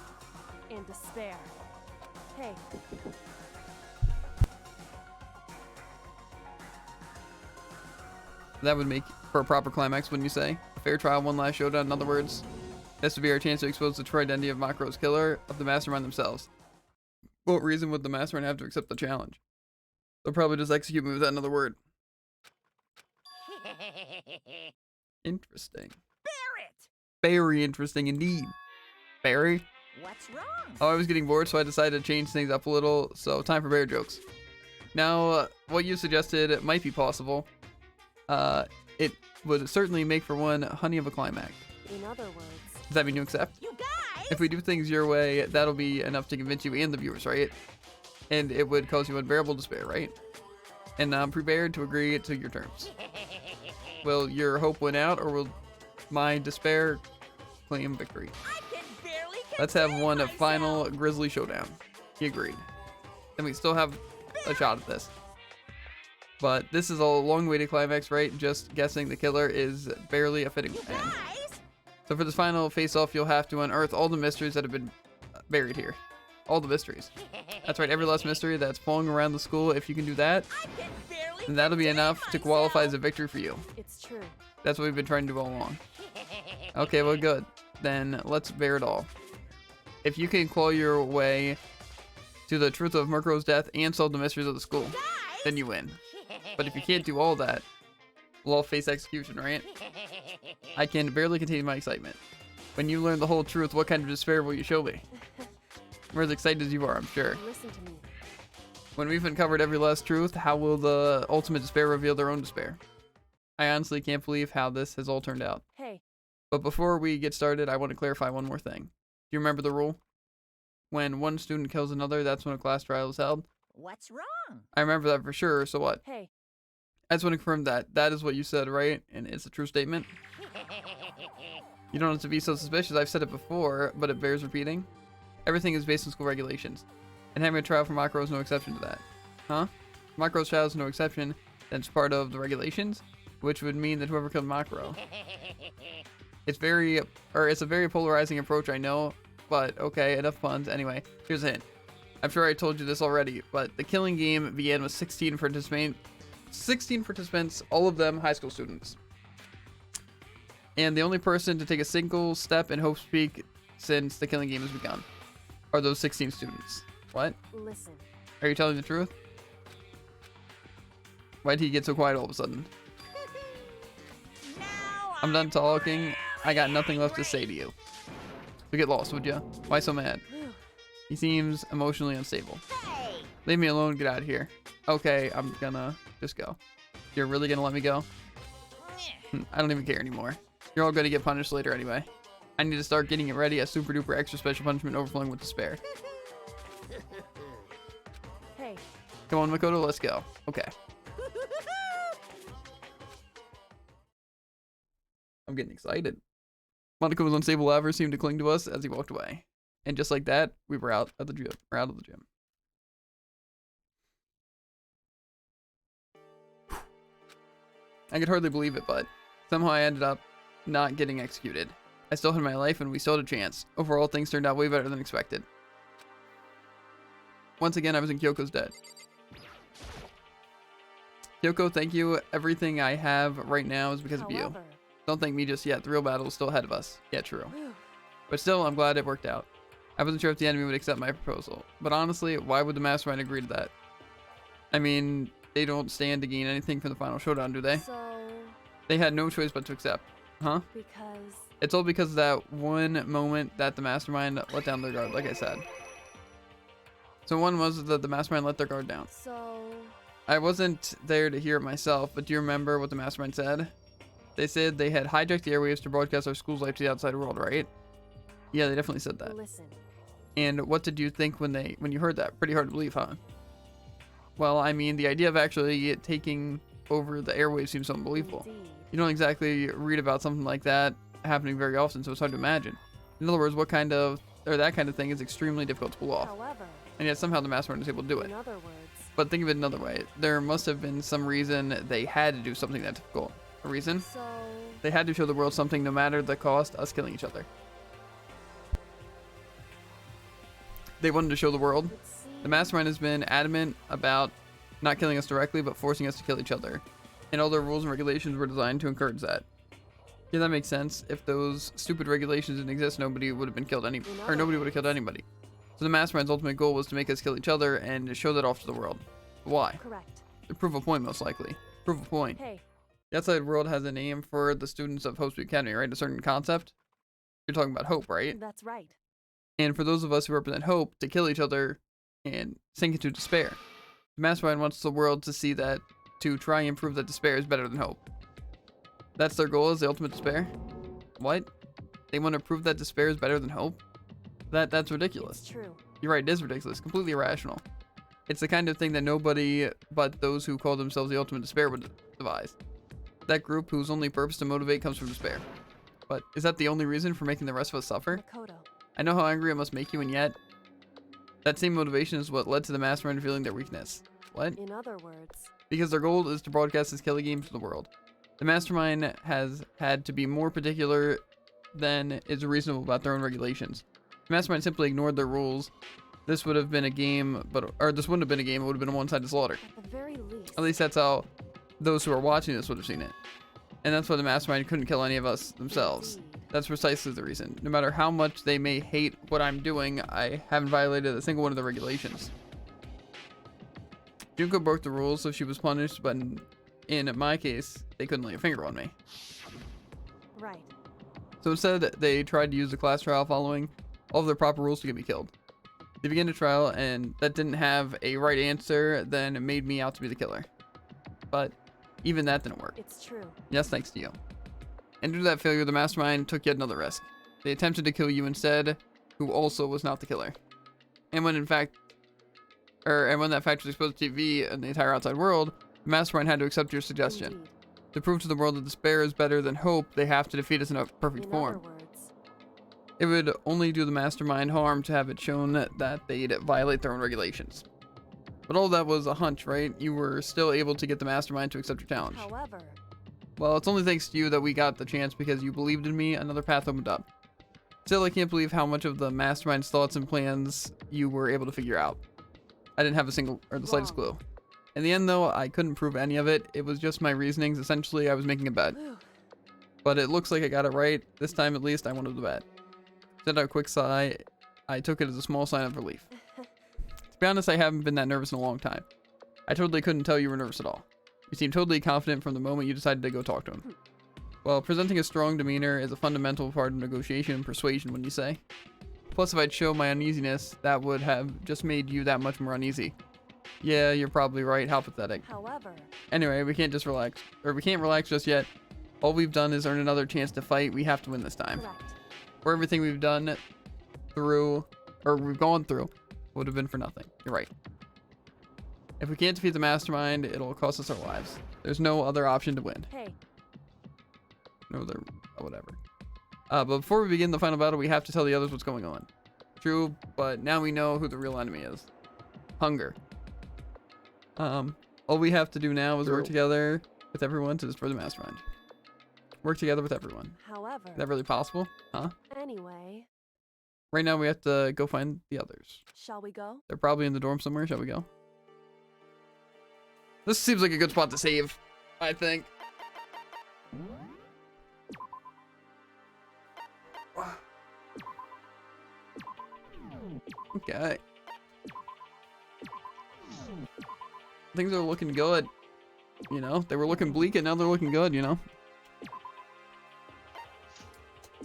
and despair. Hey, That would make for a proper climax, wouldn't you say? A fair trial, one last showdown, in other words. This would be our chance to expose the true identity of Makoto's killer, of the mastermind themselves. What reason would the mastermind have to accept the challenge? They'll probably just execute me without another word. Interesting. Barrett! Very interesting indeed. Barry? What's wrong? Oh, I was getting bored, so I decided to change things up a little, so time for bear jokes. Now, what you suggested might be possible. It would certainly make for one honey of a climax. in other words, Does that mean you accept? You guys! If we do things your way, that'll be enough to convince you and the viewers, right? And it would cause you unbearable despair, right? And I'm prepared to agree to your terms. Will your hope win out, or will my despair claim victory? I can barely Let's have contain one myself. final grisly showdown. He agreed. Then we still have a shot at this. But this is a long-awaited climax, right? Just guessing the killer is barely a fitting end. Guys! So for this final face-off, you'll have to unearth all the mysteries that have been buried here. All the mysteries. That's right, every last mystery that's flowing around the school. If you can do that, I can barely then that'll be contain enough to qualify as a myself. victory for you. it's true. That's what we've been trying to do all along. Okay, well, good. Then let's bear it all. If you can claw your way to the truth of Murkow's death and solve the mysteries of the school, then you win. But if you can't do all that, we'll all face execution, right? I can barely contain my excitement. When you learn the whole truth, what kind of despair will you show me? We're as excited as you are, I'm sure. Listen to me. When we've uncovered every last truth, how will the ultimate despair reveal their own despair? I honestly can't believe how this has all turned out. Hey, But before we get started, I want to clarify one more thing. Do you remember the rule? When one student kills another, that's when a class trial is held. What's wrong? I remember that for sure, so what? hey, I just want to confirm that. That is what you said, right? And it's a true statement? You don't have to be so suspicious. I've said it before, but it bears repeating. Everything is based on school regulations. And having a trial for Makro is no exception to that. Huh? Makro's trial is no exception. That's part of the regulations, which would mean that whoever killed Makro. It's a very polarizing approach, I know, but okay, enough puns. Anyway, here's a hint. I'm sure I told you this already, but the killing game began with 16 participants, all of them high school students. And the only person to take a single step in Hope's Peak since the killing game has begun are those 16 students. What? listen. Are you telling the truth? Why did he get so quiet all of a sudden? Now I'm done talking. I got nothing left to say to you. So get lost, would ya? Why so mad? Whew. He seems emotionally unstable. Hey! Leave me alone, get out of here. Okay, I'm gonna just go. You're really gonna let me go? I don't even care anymore. You're all gonna get punished later anyway. I need to start getting it ready. A super duper extra special punishment overflowing with despair. Hey, Come on, Makoto, let's go. Okay. I'm getting excited. Monica was unstable, however, seemed to cling to us as he walked away. And just like that, we were out of the gym. We're out of the gym. I could hardly believe it, but somehow I ended up not getting executed. I still had my life and we still had a chance. Overall, things turned out way better than expected. Once again, I was in Kyoko's debt. Kyoko, thank you. Everything I have right now is because of you. Don't thank me just yet. The real battle is still ahead of us. Yeah, true. But still, I'm glad it worked out. I wasn't sure if the enemy would accept my proposal. But honestly, why would the mastermind agree to that? I mean, they don't stand to gain anything from the final showdown, do they? So... They had no choice but to accept. Huh? Because... It's all because of that one moment that the mastermind let down their guard, like I said. So one was that the mastermind let their guard down. So... I wasn't there to hear it myself, but do you remember what the mastermind said? They said they had hijacked the airwaves to broadcast our school's life to the outside world, right? Yeah, they definitely said that. Listen. And what did you think when you heard that? Pretty hard to believe, huh? Well, I mean, the idea of actually taking over the airwaves seems so unbelievable. Indeed. You don't exactly read about something like that happening very often, so it's hard to imagine. In other words, that kind of thing is extremely difficult to pull off. However, and yet somehow the mastermind was able to do it. in other words, But think of it another way. There must have been some reason they had to do something that difficult. A reason? so... They had to show the world something no matter the cost, us killing each other. They wanted to show the world. The mastermind has been adamant about not killing us directly, but forcing us to kill each other. And all their rules and regulations were designed to encourage that. Yeah, that makes sense. If those stupid regulations didn't exist, nobody would have been killed nobody would have killed anybody. So the mastermind's ultimate goal was to make us kill each other and to show that off to the world. Why? Correct. To prove a point, most likely. Prove a point. Hey. The outside world has a name for the students of Hope's Academy, right? A certain concept? You're talking about hope, right? That's right. And for those of us who represent hope, to kill each other and sink into despair. The mastermind wants the world to see that, to try and prove that despair is better than hope. That's their goal, is the ultimate despair? What? They want to prove that despair is better than hope? That's ridiculous. It's true. You're right, it is ridiculous. Completely irrational. It's the kind of thing that nobody but those who call themselves the ultimate despair would devise. That group whose only purpose to motivate comes from despair. But is that the only reason for making the rest of us suffer? Makoto. I know how angry it must make you, and yet that same motivation is what led to the mastermind feeling their weakness. What? In other words, Because their goal is to broadcast this killing game to the world. The mastermind has had to be more particular than is reasonable about their own regulations. The mastermind simply ignored their rules. This would have been a game, this wouldn't have been a game, it would have been a one-sided slaughter. at the very least, At least that's how those who are watching this would have seen it. And that's why the mastermind couldn't kill any of us themselves. Indeed. That's precisely the reason. No matter how much they may hate what I'm doing, I haven't violated a single one of the regulations. Junko broke the rules, so she was punished, but in my case, they couldn't lay a finger on me. right. So instead, they tried to use the class trial following all of their proper rules to get me killed. They began a trial, and that didn't have a right answer, then it made me out to be the killer. But even that didn't work. It's true. Yes, thanks to you. And due to that failure, the mastermind took yet another risk. They attempted to kill you instead, who also was not the killer. And when that fact was exposed to TV and the entire outside world, the mastermind had to accept your suggestion. Indeed. To prove to the world that despair is better than hope, they have to defeat us in a perfect In form. other words, It would only do the mastermind harm to have it shown that they'd violate their own regulations. But all that was a hunch, right? You were still able to get the mastermind to accept your challenge. however, Well, it's only thanks to you that we got the chance because you believed in me, another path opened up. Still, I can't believe how much of the mastermind's thoughts and plans you were able to figure out. I didn't have the slightest clue. In the end, though, I couldn't prove any of it. It was just my reasonings. Essentially, I was making a bet. But it looks like I got it right. This time, at least, I wanted to bet. Sent out a quick sigh. I took it as a small sign of relief. To be honest, I haven't been that nervous in a long time. I totally couldn't tell you were nervous at all. You seemed totally confident from the moment you decided to go talk to him. Well, presenting a strong demeanor is a fundamental part of negotiation and persuasion, wouldn't you say? Plus, if I'd show my uneasiness, that would have just made you that much more uneasy. Yeah, you're probably right. How pathetic. however, Anyway, we can't relax just yet. All we've done is earn another chance to fight. We have to win this time. correct. Or everything we've gone through would have been for nothing. You're right. If we can't defeat the mastermind, it'll cost us our lives. There's no other option to win. Hey, No other, whatever. But before we begin the final battle, we have to tell the others what's going on. True, but now we know who the real enemy is. Hunger. All we have to do now is work together with everyone to destroy the mastermind. Work together with everyone. However, Is that really possible? Huh? anyway, Right now we have to go find the others. shall we go? They're probably in the dorm somewhere. Shall we go? This seems like a good spot to save, I think. Okay. Things are looking good. You know, they were looking bleak and now they're looking good, you know?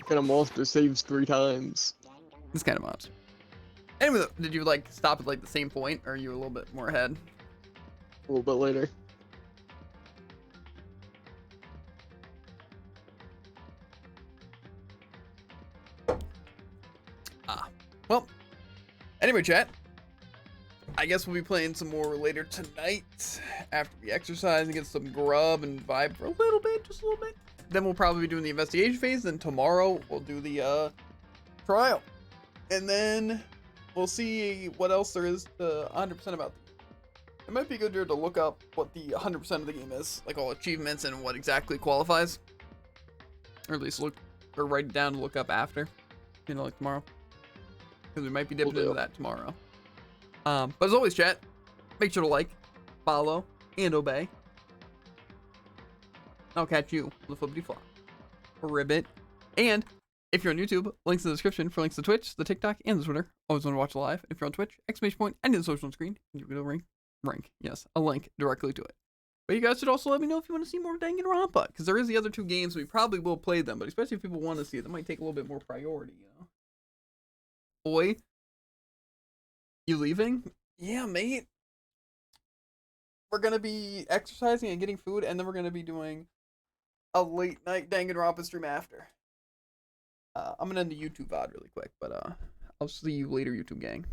Kind of monster saves 3 times. This kind of mods. Anyway, did you like stop at like the same point or are you a little bit more ahead? A little bit later. Well, anyway, chat. I guess we'll be playing some more later tonight after we exercise and get some grub and vibe for a little bit, just a little bit. Then we'll probably be doing the investigation phase. Then tomorrow we'll do the trial, and then we'll see what else there is to 100% about. It might be good here to look up what the 100% of the game is, like all achievements and what exactly qualifies, or at least look or write it down to look up after, you know, like tomorrow. Because we might be dipping into that tomorrow. But as always, chat, make sure to like, follow, and obey. I'll catch you on the flippity flop. Ribbit. And if you're on YouTube, links in the description for links to Twitch, the TikTok, and the Twitter. Always want to watch live. If you're on Twitch, exclamation point, and the social on screen, and you can rank. Yes, a link directly to it. But you guys should also let me know if you want to see more Danganrompa, because there is the other 2 games. We probably will play them, but especially if people want to see it, that might take a little bit more priority, you know? Boy, you leaving? Yeah, mate. We're gonna be exercising and getting food, and then we're gonna be doing a late night Danganronpa stream after. I'm gonna end the YouTube VOD really quick, but I'll see you later, YouTube gang.